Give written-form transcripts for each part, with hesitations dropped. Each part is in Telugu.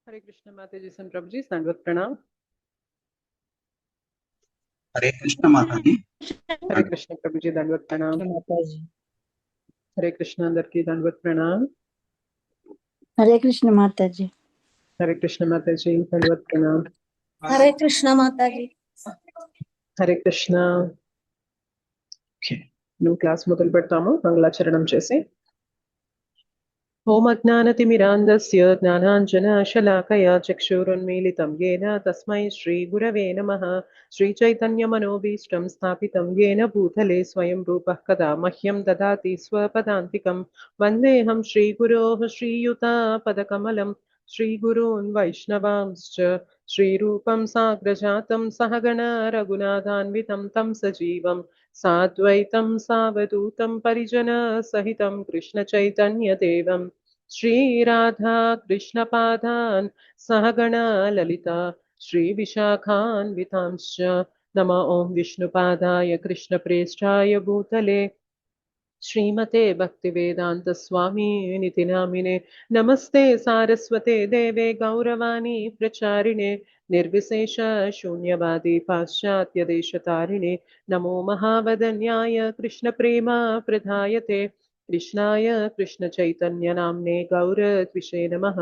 हरे कृष्ण माता जी, सन प्रभु जी, दंडवत प्रणाम। हरे कृष्ण माता जी। हरे कृष्ण प्रभु जी, दंडवत प्रणाम। माता जी। हरे कृष्ण अंदर की दंडवत प्रणाम। हरे कृष्ण माता जी। हरे कृष्ण माता जी, दंडवत प्रणाम। हरे कृष्ण माता जी। హరే కృష్ణ. నువ్వు క్లాస్ మొదలు పెడతాము మంగళాచరణం చేసి. ఓం అజ్ఞానతిమిరాంధస్య జ్ఞానాంజనశలాకయా చక్షురున్మీలితం येन తస్మై శ్రీగురవే నమః. శ్రీచైతన్యమనోభీష్టం స్థాపితం येन భూతలే స్వయం రూపః కదా మహ్యం దదాతి స్వపదాంతికం. వందేహం శ్రీగురోః శ్రీయుతాపదకమలం శ్రీగురూన్ వైష్ణవాంశ్చ శ్రీరూపం సాగ్రజాతం సహగణ రఘునాథాన్వితం తం సజీవం సాద్వైతం సావధూతం పరిజన సహితం కృష్ణ చైతన్య దేవం श्री राधा कृष्ण पादान सहगणा ललिता श्री विशाखान्वितांश्च नम ओं विष्णुपादाय कृष्ण प्रेष्ठाय भूतले श्रीमते भक्तिवेदांत स्वामी निति नामिने नमस्ते सारस्वते देवे गौरवाणी प्रचारिणे निर्विशेष शून्यवादी पाश्चात्य देशतारिणे नमो महावदन्याय कृष्ण प्रेमा प्रधायते कृष्णाय कृष्ण चैतन्य नाम्ने गौरद्विषे नमः।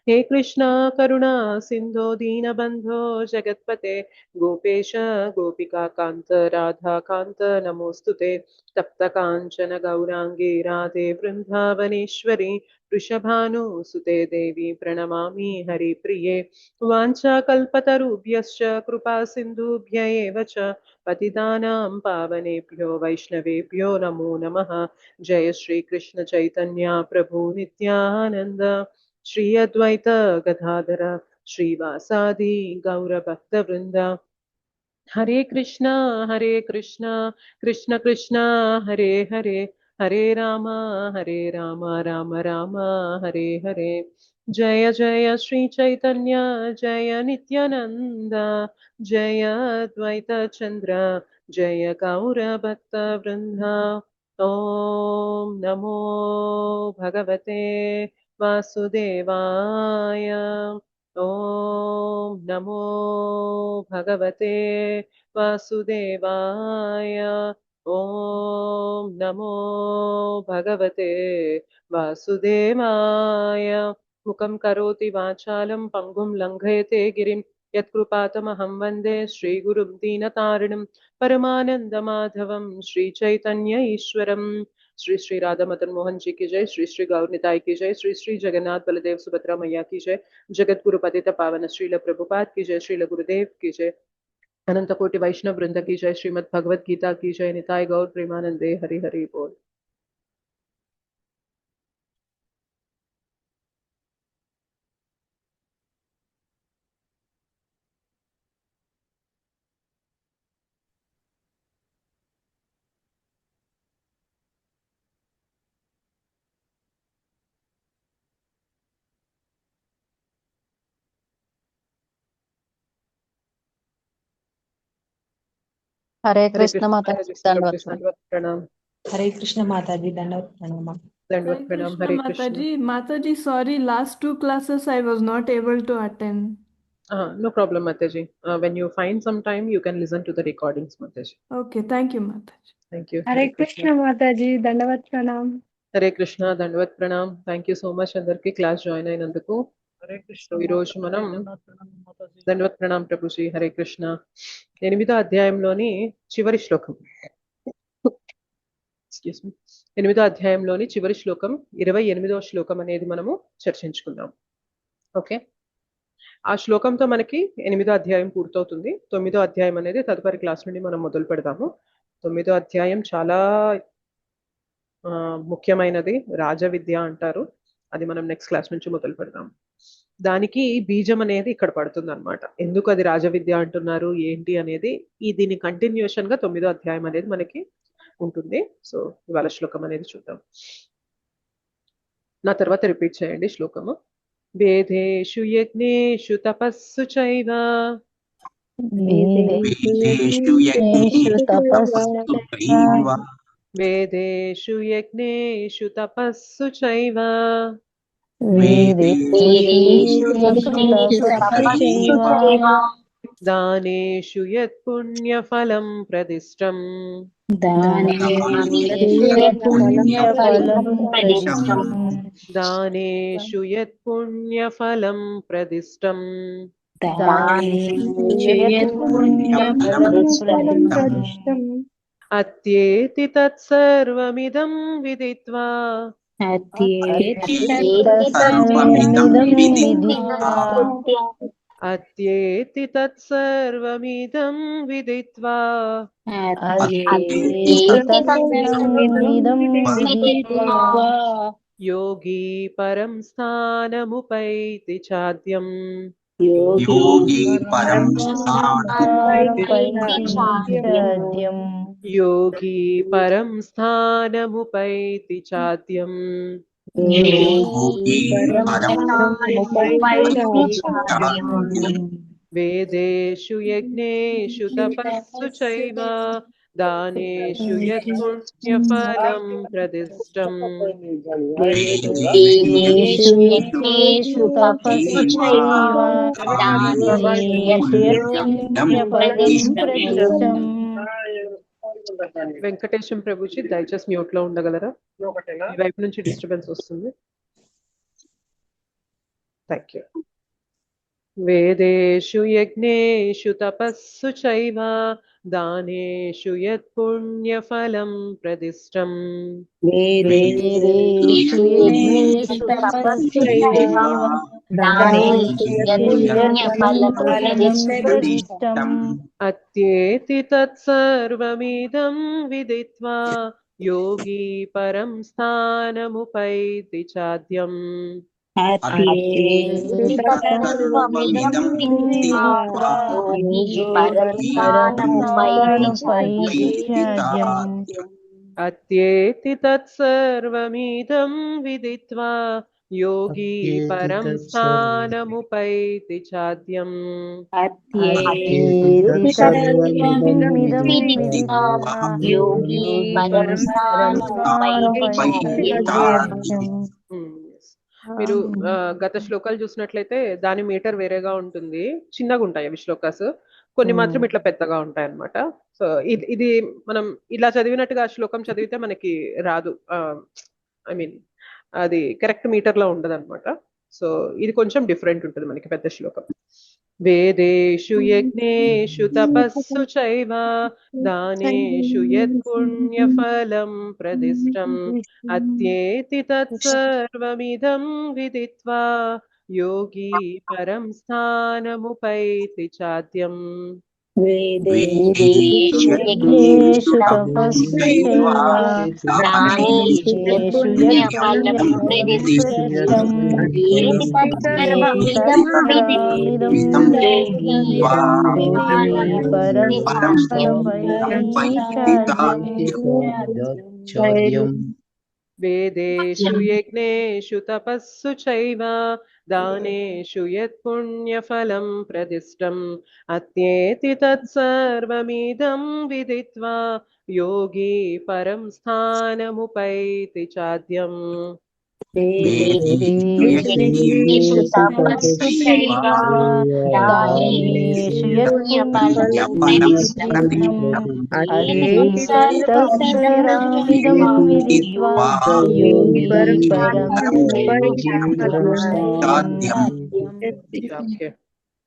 हे कृष्णा करुणा सिंधो दीनबंधो जगत्पते गोपेश गोपिका कांत राधा कांत नमोस्तुते तप्त कांचन गौरांगी राधे वृंदावनेश्वरी वृषभानुसुते देवी प्रणमामि हरिप्रिये। वाञ्छाकल्पतरुभ्यश्च कृपा सिन्धुभ्य एव च पतितानां पावनेभ्यो वैष्णवेभ्यो नमो नमः। जय श्री कृष्ण चैतन्य प्रभु नित्यानंद श्री अद्वैत गदाधर श्रीवासादि गौरभक्तवृंद। हरे कृष्णा कृष्ण कृष्ण हरे हरे हरे राम राम राम हरे हरे। जय जय श्री चैतन्य जय नित्यानंद जय द्वैत चंद्र जय गौर भक्त वृंद। ओम नमो भगवते वासुदेवाय। ओम नमो भगवते वासुदेवाय। ओम नमो भगवते वासुदेवाय। मुखं करोति वाचालं पंगुं लंघयते गिरिं यत्कृपातमहं वन्दे श्रीगुरुं दीनतारिणं परमानन्दमाधवं श्रीचैतन्य ईश्वरम्। श्री श्री राधा मदन मोहन जी की जय। श्री श्री गौर निताई की जय। श्री श्री जगन्नाथ बलदेव सुभद्रा मैया की जय। जगत गुरु पतित पावन श्रील प्रभुपाद की जय। श्रील गुरुदेव की जय। अनंत कोटि वैष्णव वृंद की जय। श्रीमद् भगवत गीता की जय। निताय गौर प्रेमानंदे हरि हरि बोल। हरे हरे कृष्ण कृष्ण माता माता जी, जी, सब दंडवत प्रणाम। दंडवत प्रणाम। हरे कृष्ण माता जी, दंडवत प्रणाम। दंडवत Hare प्रणाम। Krishna Hare Krishna. Mataji, sorry, last two classes I was not able to attend. No problem, Mataji. When you find some time, you can listen to the recordings, Mataji. Okay, thank you, Mataji. Thank you. हरे कृष्ण माता जी, दंडवत प्रणाम। హరే కృష్ణ దండవత్ ప్రణామ్. థ్యాంక్ యూ సో మచ్ అందరికి క్లాస్ జాయిన్ అయినందుకు. హరే కృష్ణ సో ఈరోజు మనం దండవత్ ప్రణామ్ ప్రభుజీ. హరే కృష్ణ. 8వ అధ్యాయంలోని చివరి శ్లోకం. Excuse me. 8వ అధ్యాయంలోని చివరి శ్లోకం 28వ శ్లోకం అనేది మనము చర్చించుకుందాం. ఓకే, ఆ శ్లోకంతో మనకి 8వ అధ్యాయం పూర్తవుతుంది. 9వ అధ్యాయం అనేది తదుపరి క్లాస్ నుండి మనం మొదలు పెడదాము. 9వ అధ్యాయం చాలా ముఖ్యమైనది, రాజ విద్య అంటారు. అది మనం నెక్స్ట్ క్లాస్ నుంచి మొదలు పెడదాం. దానికి బీజం అనేది ఇక్కడ పడుతుంది అనమాట. ఎందుకు అది రాజ విద్య అంటున్నారు ఏంటి అనేది దీని కంటిన్యూషన్ గా 9వ అధ్యాయం అనేది మనకి ఉంటుంది. సో ఇవాళ శ్లోకం అనేది చూద్దాం. నా తర్వాత రిపీట్ చేయండి శ్లోకము. వేదేషు యజ్ఞేషు తపస్సు చైవ वेदेषु यज्ञेषु तपस्सु चैव వేదేషు యజ్ఞేషు తపస్సు చైవ वेदेषु यज्ञेषु तपस्सु चैव दानेषु यत्पुण्यफलं प्रदिष्टम् दानेषु यत्पुण्यफलं प्रदिष्टम् दानेषु यत्पुण्यफलं प्रदिष्टम् दानेषु यत्पुण्यफलं प्रदिष्टम् अत्येति तत्सर्वमिदं विदित्वा तत्सर्वमिदं विदित्वा अत्येति तत्सर्वमिदं विदित्वा तत्सर्वमिदं विदित्वा योगी परं स्थानमुपैति चाद्यम् योगी परं स्थानमुपैति चाद्यम् योगी परं स्थानमुपैति चाद्यम् योगी परं वेदेषु यज्ञेषु तपस्सु चैव दानेषु यत्पुण्यफलं प्रदिष्टम् वेदेषु यज्ञेषु तपस्सु चैव दानेषु यत्पुण्यफलं प्रदिष्टम् వెంకటేశం ప్రభుజీ దయచేసి మ్యూట్ లో ఉండగలరా ఈ వైపు నుంచి డిస్టర్బెన్స్ వస్తుంది థ్యాంక్ యూ వేదేషు యజ్ఞేషు తపస్సు చైవ దానేషు యత్పుణ్యఫలం ప్రదిష్టం వేదేషు యజ్ఞేషు తపస్సు చైవ దానేషు యత్పుణ్యఫలం ప్రదిష్టం అత్యేతి తత్సర్వమిదం విదిత్వా యోగి పరం స్థానముపైతి చాద్యం అత్యేతి తత్సర్వమిదం విదిత్వా యోగి పరం స్థానముపైతి చాద్యం మీరు గత శ్లోకాలు చూసినట్లయితే దాని మీటర్ వేరేగా ఉంటుంది చిన్నగా ఉంటాయి అవి శ్లోకాస్ కొన్ని మాత్రం ఇట్లా పెద్దగా ఉంటాయి అన్నమాట సో ఇది మనం ఇలా చదివినట్టుగా ఆ శ్లోకం చదివితే మనకి రాదు ఐ మీన్ అది కరెక్ట్ మీటర్ లో ఉండదు అనమాట సో ఇది కొంచెం డిఫరెంట్ ఉంటుంది మనకి పెద్ద శ్లోకం వేదేషు యజ్ఞేషు తపస్సు చైవ దానేషు యత్పుణ్యఫలం ప్రదిష్టం అత్యేతి తత్సర్వమిదం విదిత్వా యోగి పరం స్థానముపైతి చాద్యం వేదేషు యజ్ఞేషు తపస్సు చైవ దానేషు యత్పుణ్యఫలం ప్రదిష్టం తత్సర్వమిదం విదిత్వా యోగి పరం స్థానముపైతి చాద్యం వేదేషు యజ్ఞేషు తపస్సు చైవ దానేషు యత్పుణ్యఫలం ప్రదిష్టం అత్యేతి తత్సర్వమిదం విదిత్వా యోగి పరం స్థానముపైతి చాద్యం వేదేషు తపస్సు చైవ దానేషు యత్పుణ్యఫలం ప్రదిష్టం అత్యేతి తత్సర్వమిదం విదిత్వా యోగి పరం ఓకే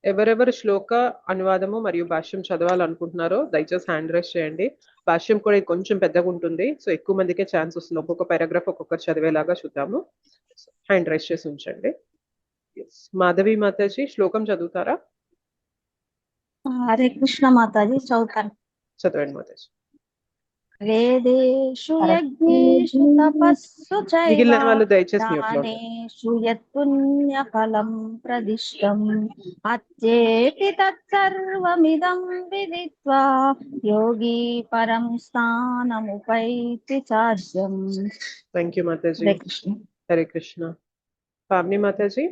ఎవరెవరు శ్లోక అనువాదము మరియు భాష్యం చదవాలనుకుంటున్నారో దయచేసి హ్యాండ్ రైజ్ చేయండి భాష్యం కూడా కొంచెం పెద్దగా ఉంటుంది సో ఎక్కువ మందికే ఛాన్స్ వస్తుంది ఒక్కొక్క పారాగ్రాఫ్ ఒక్కొక్కరు చదివేలాగా చూద్దాము హ్యాండ్ రైజ్ చేసి ఉంచండి మాధవి మాతాజీ శ్లోకం చదువుతారా హరే కృష్ణ మాతాజీ చదువుతాను చదవండి మాతాజీ వేదేషు యజ్ఞేషు తపస్సు చైవ మిగిలిన వాళ్ళు దయచేసి మ్యూట్ లో ఉండండి. దానేషు యత్పుణ్యఫలం ప్రదిష్టం అత్యేతి తత్సర్వమిదం విదిత్వా యోగి పరం స్థానముపైతి చాద్యం థ్యాంక్ యూ మాతాజీ హరే కృష్ణ హరే కృష్ణ పావని మాతాజీ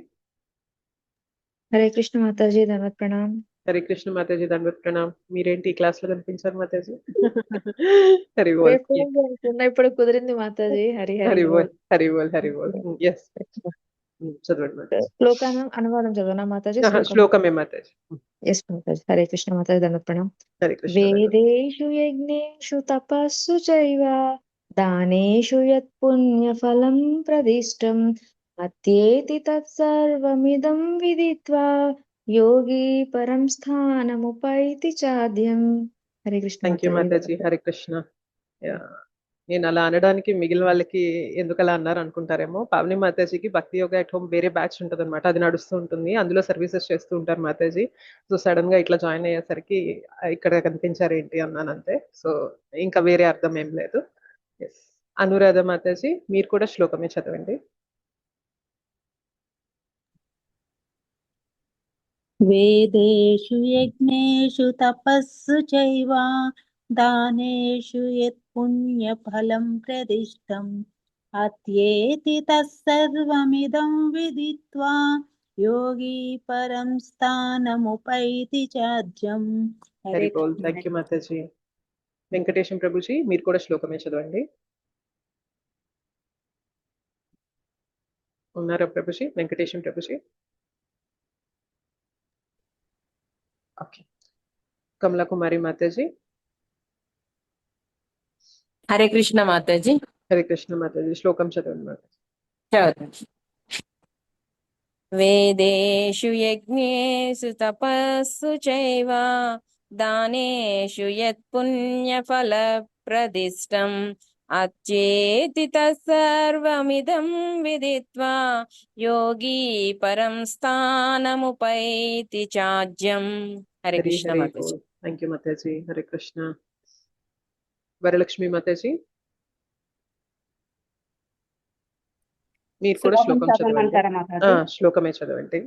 హరే కృష్ణ మాతాజీ ధన్యవాద ప్రణామ్ హరే కృష్ణ మాతాజీ దండవత్ ప్రణామ్ మీరేంటి ఈ క్లాస్ లో కనిపించారు మాతాజీ హరి బోల్ ఇప్పుడు కుదిరింది మాతాజీ హరి హరి బోల్ హరి బోల్ హరి బోల్ ఎస్ చదవండి మాతాజీ. శ్లోకానం అనువాదం చదవనా మాతాజీ? శ్లోకమే మాతాజీ. ఎస్ మాతాజీ. హరే కృష్ణ మాతాజీ దండవత్ ప్రణామ్. హరే కృష్ణ. వేదేషు యజ్ఞేషు తపస్సు చైవ దానేషు యత్ పుణ్యఫలం ప్రదిష్టం అత్యేతి తత్సర్వమిదం విదిత్వా యోగి పరం స్థానముపైతి చాద్యం. హరే కృష్ణ థ్యాంక్ యూ మాతాజీ. హరే కృష్ణ. నేను అలా అనడానికి మిగిలిన వాళ్ళకి ఎందుకు అలా అన్నారు అనుకుంటారేమో. పావని మాతాజీకి భక్తి యోగా ఎట్ హోమ్ వేరే బ్యాచ్ ఉంటుంది అనమాట, అది నడుస్తూ ఉంటుంది, అందులో సర్వీసెస్ చేస్తూ ఉంటారు మాతాజీ. సో సడన్ గా ఇట్లా జాయిన్ అయ్యేసరికి ఇక్కడ కనిపించారు ఏంటి అన్నాను అంతే. సో ఇంకా వేరే అర్థం ఏం లేదు. ఎస్, అనురాధ మాతాజీ మీరు కూడా శ్లోకమే చదవండి. వేదేషు యజ్ఞేషు తపస్సు చైవ దానేషు యత్ పుణ్యఫలం ప్రదిష్టం అత్యేతి తస్సర్వమిదం విదిత్వా యోగి పరం స్థానముపైతి చాద్యం. హరి బోల్. థ్యాంక్ యూ మాతాజీ. వెంకటేశం ప్రభుజీ మీరు కూడా శ్లోకమే చదవండి. ఉన్నారా ప్రభుజీ? వెంకటేశం ప్రభుజీ. ఓకే. కమలా కుమారి మాతాజీ. హరే కృష్ణ మాతాజీ. హరే కృష్ణ మాతాజీ శ్లోకం చదవండి మాతాజీ. చదువు. వేదేషు యజ్ఞేషు తపస్సు చైవ దానేషు యత్ పుణ్యఫల ప్రదిష్టం అచ్చేతి తస్సర్వమిదం విదిత్వా యోగి పరం స్థానముపైతి చాజ్యం. హరే కృష్ణ మాతాజీ. థ్యాంక్ యూ మాతాజీ. హరే కృష్ణ. వరలక్ష్మి మాతాజీ మీరు కూడా శ్లోకం చదవండి. శ్లోకమే చదవండి.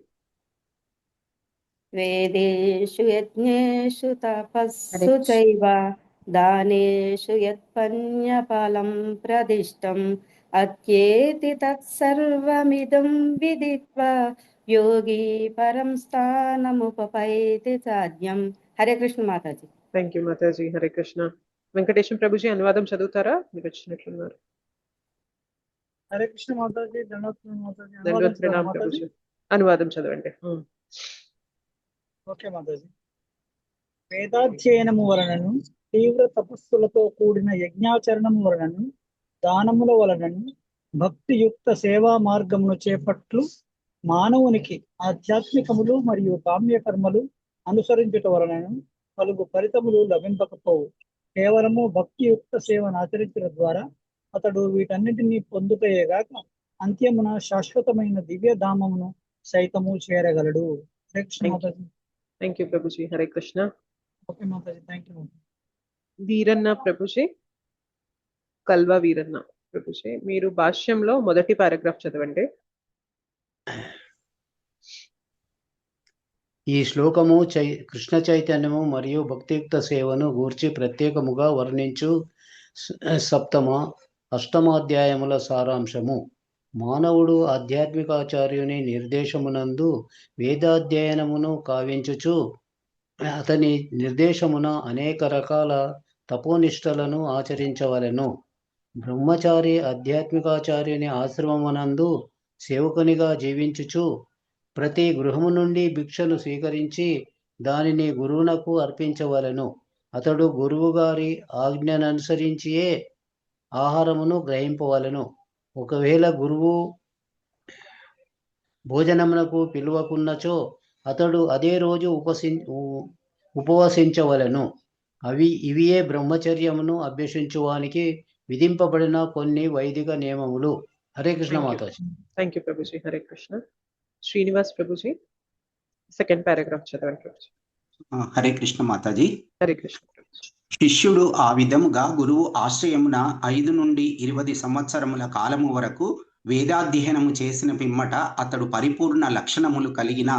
వేదేషు యజ్ఞేషు తపస్సు చైవ దానేషు యత్పుణ్యఫలం ప్రదిష్టం అత్యేతి తత్సర్వమిదం విదిత్వా యోగి పరం స్థానముపైతి సాధ్యం. హరే కృష్ణ మాతాజీ. థ్యాంక్ యూ మాతాజీ. హరే కృష్ణ. వెంకటేశం ప్రభుజీ అనువాదం చదువుతారా? మీరు వచ్చినట్లున్నారు. హరే కృష్ణ మాతాజీ. దండవత్ ప్రణామ్ ప్రభుజీ. అనువాదం చదవండి. ఓకే మాతాజీ. వేదాధ్యయనము వలనను తీవ్ర తపస్సులతో కూడిన యజ్ఞాచరణము వలనను దానముల వలనను భక్తియుక్త సేవా మార్గమును చేపట్లు మానవునికి ఆధ్యాత్మికములు మరియు కామ్య కర్మలు అనుసరించుట వలనను పలుగు ఫలితములు లభింపకపోవు. కేవలము భక్తియుక్త సేవను ఆచరించడం ద్వారా అతడు వీటన్నిటినీ పొందుటయేగాక అంత్యమున శాశ్వతమైన దివ్యధామమును సైతము చేరగలడు. హరే కృష్ణ మాతాజీ. Thank you Prabhuji. Hare Krishna. Okay మాతాజీ. Thank you. వీరన్న ప్రభుజీ, కల్వా వీరన్న ప్రభుజీ మీరు భాష్యంలో మొదటి పారాగ్రాఫ్ చదవండి. ఈ శ్లోకము కృష్ణ చైతన్యము మరియు భక్తియుక్త సేవను గూర్చి ప్రత్యేకముగా వర్ణించు అష్టమాధ్యాయముల సారాంశము. మానవుడు ఆధ్యాత్మికాచార్యుని నిర్దేశమునందు వేదాధ్యయనమును కావించుచు అతని నిర్దేశమున అనేక రకాల తపోనిష్టలను ఆచరించవలెను. బ్రహ్మచారి ఆధ్యాత్మికాచార్యుని ఆశ్రమమునందు సేవకునిగా జీవించుచు ప్రతి గృహము నుండి భిక్షను స్వీకరించి దానిని గురువునకు అర్పించవలెను. అతడు గురువు గారి ఆజ్ఞననుసరించియే ఆహారమును గ్రహింపవలెను. ఒకవేళ గురువు భోజనమునకు పిలువకున్నచో అతడు అదే రోజు ఉపవసించవలెను. ఇవియే బ్రహ్మచర్యమును అభ్యసించువానికి విధింపబడిన కొన్ని వైదిక నియమములు. హరే కృష్ణ మాతాజీ. Thank you Prabhuji. Hare Krishna. Srinivas Prabhuji second paragraph చదవండి ప్రభుజీ. హరే కృష్ణ మాతాజీ. హరే కృష్ణ. శిష్యుడు ఆ విధముగా గురువు ఆశ్రయమున 5 నుండి 20 సంవత్సరముల కాలము వరకు వేదాధ్యయనము చేసిన పిమ్మట అతడు పరిపూర్ణ లక్షణములు కలిగిన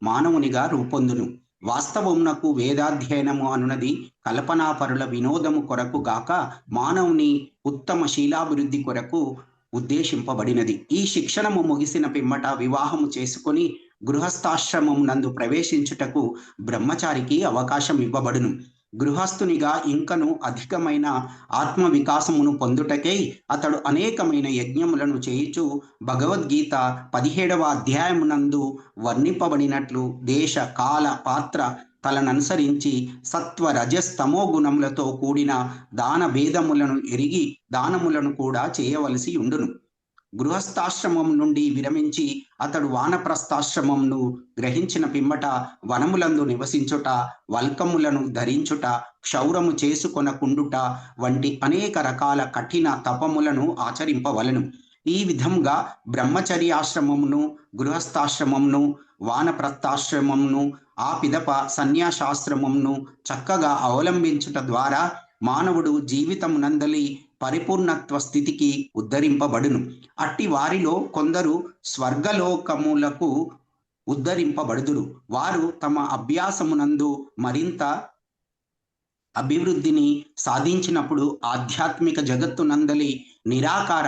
మానవునిగా రూపొందును. వాస్తవమునకు వేదాధ్యయనము అనున్నది కల్పనాపరుల వినోదము కొరకు గాక మానవుని ఉత్తమ శీలాభివృద్ధి కొరకు ఉద్దేశింపబడినది. ఈ శిక్షణము ముగిసిన పిమ్మట వివాహము చేసుకొని గృహస్థాశ్రమం నందు ప్రవేశించుటకు బ్రహ్మచారికి అవకాశం ఇవ్వబడును. గృహస్థునిగా ఇంకను అధికమైన ఆత్మ వికాసమును పొందుటకై అతడు అనేకమైన యజ్ఞములను చేయుచు భగవద్గీత 17వ అధ్యాయమునందు వర్ణింపబడినట్లు దేశ కాల పాత్ర తలననుసరించి సత్వ రజస్తమో గుణములతో కూడిన దాన భేదములను ఎరిగి దానములను కూడా చేయవలసి ఉండును. గృహస్థాశ్రమం నుండి విరమించి అతడు వానప్రస్థాశ్రమంను గ్రహించిన పిమ్మట వనములందు నివసించుట, వల్కములను ధరించుట, క్షౌరము చేసుకొనకుండుట వంటి అనేక రకాల కఠిన తపములను ఆచరింపవలను. ఈ విధంగా బ్రహ్మచర్యాశ్రమమును, గృహస్థాశ్రమమును, వానప్రస్థాశ్రమమును, ఆ పిదప సన్యాసాశ్రమమును చక్కగా అవలంబించుట ద్వారా మానవుడు జీవితమునందలి పరిపూర్ణత్వ స్థితికి ఉద్ధరింపబడును. అట్టి వారిలో కొందరు స్వర్గలోకములకు ఉద్ధరింపబడుదురు. వారు తమ అభ్యాసమునందు మరింత అభివృద్ధిని సాధించినప్పుడు ఆధ్యాత్మిక జగత్తునందలి నిరాకార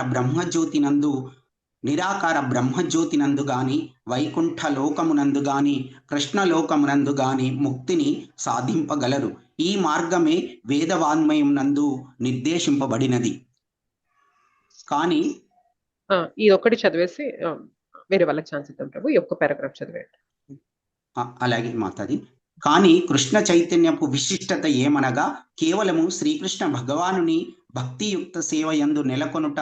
బ్రహ్మజ్యోతినందు గాని, వైకుంఠ లోకమునందు గాని, కృష్ణలోకమునందు గాని ముక్తిని సాధింపగలరు. ఈ మార్గమే వేదవాన్మయం నందు నిర్దేశింపబడినది. కానీ ఇది ఒక్కటి చదివేసి వేరే వాళ్ళకి ఛాన్స్ ఇద్దాం ప్రభు. ఈ ఒక్క పారాగ్రాఫ్ చదివేయండి. అలాగే మాతాది. కానీ కృష్ణ చైతన్యపు విశిష్టత ఏమనగా కేవలము శ్రీకృష్ణ భగవానుని భక్తియుక్త సేవ యందు నెలకొనుట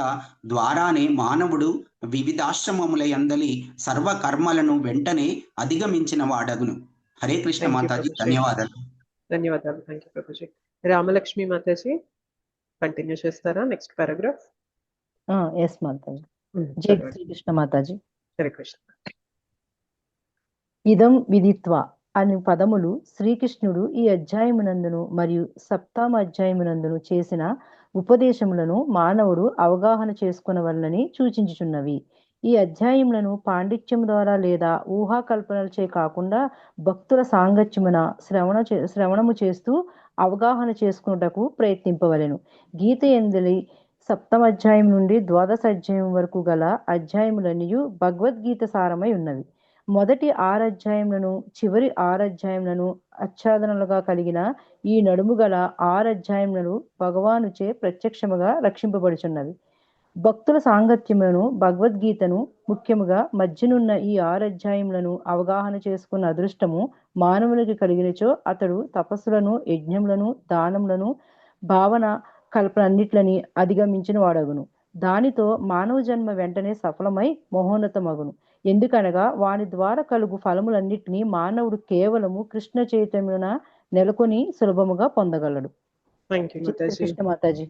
ద్వారానే మానవుడు వివిధాశ్రమముల యందలి సర్వకర్మలను వెంటనే అధిగమించిన వాడగును. హరే కృష్ణ మాతాజీ. ధన్యవాదాలు. ధన్యవాదాలు. Thank you Prabhuji. Ramalakshmi Mataji continue చేస్తారా నెక్స్ట్ పారాగ్రాఫ్? ఎస్ మాతాజీ. జై శ్రీకృష్ణ మాతాజీ. హరే కృష్ణ. ఇదం విదిత్వ అనే పదములు శ్రీకృష్ణుడు ఈ అధ్యాయమునందును మరియు 7వ అధ్యాయమునందును చేసిన ఉపదేశములను మానవుడు అవగాహన చేసుకొనవలనని సూచించుచున్నవి. ఈ అధ్యాయములను పాండిత్యం ద్వారా లేదా ఊహాకల్పనలచే కాకుండా భక్తుల సాంగత్యమున శ్రవణము చేస్తూ అవగాహన చేసుకున్నటకు ప్రయత్నింపవలెను. గీత ఎందలి 7వ అధ్యాయం నుండి 12వ అధ్యాయం వరకు గల అధ్యాయములన్నీ భగవద్గీత సారమై ఉన్నవి. మొదటి 6 అధ్యాయములను చివరి 6 అధ్యాయములను ఆచ్ఛాదనలుగా కలిగిన ఈ నడుము గల 6 అధ్యాయములను భగవానుచే ప్రత్యక్షముగా రక్షింపబడుచున్నవి. భక్తుల సాంగత్యములను భగవద్గీతను ముఖ్యముగా మధ్యనున్న ఈ 6 అధ్యాయములను అవగాహన చేసుకున్న అదృష్టము మానవునికి కలిగినచో అతడు తపస్సులను, యజ్ఞములను, దానములను, భావన కల్పనన్నిట్లని అధిగమించిన వాడగును. దానితో మానవ జన్మ వెంటనే సఫలమై మహోన్నతమగును. ఎందుకనగా వాని ద్వారా కలుగు ఫలములన్నిటినీ మానవుడు కేవలము కృష్ణ చైతన్యమున నెలకొని సులభముగా పొందగలడు. కృష్ణ మాతాజీ.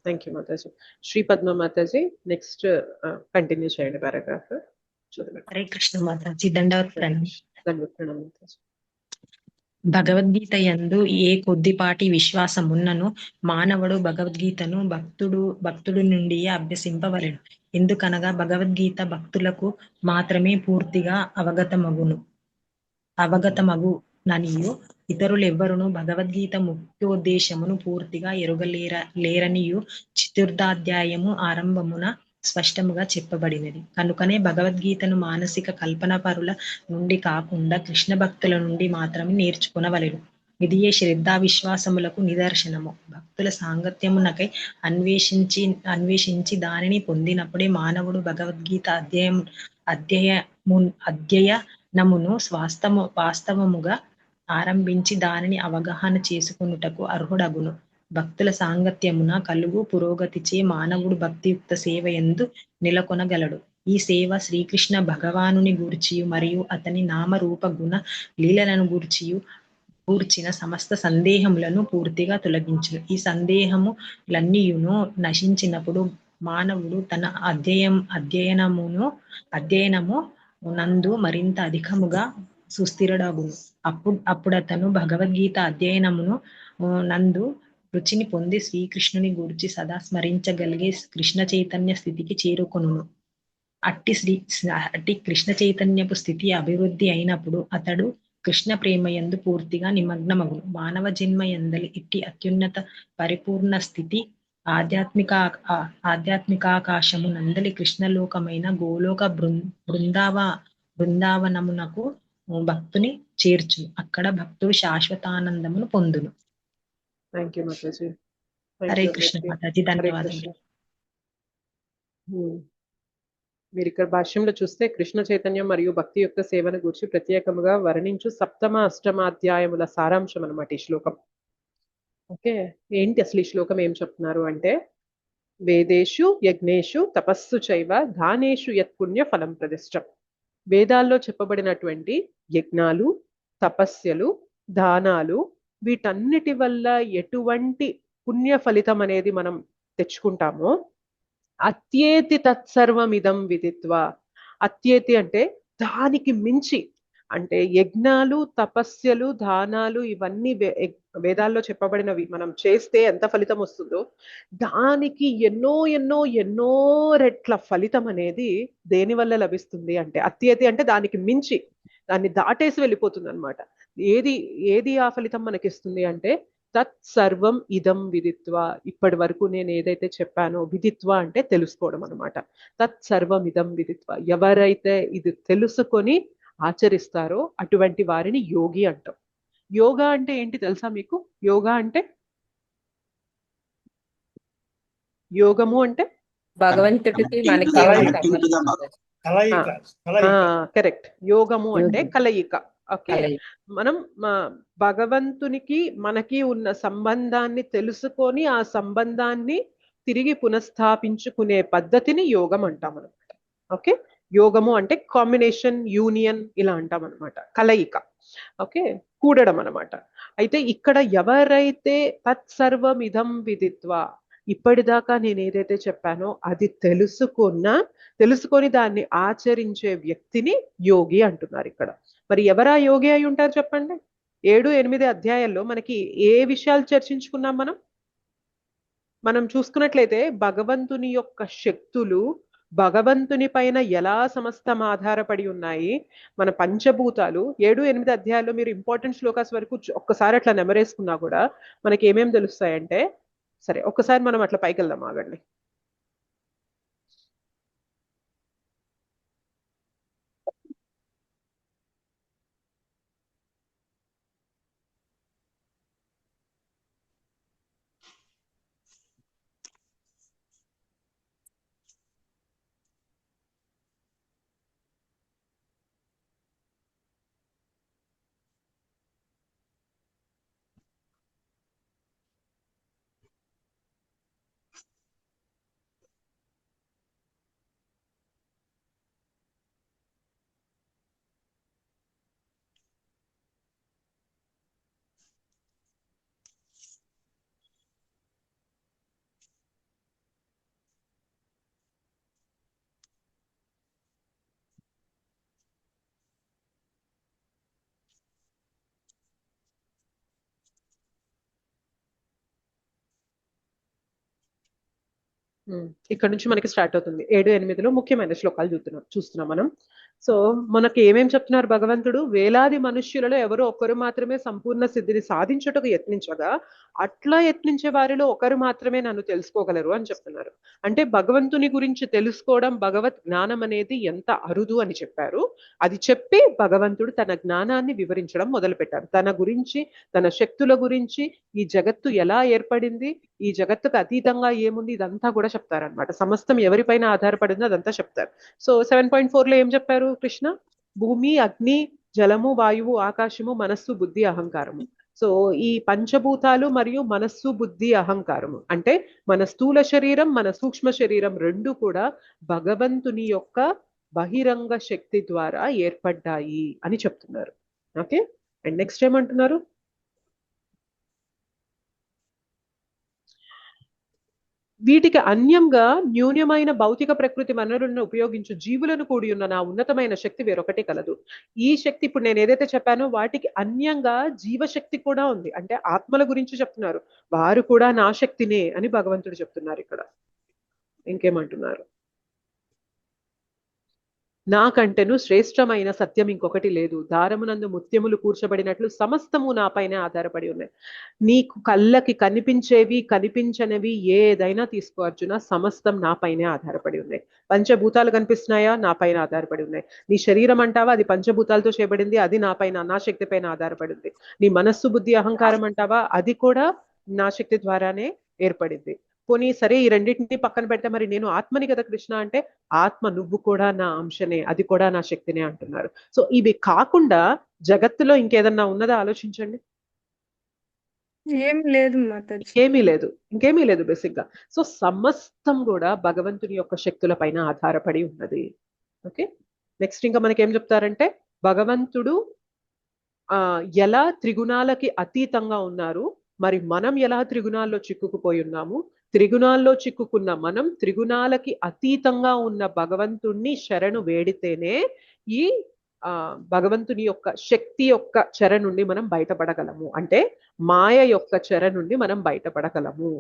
థ్యాంక్ యూ మాతాజీ. శ్రీ పద్మ మాతాజీ నెక్స్ట్ కంటిన్యూ చేయండి పారాగ్రాఫ్. హరే కృష్ణ మాతాజీ. దండవత్ ప్రణామం మాతాజీ. భగవద్గీత యందు ఏ కొద్దిపాటి విశ్వాసమున్నను మానవుడు భగవద్గీతను భక్తుడు నుండి అభ్యసింపవలెను. ఎందుకనగా భగవద్గీత భక్తులకు మాత్రమే పూర్తిగా అవగతమగుననియు ఇతరులెవ్వరును భగవద్గీత ముఖ్యోద్దేశమును పూర్తిగా ఎరుగలేరనియు చతుర్థాధ్యాయము ఆరంభమున స్పష్టముగా చెప్పబడినది. కనుకనే భగవద్గీతను మానసిక కల్పన పరుల నుండి కాకుండా కృష్ణ భక్తుల నుండి మాత్రమే నేర్చుకునవలెను. ఇదియే శ్రద్ధా విశ్వాసములకు నిదర్శనము. భక్తుల సాంగత్యమునకై అన్వేషించి దానిని పొందినప్పుడే మానవుడు భగవద్గీత అధ్యయనమును వాస్తవముగా ఆరంభించి దానిని అవగాహన చేసుకున్నటకు అర్హుడగును. భక్తుల సాంగత్యమున కలుగు పురోగతిచే మానవుడు భక్తియుక్త సేవ యందు నెలకొనగలడు. ఈ సేవ శ్రీకృష్ణ భగవానుని గూర్చియు మరియు అతని నామరూప గుణ లీలలను గూర్చిన సమస్త సందేహములను పూర్తిగా తొలగించును. ఈ సందేహములన్నీయును నశించినప్పుడు మానవుడు తన అధ్యయనము నందు మరింత అధికముగా సుస్థిరుడగును. అప్పుడతను భగవద్గీత అధ్యయనమును నందు రుచిని పొంది శ్రీకృష్ణుని గూర్చి సదా స్మరించగలిగే కృష్ణ చైతన్య స్థితికి చేరుకొనును. అట్టి కృష్ణ చైతన్యపు స్థితి అభివృద్ధి అయినప్పుడు అతడు కృష్ణ ప్రేమ యందు పూర్తిగా నిమగ్నమగును. మానవ జన్మ యందలి ఇట్టి అత్యున్నత పరిపూర్ణ స్థితి ఆధ్యాత్మికాకాశము నందలి కృష్ణలోకమైన గోలోక బృందావనమునకు భక్తుని చేర్చును. అక్కడ భక్తుడు శాశ్వతానందమును పొందును. Thank you Mataji. Thank Hare you Krishna అందరికీ. మాతాజీ, హరే ధన్యవాదాలు. కృష్ణ. మీరు ఇక్కడ భాష్యంలో చూస్తే కృష్ణ చైతన్యం మరియు భక్తి యొక్క సేవను గురించి ప్రత్యేకముగా వర్ణించు సప్తమ అష్టమాధ్యాయముల సారాంశం అన్నమాట ఈ శ్లోకం. ఓకే, ఏంటి అసలు ఈ శ్లోకం ఏం చెప్తున్నారు అంటే, వేదేషు యజ్ఞేషు తపస్సు చైవ దానేషు యత్ పుణ్య ఫలం ప్రదిష్టం. వేదాల్లో చెప్పబడినటువంటి యజ్ఞాలు, తపస్యలు, దానాలు, వీటన్నిటి వల్ల ఎటువంటి పుణ్య ఫలితం అనేది మనం తెచ్చుకుంటామో, అత్యేతి తత్సర్వమిదం విదిత్వా. అత్యేతి అంటే దానికి మించి, అంటే యజ్ఞాలు, తపస్యలు, దానాలు ఇవన్నీ వేదాల్లో చెప్పబడినవి మనం చేస్తే ఎంత ఫలితం వస్తుందో దానికి ఎన్నో ఎన్నో ఎన్నో రెట్ల ఫలితం అనేది దేని వల్ల లభిస్తుంది అంటే, అత్యేతి అంటే దానికి మించి, దాన్ని దాటేసి వెళ్ళిపోతుంది అనమాట. ఏది ఏది ఆ ఫలితం మనకిస్తుంది అంటే, తత్ సర్వం ఇదం విదిత్వా. ఇప్పటి వరకు నేను ఏదైతే చెప్పానో, విదిత్వా అంటే తెలుసుకోవడం అనమాట. తత్ సర్వం ఇదం విదిత్వా. ఎవరైతే ఇది తెలుసుకొని ఆచరిస్తారో అటువంటి వారిని యోగి అంటాం. యోగా అంటే ఏంటి తెలుసా మీకు? యోగా అంటే, యోగము అంటే భగవంతుడికి మనకి కరెక్ట్. యోగము అంటే కలయిక. ఓకే, కలయిక. మనం భగవంతునికి మనకి ఉన్న సంబంధాన్ని తెలుసుకొని ఆ సంబంధాన్ని తిరిగి పునఃస్థాపించుకునే పద్ధతిని యోగం అంటాం అనమాట. ఓకే, యోగము అంటే కాంబినేషన్, యూనియన్ ఇలా అంటాం అనమాట. కలయిక, ఓకే, కూడడం అనమాట. అయితే ఇక్కడ ఎవరైతే తత్సర్వం ఇదం విదిత్వా, ఇప్పటిదాకా నేను ఏదైతే చెప్పానో అది తెలుసుకొని దాన్ని ఆచరించే వ్యక్తిని యోగి అంటున్నారు ఇక్కడ. మరి ఎవరా యోగి అయి ఉంటారు చెప్పండి? 7-8 అధ్యాయాల్లో మనకి ఏ విషయాలు చర్చించుకున్నాం మనం చూసుకున్నట్లయితే, భగవంతుని యొక్క శక్తులు భగవంతుని పైన ఎలా సమస్తం ఆధారపడి ఉన్నాయి, మన పంచభూతాలు 7-8 అధ్యాయాల్లో మీరు ఇంపార్టెంట్ శ్లోకాస్ వరకు ఒక్కసారి అట్లా నెమరేసుకున్నా కూడా మనకి ఏమేం తెలుస్తాయంటే, సరే ఒక్కసారి మనం అట్లా పైకి వెళ్దాం, ఆగండి. ఇక్కడ నుంచి మనకి స్టార్ట్ అవుతుంది. 7-8లో ముఖ్యమైన శ్లోకాలు చూస్తున్నాం మనం. సో మనకి ఏమేం చెప్తున్నారు భగవంతుడు? వేలాది మనుష్యులలో ఎవరో ఒకరు మాత్రమే సంపూర్ణ సిద్ధిని సాధించుటకు యత్నించగా, అట్లా యత్నించే వారిలో ఒకరు మాత్రమే నన్ను తెలుసుకోగలరు అని చెప్తున్నారు. అంటే భగవంతుని గురించి తెలుసుకోవడం, భగవత్ జ్ఞానం అనేది ఎంత అరుదు అని చెప్పారు. అది చెప్పి భగవంతుడు తన జ్ఞానాన్ని వివరించడం మొదలుపెట్టారు. తన గురించి, తన శక్తుల గురించి, ఈ జగత్తు ఎలా ఏర్పడింది, ఈ జగత్తుకు అతీతంగా ఏముంది, ఇదంతా కూడా చెప్తారనమాట. సమస్తం ఎవరిపైన ఆధారపడిందో అదంతా చెప్తారు. సో 7.4లో ఏం చెప్పారు కృష్ణ? భూమి, అగ్ని, జలము, వాయువు, ఆకాశము, మనస్సు, బుద్ధి, అహంకారము. సో ఈ పంచభూతాలు మరియు మనస్సు, బుద్ధి, అహంకారము అంటే మన స్థూల శరీరం, మన సూక్ష్మ శరీరం రెండు కూడా భగవంతుని యొక్క బహిరంగ శక్తి ద్వారా ఏర్పడ్డాయి అని చెప్తున్నారు. ఓకే, అండ్ నెక్స్ట్ ఏమంటున్నారు? వీటికి అన్యంగా న్యూన్యమైన భౌతిక ప్రకృతి వనరులను ఉపయోగించు జీవులను కూడి ఉన్న నా ఉన్నతమైన శక్తి వేరొకటి కలదు. ఈ శక్తి ఇప్పుడు నేను ఏదైతే చెప్పానో వాటికి అన్యంగా జీవశక్తి కూడా ఉంది. అంటే ఆత్మల గురించి చెప్తున్నారు. వారు కూడా నా శక్తినే అని భగవంతుడు చెప్తున్నారు ఇక్కడ. ఇంకేమంటున్నారు? నాకంటేను శ్రేష్టమైన సత్యం ఇంకొకటి లేదు. దారమునందు ముత్యములు కూర్చబడినట్లు సమస్తము నాపైనే ఆధారపడి ఉన్నాయి. నీకు కళ్ళకి కనిపించేవి, కనిపించనివి ఏదైనా తీసుకో అర్జున, సమస్తం నాపైనే ఆధారపడి ఉన్నాయి. పంచభూతాలు కనిపిస్తున్నాయా? నాపైన ఆధారపడి ఉన్నాయి. నీ శరీరం అంటావా? అది పంచభూతాలతో చేయబడింది, అది నాపైన, నా శక్తి పైన ఆధారపడి ఉంది. నీ మనస్సు, బుద్ధి, అహంకారం అంటావా? అది కూడా నా శక్తి ద్వారానే ఏర్పడింది. పోనీ సరే ఈ రెండింటిని పక్కన పెడితే మరి నేను ఆత్మని కదా కృష్ణ అంటే, ఆత్మ నువ్వు కూడా నా అంశనే, అది కూడా నా శక్తినే అంటున్నారు. సో ఇవి కాకుండా జగత్తులో ఇంకేదన్నా ఉన్నదా ఆలోచించండి. ఏం లేదు మాతాజీ. ఇంకేమీ లేదు బేసిక్ గా. సో సమస్తం కూడా భగవంతుని యొక్క శక్తుల పైన ఆధారపడి ఉన్నది. ఓకే, నెక్స్ట్ ఇంకా మనకి ఏం చెప్తారంటే, భగవంతుడు ఎలా త్రిగుణాలకి అతీతంగా ఉన్నారు, మరి మనం ఎలా త్రిగుణాల్లో చిక్కుకుపోయి ఉన్నాము, త్రిగుణాల్లో చిక్కుకున్న మనం త్రిగుణాలకి అతీతంగా ఉన్న భగవంతుణ్ణి శరణు వేడితేనే ఈ భగవంతుని యొక్క శక్తి యొక్క చెర నుండి మనం బయటపడగలము. అంటే మాయ యొక్క చెర నుండి మనం బయటపడగలము.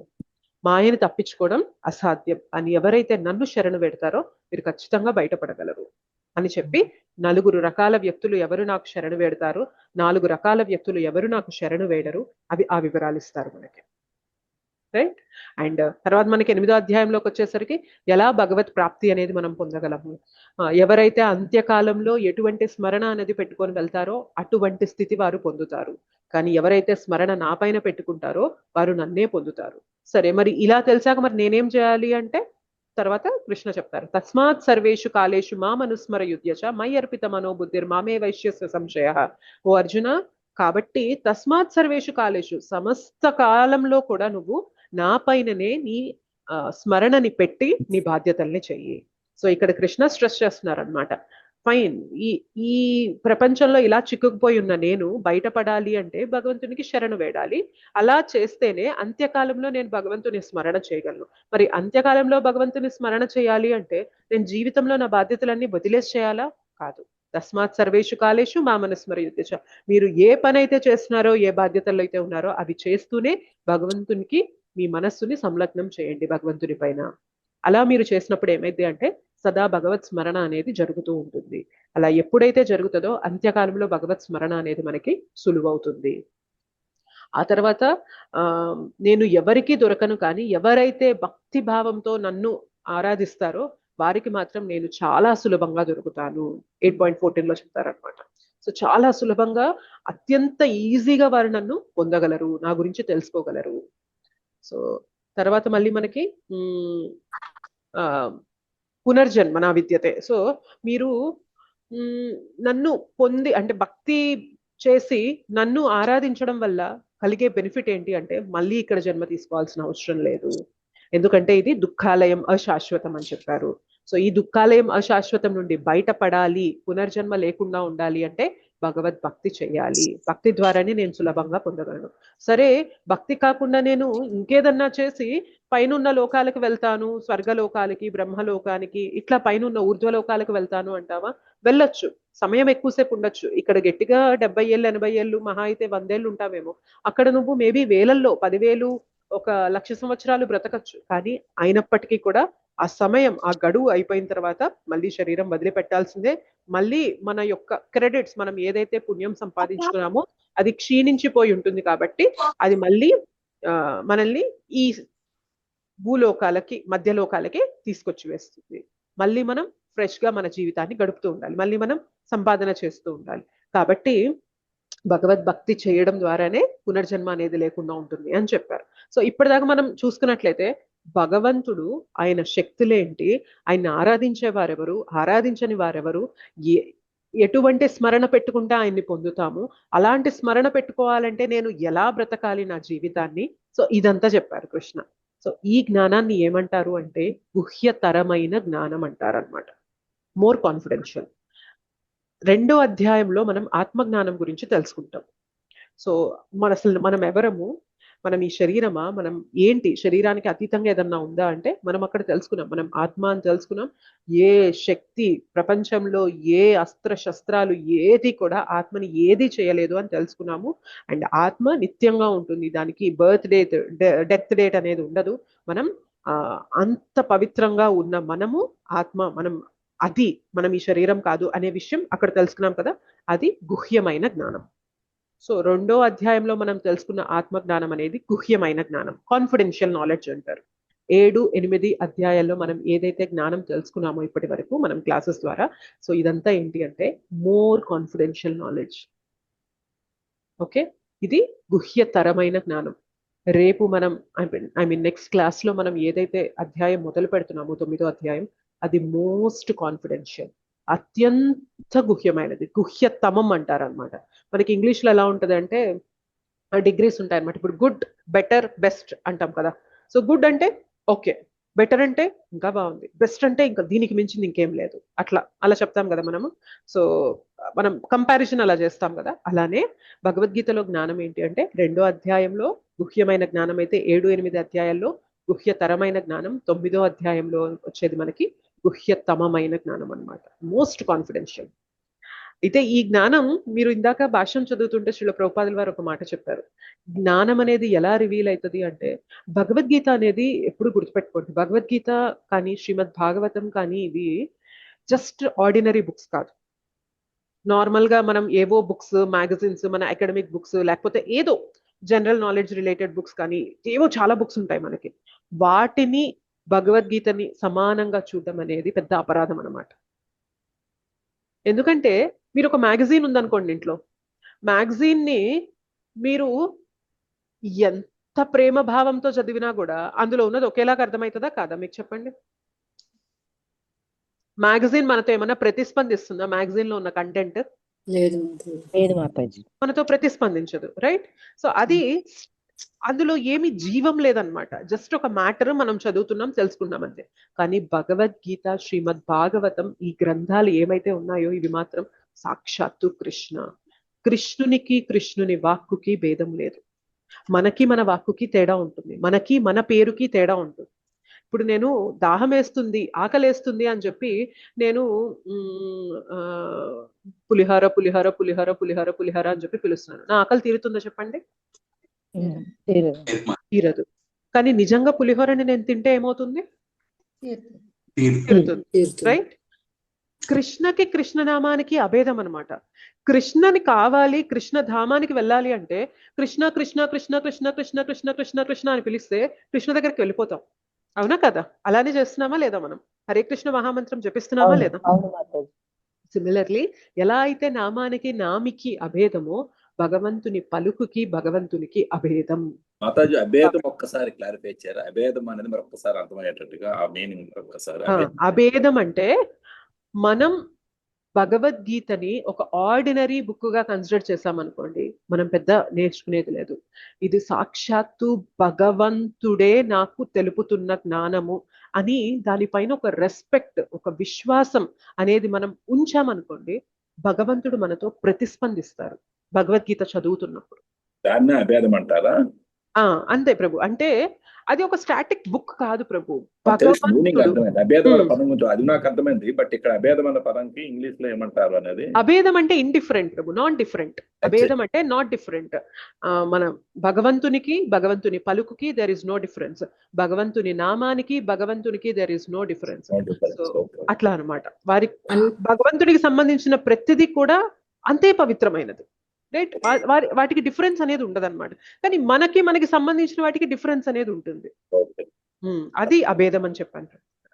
మాయని తప్పించుకోవడం అసాధ్యం అని ఎవరైతే నన్ను శరణు పెడతారో మీరు ఖచ్చితంగా బయటపడగలరు అని చెప్పి, 4 రకాల వ్యక్తులు ఎవరు నాకు శరణు వేడతారు, 4 రకాల వ్యక్తులు ఎవరు నాకు శరణు వేడరు, అవి ఆ వివరాలు ఇస్తారు మనకి. రైట్. అండ్ తర్వాత మనకి 8వ అధ్యాయంలోకి వచ్చేసరికి ఎలా భగవత్ ప్రాప్తి అనేది మనం పొందగలము. ఎవరైతే అంత్యకాలంలో ఎటువంటి స్మరణ అనేది పెట్టుకొని వెళ్తారో అటువంటి స్థితి వారు పొందుతారు. కానీ ఎవరైతే స్మరణ నా పైన పెట్టుకుంటారో వారు నన్నే పొందుతారు. సరే, మరి ఇలా తెలిసాక మరి నేనేం చేయాలి అంటే, తర్వాత కృష్ణ చెప్తారు, తస్మాత్ సర్వేషు కాలేషు మామనుస్మర యుధ్యచ మై అర్పిత మనోబుద్ధిర్ మామే వైశ్యస్య సంశయ. ఓ అర్జున, కాబట్టి తస్మాత్ సర్వేషు కాలేషు, సమస్త కాలంలో కూడా నువ్వు నా పైననే నీ స్మరణని పెట్టి నీ బాధ్యతల్ని చెయ్యి. సో ఇక్కడ కృష్ణ స్ట్రెస్ చేస్తున్నారు అనమాట. ఫైన్, ఈ ప్రపంచంలో ఇలా చిక్కుకుపోయి ఉన్న నేను బయటపడాలి అంటే భగవంతునికి శరణు వేడాలి. అలా చేస్తేనే అంత్యకాలంలో నేను భగవంతుని స్మరణ చేయగలను. మరి అంత్యకాలంలో భగవంతుని స్మరణ చేయాలి అంటే నేను జీవితంలో నా బాధ్యతలన్నీ వదిలేసి చేయాలా? కాదు. తస్మాత్ సర్వేషు కాలేషు మామనుస్మర యుధ్యచ. మీరు ఏ పని అయితే చేస్తున్నారో, ఏ బాధ్యతల్లో అయితే ఉన్నారో అవి చేస్తూనే భగవంతునికి మీ మనస్సుని సంలగ్నం చేయండి భగవంతుని పైన. అలా మీరు చేసినప్పుడు ఏమైంది అంటే సదా భగవత్ స్మరణ అనేది జరుగుతూ ఉంటుంది. అలా ఎప్పుడైతే జరుగుతుందో అంత్యకాలంలో భగవత్ స్మరణ అనేది మనకి సులువవుతుంది. ఆ తర్వాత నేను ఎవరికి దొరకను, కానీ ఎవరైతే భక్తి భావంతో నన్ను ఆరాధిస్తారో వారికి మాత్రం నేను చాలా సులభంగా దొరుకుతాను. 8.14లో చెప్తారనమాట. సో చాలా సులభంగా, అత్యంత ఈజీగా వారు నన్ను పొందగలరు, నా గురించి తెలుసుకోగలరు. సో తర్వాత మళ్ళీ మనకి పునర్జన్మ నా విద్యతే. సో మీరు నన్ను పొంది అంటే భక్తి చేసి నన్ను ఆరాధించడం వల్ల కలిగే బెనిఫిట్ ఏంటి అంటే, మళ్ళీ ఇక్కడ జన్మ తీసుకోవాల్సిన అవసరం లేదు. ఎందుకంటే ఇది దుఃఖాలయం అశాశ్వతం అని చెప్పారు. సో ఈ దుఃఖాలయం అశాశ్వతం నుండి బయటపడాలి, పునర్జన్మ లేకుండా ఉండాలి అంటే భగవద్భక్తి చేయాలి. భక్తి ద్వారానే నేను సులభంగా పొందగలను. సరే, భక్తి కాకుండా నేను ఇంకేదన్నా చేసి పైనున్న లోకాలకు వెళ్తాను, స్వర్గలోకాలకి, బ్రహ్మలోకానికి, ఇట్లా పైనున్న ఊర్ధ్వలోకాలకు వెళ్తాను అంటావా? వెళ్ళొచ్చు, సమయం ఎక్కువసేపు ఉండొచ్చు. ఇక్కడ గట్టిగా 70 ఏళ్ళు 80 ఏళ్ళు, మహా అయితే 100 ఏళ్ళు ఉంటావేమో. అక్కడ నువ్వు మేబీ వేలల్లో 10,000 1,00,000 సంవత్సరాలు బ్రతకచ్చు. కానీ అయినప్పటికీ కూడా ఆ సమయం, ఆ గడువు అయిపోయిన తర్వాత మళ్ళీ శరీరం వదిలిపెట్టాల్సిందే. మళ్ళీ మన యొక్క క్రెడిట్స్, మనం ఏదైతే పుణ్యం సంపాదించుకున్నామో అది క్షీణించిపోయి ఉంటుంది. కాబట్టి అది మళ్ళీ మనల్ని ఈ భూలోకాలకి, మధ్యలోకాలకి తీసుకొచ్చి వేస్తుంది. మళ్ళీ మనం ఫ్రెష్ గా మన జీవితాన్ని గడుపుతూ ఉండాలి, మళ్ళీ మనం సంపాదన చేస్తూ ఉండాలి. కాబట్టి భగవద్భక్తి చేయడం ద్వారానే పునర్జన్మ అనేది లేకుండా ఉంటుంది అని చెప్పారు. సో ఇప్పటిదాకా మనం చూసుకున్నట్లయితే భగవంతుడు, ఆయన శక్తులేంటి, ఆయన ఆరాధించే వారెవరు, ఆరాధించని వారెవరు, ఎటువంటి స్మరణ పెట్టుకుంటే ఆయన్ని పొందుతాము, అలాంటి స్మరణ పెట్టుకోవాలంటే నేను ఎలా బ్రతకాలి నా జీవితాన్ని, సో ఇదంతా చెప్పారు కృష్ణ. సో ఈ జ్ఞానాన్ని ఏమంటారు అంటే గుహ్యతరమైన జ్ఞానం అంటారనమాట, మోర్ కాన్ఫిడెన్షియల్. 2వ అధ్యాయంలో మనం ఆత్మజ్ఞానం గురించి తెలుసుకుంటాం. సో మనం ఎవరము, మనం ఈ శరీరమా, మనం ఏంటి, శరీరానికి అతీతంగా ఏదన్నా ఉందా అంటే మనం అక్కడ తెలుసుకున్నాం, మనం ఆత్మ అని తెలుసుకున్నాం. ఏ శక్తి ప్రపంచంలో, ఏ అస్త్ర శస్త్రాలు ఏది కూడా ఆత్మని ఏది చేయలేదు అని తెలుసుకున్నాము. అండ్ ఆత్మ నిత్యంగా ఉంటుంది, దానికి బర్త్ డేట్, డెత్ డేట్ అనేది ఉండదు. మనం అంత పవిత్రంగా ఉన్న మనము ఆత్మ, మనం ఈ శరీరం కాదు అనే విషయం అక్కడ తెలుసుకున్నాం కదా, అది గుహ్యమైన జ్ఞానం. సో 2వ అధ్యాయంలో మనం తెలుసుకున్న ఆత్మజ్ఞానం అనేది గుహ్యమైన జ్ఞానం, కాన్ఫిడెన్షియల్ నాలెడ్జ్ అంటారు. 7, 8 అధ్యాయాల్లో మనం ఏదైతే జ్ఞానం తెలుసుకున్నామో ఇప్పటి వరకు మనం క్లాసెస్ ద్వారా, సో ఇదంతా ఏంటి అంటే మోర్ కాన్ఫిడెన్షియల్ నాలెడ్జ్. ఓకే, ఇది గుహ్యతరమైన జ్ఞానం. రేపు మనం ఐ మీన్ నెక్స్ట్ క్లాస్లో మనం ఏదైతే అధ్యాయం మొదలు పెడుతున్నామో 9వ అధ్యాయం, అది మోస్ట్ కాన్ఫిడెన్షియల్, అత్యంత గుహ్యమైనది, గుహ్యతమం అంటారు అనమాట. మనకి ఇంగ్లీష్లో ఎలా ఉంటుంది అంటే డిగ్రీస్ ఉంటాయి అనమాట. ఇప్పుడు గుడ్, బెటర్, బెస్ట్ అంటాం కదా. సో గుడ్ అంటే ఓకే, బెటర్ అంటే ఇంకా బాగుంది, బెస్ట్ అంటే ఇంకా దీనికి మించింది ఇంకేం లేదు, అలా చెప్తాం కదా మనము. సో మనం కంపారిజన్ అలా చేస్తాం కదా. అలానే భగవద్గీతలో జ్ఞానం ఏంటి అంటే 2వ అధ్యాయంలో గుహ్యమైన జ్ఞానం అయితే 7-8 అధ్యాయాల్లో గుహ్యతరమైన జ్ఞానం, 9వ అధ్యాయంలో వచ్చేది మనకి గుహ్యతమమైన జ్ఞానం అన్నమాట, మోస్ట్ కాన్ఫిడెన్షియల్. అయితే ఈ జ్ఞానం మీరు ఇందాక భాష్యం చదువుతుంటే శ్రీల ప్రభుపాదుల వారు ఒక మాట చెప్పారు. జ్ఞానం అనేది ఎలా రివీల్ అవుతుంది అంటే, భగవద్గీత అనేది ఎప్పుడు గుర్తుపెట్టుకోండి, భగవద్గీత కానీ శ్రీమద్ భాగవతం కానీ ఇవి జస్ట్ ఆర్డినరీ బుక్స్ కాదు. నార్మల్గా మనం ఏవో బుక్స్, మ్యాగజైన్స్, మన అకాడమిక్ బుక్స్, లేకపోతే ఏదో జనరల్ నాలెడ్జ్ రిలేటెడ్ బుక్స్ కానీ ఏవో చాలా బుక్స్ ఉంటాయి మనకి, వాటిని భగవద్గీతని సమానంగా చూడడం అనేది పెద్ద అపరాధం అన్నమాట. ఎందుకంటే మీరు ఒక మ్యాగజైన్ ఉందనుకోండి ఇంట్లో, మ్యాగజైన్ని మీరు ఎంత ప్రేమ భావంతో చదివినా కూడా అందులో ఉన్నది ఒకేలాగా అర్థమవుతుందా కాదా మీకు చెప్పండి? మ్యాగజైన్ మనతో ఏమన్నా ప్రతిస్పందిస్తుందా? మ్యాగజైన్ లో ఉన్న కంటెంట్ లేదు మాతాజీ, మనతో ప్రతిస్పందించదు, రైట్? సో అది అందులో ఏమి జీవం లేదనమాట, జస్ట్ ఒక మ్యాటర్ మనం చదువుతున్నాం, తెలుసుకున్నాం అంతే. కానీ భగవద్గీత, శ్రీమద్ భాగవతం, ఈ గ్రంథాలు ఏమైతే ఉన్నాయో ఇవి మాత్రం సాక్షాత్తు కృష్ణునికి, కృష్ణుని వాక్కుకి భేదం లేదు. మనకి మన వాక్కుకి తేడా ఉంటుంది, మనకి మన పేరుకి తేడా ఉంటుంది. ఇప్పుడు నేను దాహం వేస్తుంది, ఆకలేస్తుంది అని చెప్పి నేను పులిహార పులిహార పులిహార పులిహార పులిహార అని చెప్పి పిలుస్తున్నాను. నా ఆకలి తీరుతుందో చెప్పండి? తీరదు. కానీ నిజంగా పులిహోరని నేను తింటే ఏమవుతుంది? తీరుతుంది, రైట్? కృష్ణకి, కృష్ణనామానికి అభేదం అనమాట. కృష్ణని కావాలి, కృష్ణ ధామానికి వెళ్ళాలి అంటే కృష్ణ కృష్ణ కృష్ణ కృష్ణ కృష్ణ కృష్ణ కృష్ణ కృష్ణ అని పిలిస్తే కృష్ణ దగ్గరికి వెళ్ళిపోతాం, అవునా కదా? అలానే చేస్తున్నామా లేదా? మనం హరే కృష్ణ మహామంత్రం జపిస్తున్నామా లేదా? సిమిలర్లీ ఎలా అయితే నామానికి నామికి అభేదమో భగవంతుని పలుకుకి భగవంతునికి అభేదం. మాతాజీ అభేదం ఒక్కసారి క్లారిఫై చేయాలి. అభేదం అనేది మరి ఒక్కసారి అర్థమయ్యేటట్టుగా ఆ మీనింగ్ ఒక్కసారి. అభేదం అంటే మనం భగవద్గీతని ఒక ఆర్డినరీ బుక్ గా కన్సిడర్ చేసామనుకోండి, మనం పెద్ద నేర్చుకునేది లేదు. ఇది సాక్షాత్తు భగవంతుడే నాకు తెలుపుతున్న జ్ఞానము అని దానిపైన ఒక రెస్పెక్ట్, ఒక విశ్వాసం అనేది మనం ఉంచామనుకోండి, భగవంతుడు మనతో ప్రతిస్పందిస్తారు భగవద్గీత చదువుతున్నప్పుడు. దాన్నే అభేదం అంటారా? అంతే ప్రభు. అంటే అది ఒక స్టాటిక్ బుక్ కాదు ప్రభు. అభేదం అనే పదం గురించి అది నాకు అర్థమైంది, బట్ ఇక్కడ అభేదం అనే పదంకి ఇంగ్లీష్ లో ఏమంటారు అనేది? అభేదం అంటే ఇండిఫరెంట్ ప్రభు, నాట్ డిఫరెంట్. అభేదం అంటే నాట్ డిఫరెంట్. మన భగవంతునికి, భగవంతుని పలుకుకి దేర్ ఇస్ నో డిఫరెన్స్. భగవంతుని నామానికి, భగవంతునికి దేర్ ఇస్ నో డిఫరెన్స్. అట్లా అనమాట. భగవంతునికి సంబంధించిన ప్రతిదీ కూడా అంతే పవిత్రమైనది, రైట్? వాటికి డిఫరెన్స్ అనేది ఉండదు అనమాట. కానీ మనకి సంబంధించిన వాటికి డిఫరెన్స్ అనేది ఉంటుంది. అది అభేదం అని చెప్పాను.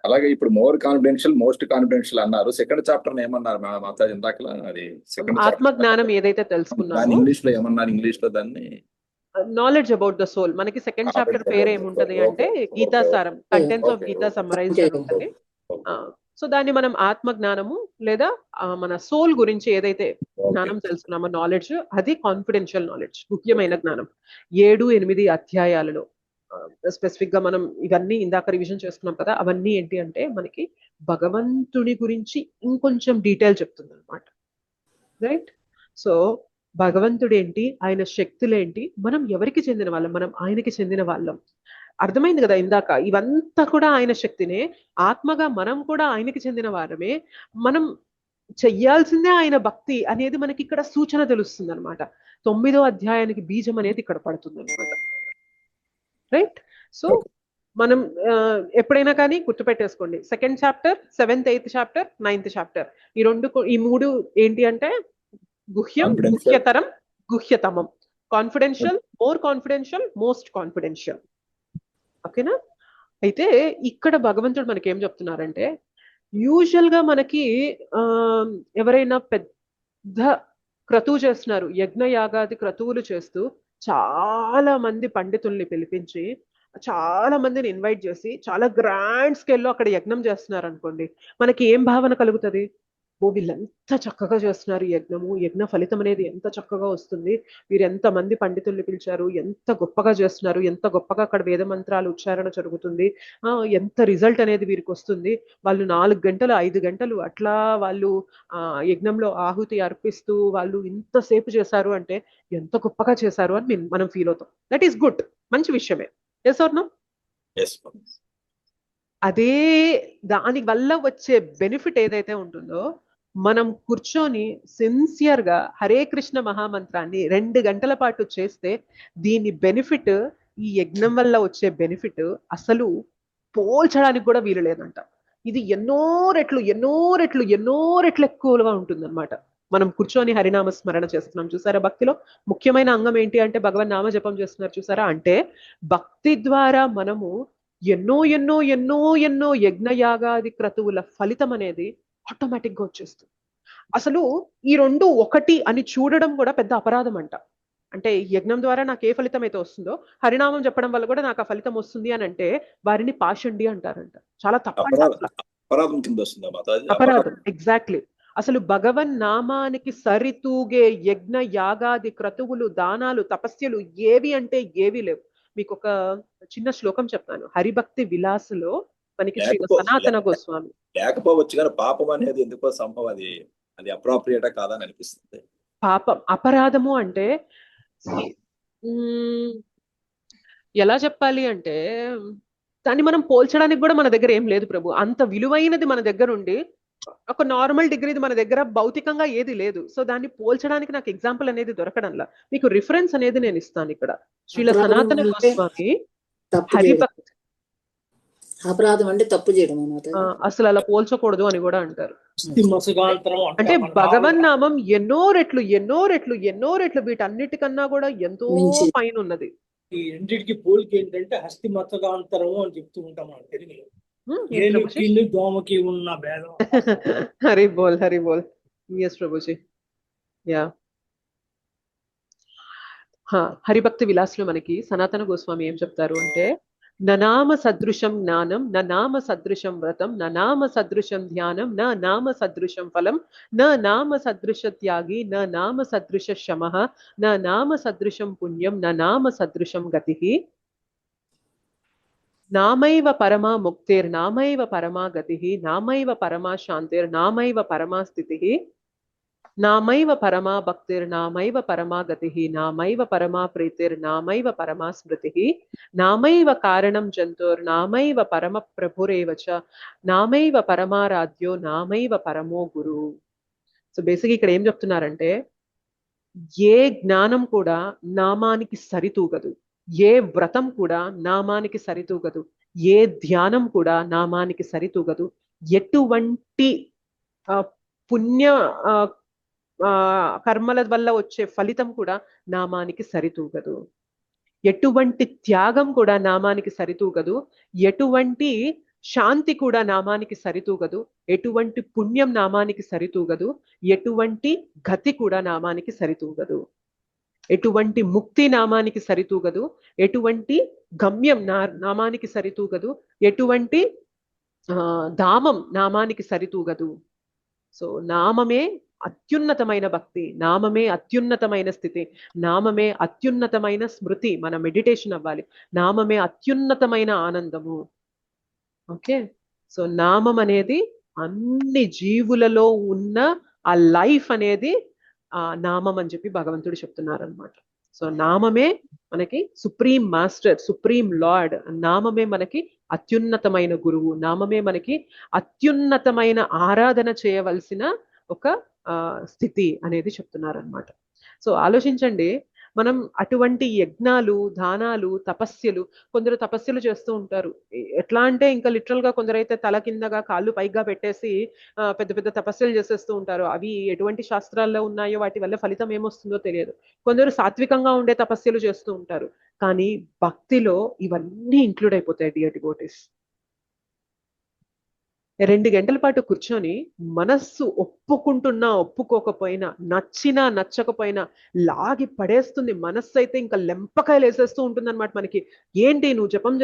అలాగే ఇప్పుడు మోర్ కాన్ఫిడెన్షియల్, మోస్ట్ కాన్ఫిడెన్షియల్ అన్నారు. సెకండ్ చాప్టర్ ఏమన్నారు మాతాజీ ఇందాకలా? అది సెకండ్ ఆత్మజ్ఞానం ఏదైతే తెలుసుకున్నాము, ఇంగ్లీష్ లో ఏమన్నారు? ఇంగ్లీష్ లో దాన్ని నాలెడ్జ్ అబౌట్ ద సోల్. మనకి సెకండ్ చాప్టర్ పేరు ఏముంటది అంటే గీతా సారం, కంటెంట్స్ ఆఫ్ గీతా సమ్మరైజ్ ఉంటుంది. సో దాన్ని మనం ఆత్మ జ్ఞానము లేదా మన సోల్ గురించి ఏదైతే జ్ఞానం తెలుసుకున్నామో నాలెడ్జ్, అది కాన్ఫిడెన్షియల్ నాలెడ్జ్, ముఖ్యమైన జ్ఞానం. 7-8 అధ్యాయాలలో స్పెసిఫిక్ గా మనం ఇవన్నీ ఇందాక రివిజన్ చేసుకున్నాం కదా, అవన్నీ ఏంటి అంటే మనకి భగవంతుని గురించి ఇంకొంచెం డీటెయిల్ చెప్తుంది అనమాట, రైట్? సో భగవంతుడు ఏంటి, ఆయన శక్తులేంటి, మనం ఎవరికి చెందిన వాళ్ళం, మనం ఆయనకి చెందిన వాళ్ళం. అర్థమైంది కదా ఇందాక, ఇవంతా కూడా ఆయన శక్తినే. ఆత్మగా మనం కూడా ఆయనకి చెందిన వారమే. మనం చెయ్యాల్సిందే ఆయన భక్తి అనేది మనకి ఇక్కడ సూచన తెలుస్తుంది అనమాట. 9వ అధ్యాయానికి బీజం అనేది ఇక్కడ పడుతుంది అనమాట, రైట్? సో మనం ఎప్పుడైనా కానీ గుర్తుపెట్టేసుకోండి, second chapter, 7th 8th chapter, 9th chapter, ఈ మూడు ఏంటి అంటే గుహ్యం, గుహ్యతరం, గుహ్యతమం. Confidential, more confidential, most confidential. ఓకేనా? అయితే ఇక్కడ భగవంతుడు మనకి ఏం చెప్తున్నారంటే, యూజువల్ గా మనకి ఎవరైనా పెద్ద క్రతువు చేస్తున్నారు, యజ్ఞ యాగాది క్రతువులు చేస్తూ చాలా మంది పండితుల్ని పిలిపించి చాలా మందిని ఇన్వైట్ చేసి చాలా గ్రాండ్ స్కేల్లో అక్కడ యజ్ఞం చేస్తున్నారు అనుకోండి, మనకి ఏం భావన కలుగుతుంది? ఓ వీళ్ళు ఎంత చక్కగా చేస్తున్నారు ఈ యజ్ఞము, యజ్ఞ ఫలితం అనేది ఎంత చక్కగా వస్తుంది, వీరు ఎంత మంది పండితుల్ని పిలిచారు, ఎంత గొప్పగా చేస్తున్నారు, ఎంత గొప్పగా అక్కడ వేద మంత్రాలు ఉచ్చారణ జరుగుతుంది, ఎంత రిజల్ట్ అనేది వీరికి వస్తుంది. వాళ్ళు 4 గంటలు 5 గంటలు అట్లా వాళ్ళు యజ్ఞంలో ఆహుతి అర్పిస్తూ వాళ్ళు ఇంతసేపు చేశారు అంటే ఎంత గొప్పగా చేశారు అని మనం ఫీల్ అవుతాం. దట్ ఈస్ గుడ్, మంచి విషయమే. Yes or no? అదే దాని వల్ల వచ్చే బెనిఫిట్ ఏదైతే ఉంటుందో, మనం కూర్చొని సిన్సియర్ గా హరే కృష్ణ మహామంత్రాన్ని 2 గంటల పాటు చేస్తే దీని బెనిఫిట్, ఈ యజ్ఞం వల్ల వచ్చే బెనిఫిట్ అసలు పోల్చడానికి కూడా వీలు లేదంట. ఇది ఎన్నో రెట్లు ఎన్నో రెట్లు ఎన్నో రెట్లు ఎక్కువగా ఉంటుందన్నమాట. మనం కూర్చొని హరినామ స్మరణ చేస్తున్నాం చూసారా, భక్తిలో ముఖ్యమైన అంగం ఏంటి అంటే భగవన్ నామ జపం చేస్తున్నారు చూసారా. అంటే భక్తి ద్వారా మనము ఎన్నో ఎన్నో ఎన్నో ఎన్నో యజ్ఞయాగాది క్రతువుల ఫలితం అనేది ఆటోమేటిక్ గా వచ్చేస్తుంది. అసలు ఈ రెండు ఒకటి అని చూడడం కూడా పెద్ద అపరాధం అంట. అంటే యజ్ఞం ద్వారా నాకు ఏ ఫలితం అయితే వస్తుందో హరినామం చెప్పడం వల్ల కూడా నాకు ఆ ఫలితం వస్తుంది అని అంటే వారిని పాషండి అంటారంట. చాలా తప్పంట. అపరాధం కింద వస్తుందా మాతాజీ? అపరాధం, ఎగ్జాక్ట్లీ. అసలు భగవన్ నామానికి సరితూగే యజ్ఞ యాగాది క్రతువులు దానాలు తపస్యలు ఏవి అంటే ఏవి లేవు. మీకు ఒక చిన్న శ్లోకం చెప్తాను. హరిభక్తి విలాసులో మనకి శ్రీ సనాతన గోస్వామి. లేకపోవచ్చు కానీ పాపం అనేది ఎందుకో సంభవం, అది అప్రాప్రియేటా కాదని అనిపిస్తుంది. పాపం అపరాధము అంటే ఎలా చెప్పాలి అంటే దాన్ని మనం పోల్చడానికి కూడా మన దగ్గర ఏం లేదు ప్రభు. అంత విలువైనది మన దగ్గర ఉండి ఒక నార్మల్ డిగ్రీది మన దగ్గర భౌతికంగా ఏది లేదు. సో దాన్ని పోల్చడానికి నాకు ఎగ్జాంపుల్ అనేది దొరకడంలా. మీకు రిఫరెన్స్ అనేది నేను ఇస్తాను ఇక్కడ. శ్రీల సనాతన గోస్వామి హరిభక్తి. అపరాధం అంటే తప్పు చేయడం, అసలు అలా పోల్చకూడదు అని కూడా అంటారు. అంటే భగవన్ నామం ఎన్నో రెట్లు ఎన్నో రెట్లు ఎన్నో రెట్లు వీటన్నిటికన్నా కూడా ఎంతో పైన ఉన్నది. ఈ రెండింటికి పోలిక ఏంటంటే హస్తి మత్సగాంతరము అని చెప్తూ ఉంటాం మనం తెలుగులో. ఏనుగుకి దోమకి ఉన్న భేదం. హరి బోల్ హరి బోల్. ఎస్ ప్రభుజీ. యా, హరిభక్తి విలాస్లో మనకి సనాతన గోస్వామి ఏం చెప్తారు అంటే, ననామ సదృశం జ్ఞానం, నామ సదృశం వ్రతం, నామ సదృశం ధ్యానం, నామ సదృశం ఫలం, నామ సదృశ త్యాగి, నామ సదృశ శమః, నామ సదృశం పుణ్యం, నామ సదృశం గతిః, నామైవ పరమా ముక్తిర్ నామైవ పరమా గతిః, నామైవ పరమా శాంతిర్ నామైవ పరమా స్థితిః, నామైవ పరమా భక్తిర్ నామైవ పరమా గతిః, నామైవ పరమా ప్రీతిర్ నామైవ పరమా స్మృతిః, నామైవ కారణం జంతుర్ నామైవ పరమ ప్రభురేవ చ, నామైవ పరమారాధ్యో నామైవ పరమో గురు. సో బేసిక్ ఇక్కడ ఏం చెప్తున్నారంటే, ఏ జ్ఞానం కూడా నామానికి సరితూగదు, ఏ వ్రతం కూడా నామానికి సరితూగదు, ఏ ధ్యానం కూడా నామానికి సరితూగదు, ఎటువంటి పుణ్య కర్మల వల్ల వచ్చే ఫలితం కూడా నామానికి సరితూగదు, ఎటువంటి త్యాగం కూడా నామానికి సరితూగదు, ఎటువంటి శాంతి కూడా నామానికి సరితూగదు, ఎటువంటి పుణ్యం నామానికి సరితూగదు, ఎటువంటి గతి కూడా నామానికి సరితూగదు, ఎటువంటి ముక్తి నామానికి సరితూగదు, ఎటువంటి గమ్యం నామానికి సరితూగదు, ఎటువంటి ధామం నామానికి సరితూగదు. సో నామమే అత్యున్నతమైన భక్తి, నామమే అత్యున్నతమైన స్థితి, నామమే అత్యున్నతమైన స్మృతి. మన మెడిటేషన్ అవ్వాలి. నామమే అత్యున్నతమైన ఆనందము. ఓకే, సో నామం అనేది అన్ని జీవులలో ఉన్న ఆ లైఫ్ అనేది ఆ నామం అని చెప్పి భగవంతుడు చెప్తున్నారు అనమాట. సో నామమే మనకి సుప్రీం మాస్టర్, సుప్రీం లార్డ్. నామమే మనకి అత్యున్నతమైన గురువు, నామమే మనకి అత్యున్నతమైన ఆరాధన చేయవలసిన ఒక స్థితి అనేది చెప్తున్నారు అనమాట. సో ఆలోచించండి, మనం అటువంటి యజ్ఞాలు దానాలు తపస్యలు, కొందరు తపస్యలు చేస్తూ ఉంటారు. ఎట్లా అంటే ఇంకా లిటరల్ గా కొందరైతే తల కిందగా కాళ్ళు పైగా పెట్టేసి పెద్ద పెద్ద తపస్యలు చేసేస్తూ ఉంటారు. అవి ఎటువంటి శాస్త్రాల్లో ఉన్నాయో వాటి వల్ల ఫలితం ఏమొస్తుందో తెలియదు. కొందరు సాత్వికంగా ఉండే తపస్యలు చేస్తూ ఉంటారు. కానీ భక్తిలో ఇవన్నీ ఇంక్లూడ్ అయిపోతాయి డియర్ డివోటీస్. 2 గంటల పాటు కూర్చొని మనస్సు ఒప్పుకుంటున్నా ఒప్పుకోకపోయినా, నచ్చినా నచ్చకపోయినా లాగి పడేస్తుంది. మనస్సు అయితే ఇంకా లెంపకాయలు వేసేస్తూ ఉంటుంది అనమాట మనకి. ఏంటి నువ్వు జపం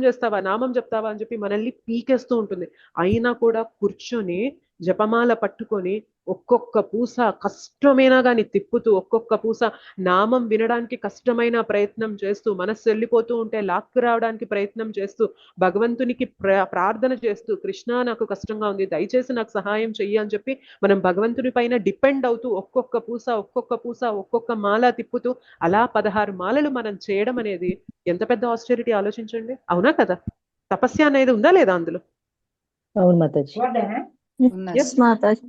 చేస్తావా, నామం చెప్తావా అని చెప్పి మనల్ని పీకేస్తూ ఉంటుంది. అయినా కూడా కూర్చొని జపమాల పట్టుకొని ఒక్కొక్క పూస కష్టమైనా కానీ తిప్పుతూ, ఒక్కొక్క పూస నామం వినడానికి కష్టమైన ప్రయత్నం చేస్తూ, మనస్సు వెళ్ళిపోతూ ఉంటే లాక్కు రావడానికి ప్రయత్నం చేస్తూ, భగవంతునికి ప్రార్థన చేస్తూ, కృష్ణ నాకు కష్టంగా ఉంది, దయచేసి నాకు సహాయం చెయ్యి అని చెప్పి మనం భగవంతుని పైన డిపెండ్ అవుతూ ఒక్కొక్క పూస ఒక్కొక్క మాల తిప్పుతూ అలా 16 మాలలు మనం చేయడం అనేది ఎంత పెద్ద ఆస్టెరిటీ ఆలోచించండి. అవునా కదా? తపస్య అనేది ఉందా లేదా అందులో? అవును మాతాజీ. Yes, మాతాజీ.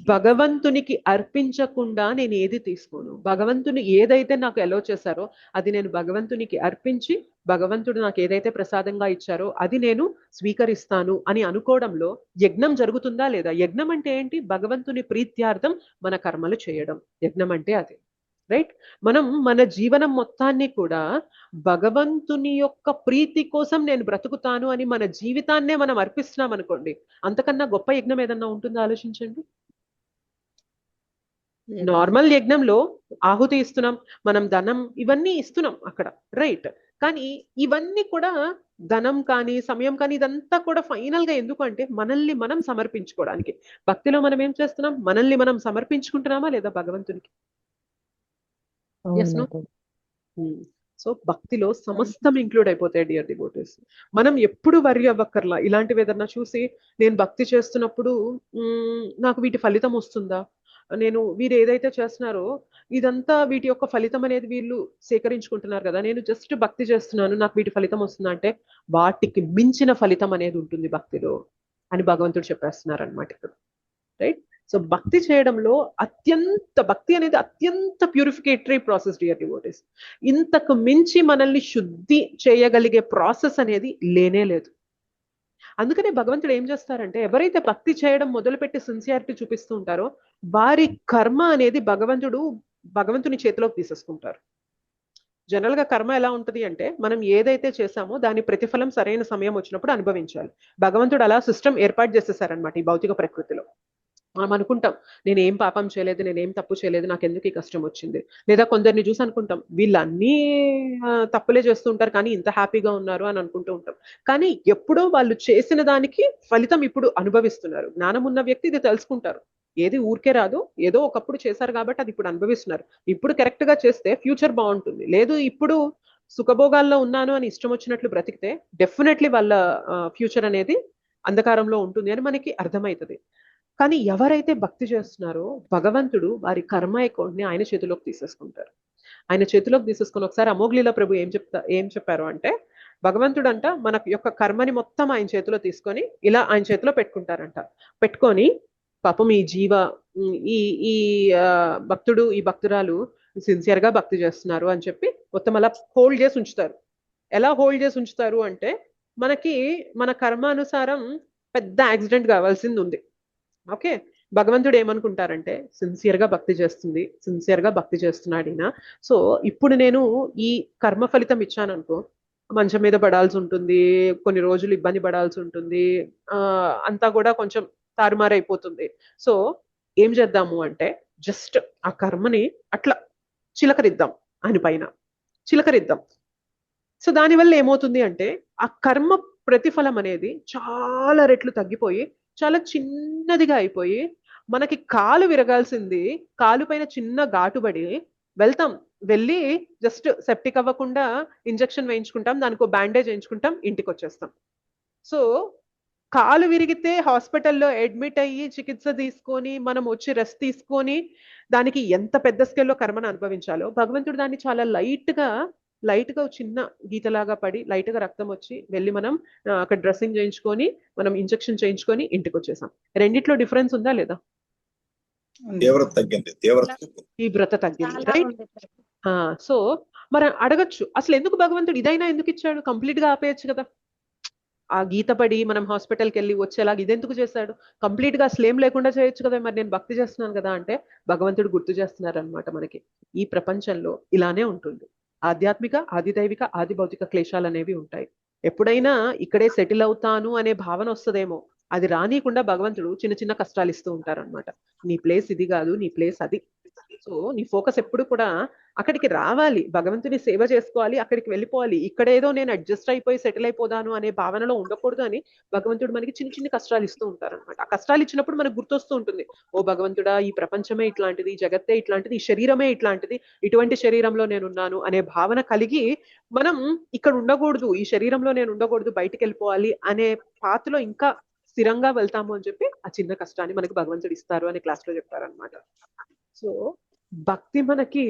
భగవంతునికి అర్పించకుండా నేను ఏది తీసుకోను. భగవంతుని ఏదైతే నాకు ఎలో చేశారో అది నేను భగవంతునికి అర్పించి, భగవంతుడు నాకు ఏదైతే ప్రసాదంగా ఇచ్చారో అది నేను స్వీకరిస్తాను అని అనుకోవడంలో యజ్ఞం జరుగుతుందా లేదా? యజ్ఞం అంటే ఏంటి? భగవంతుని ప్రీత్యార్థం మన కర్మలు చేయడం. యజ్ఞం అంటే అది. రైట్? మనం మన జీవనం మొత్తాన్ని కూడా భగవంతుని యొక్క ప్రీతి కోసం నేను బ్రతుకుతాను అని మన జీవితాన్నే మనం అర్పిస్తున్నాం అనుకోండి, అంతకన్నా గొప్ప యజ్ఞం ఏదన్నా ఉంటుందో ఆలోచించండి. నార్మల్ యజ్ఞంలో ఆహుతి ఇస్తున్నాం, మనం ధనం ఇవన్నీ ఇస్తున్నాం అక్కడ, రైట్? కానీ ఇవన్నీ కూడా ధనం కానీ సమయం కానీ ఇదంతా కూడా ఫైనల్ గా ఎందుకు అంటే మనల్ని మనం సమర్పించుకోవడానికి. భక్తిలో మనం ఏం చేస్తున్నాం? మనల్ని మనం సమర్పించుకుంటున్నామా లేదా భగవంతునికి? Yes no? సో భక్తిలో సమస్తం ఇంక్లూడ్ అయిపోతాయి డియర్ డివోటీస్. మనం ఎప్పుడు వరి అవ్వక్కర్లా. ఇలాంటివి ఏదన్నా చూసి నేను భక్తి చేస్తున్నప్పుడు నాకు వీటి ఫలితం వస్తుందా, నేను వీరు ఏదైతే చేస్తున్నారో ఇదంతా వీటి యొక్క ఫలితం అనేది వీళ్ళు సేకరించుకుంటున్నారు కదా, నేను జస్ట్ భక్తి చేస్తున్నాను నాకు వీటి ఫలితం వస్తుందా అంటే వాటికి మించిన ఫలితం అనేది ఉంటుంది భక్తిలో అని భగవంతుడు చెప్పేస్తున్నారు అనమాట ఇక్కడ. రైట్? సో భక్తి చేయడంలో భక్తి అనేది అత్యంత ప్యూరిఫికేటరీ ప్రాసెస్ డియర్ డివోటీస్. ఇంతకు మించి మనల్ని శుద్ధి చేయగలిగే ప్రాసెస్ అనేది లేనే లేదు. అందుకనే భగవంతుడు ఏం చేస్తారంటే ఎవరైతే భక్తి చేయడం మొదలుపెట్టి సిన్సియారిటీ చూపిస్తూ ఉంటారో వారి కర్మ అనేది భగవంతుని చేతిలోకి తీసేసుకుంటారు. జనరల్ గా కర్మ ఎలా ఉంటది అంటే మనం ఏదైతే చేసామో దాని ప్రతిఫలం సరైన సమయం వచ్చినప్పుడు అనుభవించాలి. భగవంతుడు అలా సిస్టమ్ ఏర్పాటు చేసేసారనమాట ఈ భౌతిక ప్రకృతిలో. మనం అనుకుంటాం నేను ఏం పాపం చేయలేదు, నేనేం తప్పు చేయలేదు, నాకు ఎందుకు ఈ కష్టం వచ్చింది. లేదా కొందరిని చూసి అనుకుంటాం వీళ్ళు అన్నీ తప్పులే చేస్తూ ఉంటారు కానీ ఇంత హ్యాపీగా ఉన్నారు అని అనుకుంటూ ఉంటాం. కానీ ఎప్పుడో వాళ్ళు చేసిన దానికి ఫలితం ఇప్పుడు అనుభవిస్తున్నారు. జ్ఞానం ఉన్న వ్యక్తి ఇది తెలుసుకుంటారు. ఏది ఊరికే రాదు, ఏదో ఒకప్పుడు చేశారు కాబట్టి అది ఇప్పుడు అనుభవిస్తున్నారు. ఇప్పుడు కరెక్ట్ గా చేస్తే ఫ్యూచర్ బాగుంటుంది. లేదు ఇప్పుడు సుఖభోగాల్లో ఉన్నాను అని ఇష్టం వచ్చినట్లు బ్రతికితే డెఫినెట్లీ వాళ్ళ ఫ్యూచర్ అనేది అంధకారంలో ఉంటుంది అని మనకి అర్థమవుతుంది. కానీ ఎవరైతే భక్తి చేస్తున్నారో భగవంతుడు వారి కర్మ అకౌంట్ ని ఆయన చేతిలోకి తీసేసుకుంటారు. ఆయన చేతిలోకి తీసేసుకుని ఒకసారి అమోఘలీల ప్రభు ఏం చెప్పారు అంటే భగవంతుడు అంట మన యొక్క కర్మని మొత్తం ఆయన చేతిలో తీసుకొని ఇలా ఆయన చేతిలో పెట్టుకుంటారంట. పెట్టుకొని పాపం ఈ భక్తుడు ఈ భక్తురాలు సిన్సియర్ గా భక్తి చేస్తున్నారు అని చెప్పి మొత్తం అలా హోల్డ్ చేసి ఉంచుతారు. ఎలా హోల్డ్ చేసి ఉంచుతారు అంటే మనకి మన కర్మ అనుసారం పెద్ద యాక్సిడెంట్ కావాల్సింది ఉంది. ఓకే, భగవంతుడు ఏమనుకుంటారంటే సిన్సియర్ గా భక్తి చేస్తుంది, సిన్సియర్ గా భక్తి చేస్తున్నాడు ఈయన. సో ఇప్పుడు నేను ఈ కర్మ ఫలితం ఇచ్చాను అనుకో, మంచం మీద పడాల్సి ఉంటుంది, కొన్ని రోజులు ఇబ్బంది పడాల్సి ఉంటుంది, అంతా కూడా కొంచెం తారుమారైపోతుంది. సో ఏం చేద్దాము అంటే జస్ట్ ఆ కర్మని అట్లా చిలకరిద్దాం, ఆయన పైన చిలకరిద్దాం. సో దానివల్ల ఏమవుతుంది అంటే ఆ కర్మ ప్రతిఫలం అనేది చాలా రెట్లు తగ్గిపోయి చాలా చిన్నదిగా అయిపోయి మనకి కాలు విరగాల్సింది కాలు పైన చిన్న ఘాటుబడి వెళ్ళి జస్ట్ సెప్టిక్ అవ్వకుండా ఇంజెక్షన్ వేయించుకుంటాం, దానికి బ్యాండేజ్ వేయించుకుంటాం, ఇంటికి వచ్చేస్తాం. సో కాలు విరిగితే హాస్పిటల్లో అడ్మిట్ అయ్యి చికిత్స తీసుకొని మనం వచ్చి రెస్ట్ తీసుకొని దానికి ఎంత పెద్ద స్కేల్లో కర్మను అనుభవించాలో భగవంతుడు దాన్ని చాలా లైట్ గా చిన్న గీతలాగా పడి లైట్ గా రక్తం వచ్చి వెళ్ళి మనం అక్కడ డ్రెస్సింగ్ చేయించుకొని మనం ఇంజెక్షన్ చేయించుకొని ఇంటికి వచ్చేసాం. రెండిట్లో డిఫరెన్స్ ఉందా లేదా? తీవ్రత తగ్గింది, రైట్? సో మరి అడగచ్చు అసలు ఎందుకు భగవంతుడు ఇదైనా ఎందుకు ఇచ్చాడు, కంప్లీట్ గా ఆపేయచ్చు కదా. ఆ గీత పడి మనం హాస్పిటల్కి వెళ్ళి వచ్చేలాగా ఇదెందుకు చేశాడు, కంప్లీట్ గా అసలు ఏం లేకుండా చేయొచ్చు కదా, మరి నేను భక్తి చేస్తున్నాను కదా అంటే భగవంతుడు గుర్తు చేస్తున్నారు అనమాట మనకి ఈ ప్రపంచంలో ఇలానే ఉంటుంది. ఆధ్యాత్మిక, ఆదిదైవిక, ఆది భౌతిక క్లేశాలు అనేవి ఉంటాయి. ఎప్పుడైనా ఇక్కడే సెటిల్ అవుతాను అనే భావన వస్తుందేమో, అది రానియకుండా భగవంతుడు చిన్న చిన్న కష్టాలు ఇస్తూ ఉంటారన్నమాట. నీ ప్లేస్ ఇది కాదు, నీ ప్లేస్ అది. సో నీ ఫోకస్ ఎప్పుడు కూడా అక్కడికి రావాలి, భగవంతుని సేవ చేసుకోవాలి, అక్కడికి వెళ్ళిపోవాలి. ఇక్కడేదో నేను అడ్జస్ట్ అయిపోయి సెటిల్ అయిపోదాను అనే భావనలో ఉండకూడదు అని భగవంతుడు మనకి చిన్న చిన్న కష్టాలు ఇస్తూ ఉంటారన్నమాట. ఆ కష్టాలు ఇచ్చినప్పుడు మనకు గుర్తొస్తూ ఉంటుంది, ఓ భగవంతుడా, ఈ ప్రపంచమే ఇట్లాంటిది, ఈ జగత్తే ఇట్లాంటిది, ఈ శరీరమే ఇట్లాంటిది, ఇటువంటి శరీరంలో నేనున్నాను అనే భావన కలిగి మనం ఇక్కడ ఉండకూడదు, ఈ శరీరంలో నేను ఉండకూడదు, బయటికి వెళ్ళిపోవాలి అనే పాత్రలో ఇంకా స్థిరంగా వెళ్తాము అని చెప్పి ఆ చిన్న కష్టాన్ని మనకు భగవంతుడు ఇస్తారు అని క్లాస్ లో చెప్తారనమాట. సో భక్తి మనకి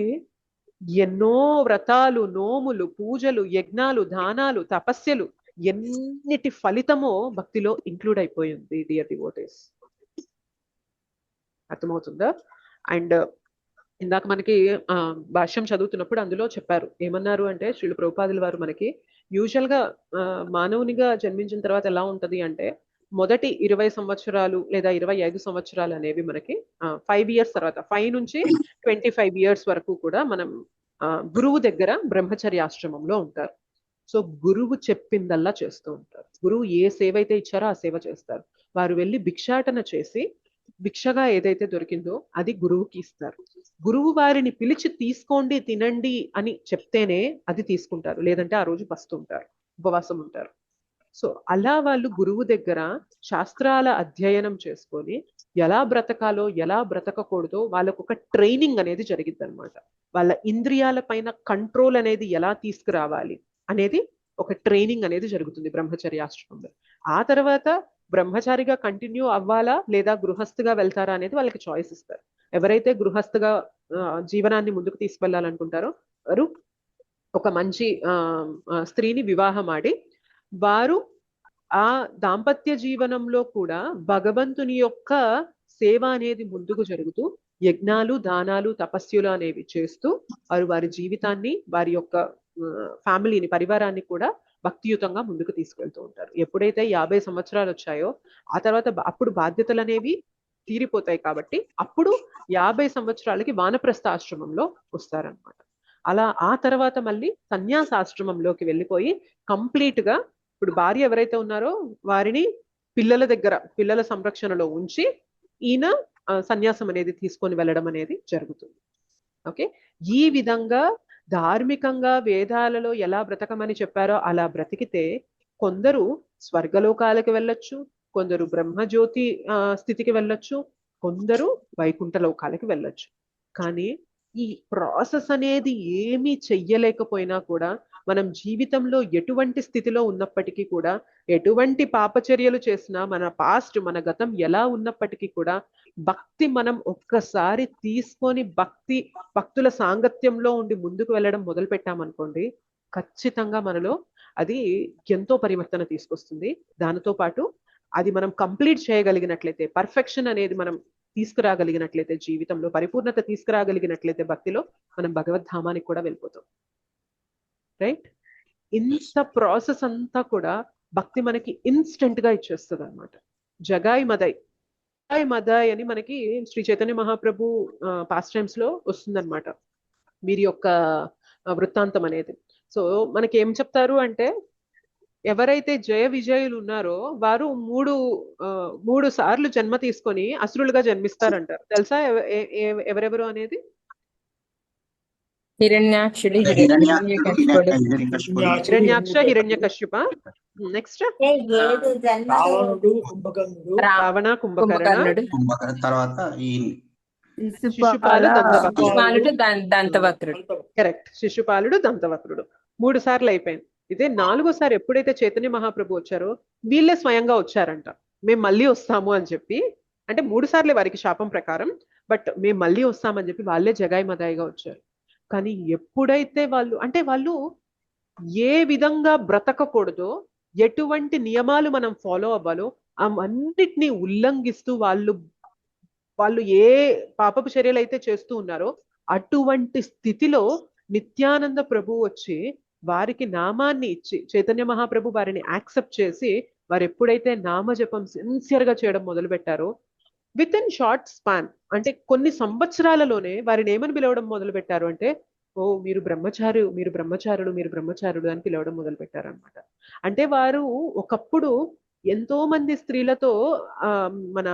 ఎన్నో వ్రతాలు, నోములు, పూజలు, యజ్ఞాలు, దానాలు, తపస్యలు ఎన్నిటి ఫలితమో భక్తిలో ఇంక్లూడ్ అయిపోయింది డియర్ డివోటీస్. అర్థమవుతుందా? అండ్ ఇందాక మనకి భాష్యం చదువుతున్నప్పుడు అందులో చెప్పారు, ఏమన్నారు అంటే శ్రీల ప్రభుపాదుల వారు మనకి యూజువల్ గా మానవునిగా జన్మించిన తర్వాత ఎలా ఉంటది అంటే మొదటి 20 సంవత్సరాలు లేదా 25 సంవత్సరాలు అనేవి మనకి 5 ఇయర్స్ తర్వాత 5 నుంచి 25 ఇయర్స్ వరకు కూడా మనం గురువు దగ్గర బ్రహ్మచర్యాశ్రమంలో ఉంటారు. సో గురువు చెప్పిందల్లా చేస్తూ ఉంటారు. గురువు ఏ సేవ అయితే ఇచ్చారో ఆ సేవ చేస్తారు. వారు వెళ్ళి భిక్షాటన చేసి భిక్షగా ఏదైతే దొరికిందో అది గురువుకి ఇస్తారు. గురువు వారిని పిలిచి తీసుకోండి, తినండి అని చెప్తేనే అది తీసుకుంటారు, లేదంటే ఆ రోజు పస్తుంటారు, ఉపవాసం ఉంటారు. సో అలా వాళ్ళు గురువు దగ్గర శాస్త్రాల అధ్యయనం చేసుకొని ఎలా బ్రతకాలో ఎలా బ్రతకకూడదో వాళ్ళకు ఒక ట్రైనింగ్ అనేది జరిగింది అనమాట. వాళ్ళ ఇంద్రియాల పైన కంట్రోల్ అనేది ఎలా తీసుకురావాలి అనేది ఒక ట్రైనింగ్ అనేది జరుగుతుంది బ్రహ్మచర్యాశ్రమంలో. ఆ తర్వాత బ్రహ్మచారిగా కంటిన్యూ అవ్వాలా లేదా గృహస్థుగా వెళ్తారా అనేది వాళ్ళకి చాయిస్ ఇస్తారు. ఎవరైతే గృహస్థుగా జీవనాన్ని ముందుకు తీసుకెళ్లాలనుకుంటారో వారు ఒక మంచి స్త్రీని వివాహం ఆడి వారు ఆ దాంపత్య జీవనంలో కూడా భగవంతుని యొక్క సేవ అనేది ముందుకు జరుగుతూ యజ్ఞాలు, దానాలు, తపస్సులు అనేవి చేస్తూ వారు వారి జీవితాన్ని, వారి యొక్క ఫ్యామిలీని, పరివారాన్ని కూడా భక్తియుతంగా ముందుకు తీసుకెళ్తూ ఉంటారు. ఎప్పుడైతే 50 సంవత్సరాలు వచ్చాయో ఆ తర్వాత అప్పుడు బాధ్యతలు అనేవి తీరిపోతాయి కాబట్టి అప్పుడు 50 సంవత్సరాలకి వానప్రస్థ ఆశ్రమంలో వస్తారనమాట. అలా ఆ తర్వాత మళ్ళీ సన్యాసాశ్రమంలోకి వెళ్ళిపోయి కంప్లీట్ గా ఇప్పుడు భార్య ఎవరైతే ఉన్నారో వారిని పిల్లల దగ్గర, పిల్లల సంరక్షణలో ఉంచి ఈయన సన్యాసం అనేది తీసుకొని వెళ్ళడం అనేది జరుగుతుంది. ఓకే, ఈ విధంగా ధార్మికంగా వేదాలలో ఎలా బ్రతకమని చెప్పారో అలా బ్రతికితే కొందరు స్వర్గలోకాలకు వెళ్ళొచ్చు, కొందరు బ్రహ్మజ్యోతి స్థితికి వెళ్ళొచ్చు, కొందరు వైకుంఠ లోకాలకి వెళ్ళొచ్చు. కానీ ఈ ప్రాసెస్ అనేది ఏమీ చెయ్యలేకపోయినా కూడా మనం జీవితంలో ఎటువంటి స్థితిలో ఉన్నప్పటికీ కూడా, ఎటువంటి పాపచర్యలు చేసినా, మన పాస్ట్, మన గతం ఎలా ఉన్నప్పటికీ కూడా భక్తి మనం ఒక్కసారి తీసుకొని భక్తుల సాంగత్యంలో ఉండి ముందుకు వెళ్ళడం మొదలు పెట్టామనుకోండి, ఖచ్చితంగా మనలో అది ఎంతో పరివర్తన తీసుకొస్తుంది. దానితో పాటు అది మనం కంప్లీట్ చేయగలిగినట్లయితే, పర్ఫెక్షన్ అనేది మనం తీసుకురాగలిగినట్లయితే, జీవితంలో పరిపూర్ణత తీసుకురాగలిగినట్లయితే భక్తిలో మనం భగవద్ధామానికి కూడా వెళ్ళిపోతాం. రైట్? ఇంత ప్రాసెస్ అంతా కూడా భక్తి మనకి ఇన్స్టెంట్ గా ఇచ్చేస్తుంది అనమాట. జగాయి మదాయ్ అని మనకి శ్రీ చైతన్య మహాప్రభు పాస్ట్ టైమ్స్ లో వస్తుందన్నమాట వీరి యొక్క వృత్తాంతం అనేది. సో మనకి ఏం చెప్తారు అంటే, ఎవరైతే జయ విజయులు ఉన్నారో వారు మూడు సార్లు జన్మ తీసుకొని అసురులుగా జన్మిస్తారంటారు. తెలుసా ఎవరెవరు అనేది? హిరణ్యాక్షుడు, హిరణ్యాక్ష, హిరణ్యకశ్యప, నెక్స్ట్ రావణ, కుంభకర్ణుడు, తర్వాత శిశుపాలుడు, దంతవక్రుడు. కరెక్ట్, శిశుపాలుడు, దంతవక్రుడు 3 సార్లు అయిపోయింది. ఇదే 4వసారి ఎప్పుడైతే చైతన్య మహాప్రభు వచ్చారో వీళ్ళే స్వయంగా వచ్చారంట, మేము మళ్ళీ వస్తాము అని చెప్పి. అంటే 3 సార్లే వారికి శాపం ప్రకారం, బట్ మేము మళ్ళీ వస్తామని చెప్పి వాళ్ళే జగాయి మదాయిగా వచ్చారు. కానీ ఎప్పుడైతే వాళ్ళు ఏ విధంగా బ్రతకకూడదో, ఎటువంటి నియమాలు మనం ఫాలో అవ్వాలో అవన్నిటినీ ఉల్లంఘిస్తూ వాళ్ళు ఏ పాపపు చర్యలు అయితే చేస్తూ ఉన్నారో అటువంటి స్థితిలో నిత్యానంద ప్రభు వచ్చి వారికి నామాన్ని ఇచ్చి, చైతన్య మహాప్రభు వారిని యాక్సెప్ట్ చేసి వారు ఎప్పుడైతే నామజపం సిన్సియర్ గా చేయడం మొదలు పెట్టారో, విత్ ఇన్ షార్ట్ స్పాన్, అంటే కొన్ని సంవత్సరాలలోనే వారిని ఏమని పిలవడం మొదలు పెట్టారు అంటే, ఓ మీరు బ్రహ్మచారుడు అని పిలవడం మొదలు పెట్టారు అనమాట. అంటే వారు ఒకప్పుడు ఎంతో మంది స్త్రీలతో మన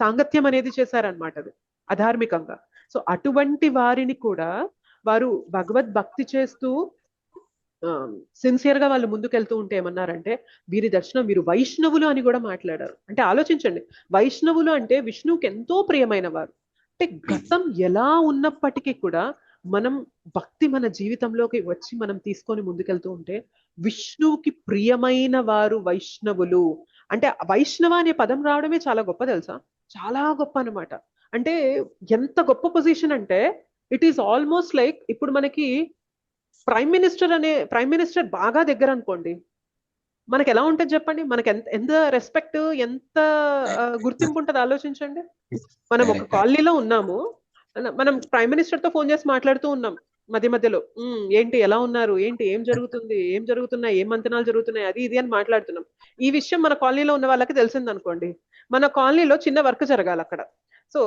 సాంగత్యం అనేది చేశారనమాట, అది అధార్మికంగా. సో అటువంటి వారిని కూడా వారు భగవద్భక్తి చేస్తూ సిన్సియర్ గా వాళ్ళు ముందుకెళ్తూ ఉంటే ఏమన్నారంటే, వీరి దర్శనం, వీరు వైష్ణవులు అని కూడా మాట్లాడారు. అంటే ఆలోచించండి, వైష్ణవులు అంటే విష్ణువుకి ఎంతో ప్రియమైన వారు. అంటే గతం ఎలా ఉన్నప్పటికీ కూడా మనం భక్తి మన జీవితంలోకి వచ్చి మనం తీసుకొని ముందుకెళ్తూ ఉంటే విష్ణువుకి ప్రియమైన వారు వైష్ణవులు. అంటే వైష్ణవ అనే పదం రావడమే చాలా గొప్ప, తెలుసా, చాలా గొప్ప అన్నమాట. అంటే ఎంత గొప్ప పొజిషన్ అంటే ఇట్ ఈస్ ఆల్మోస్ట్ లైక్ ఇప్పుడు మనకి ప్రైమ్ మినిస్టర్ బాగా దగ్గర అనుకోండి, మనకి ఎలా ఉంటుంది చెప్పండి, మనకి ఎంత ఎంత రెస్పెక్ట్, ఎంత గుర్తింపు ఉంటుంది ఆలోచించండి. మనం ఒక కాలనీలో ఉన్నాము, మనం ప్రైమ్ మినిస్టర్ తో ఫోన్ చేసి మాట్లాడుతూ ఉన్నాం మధ్య మధ్యలో, ఏంటి ఎలా ఉన్నారు, ఏంటి ఏం జరుగుతుంది, ఏం జరుగుతున్నాయి, ఏం మంతనాలు జరుగుతున్నాయి, అది ఇది అని మాట్లాడుతున్నాం. ఈ విషయం మన కాలనీలో ఉన్న వాళ్ళకి తెలిసింది అనుకోండి, మన కాలనీలో చిన్న వర్క్ జరగాలి అక్కడ. సో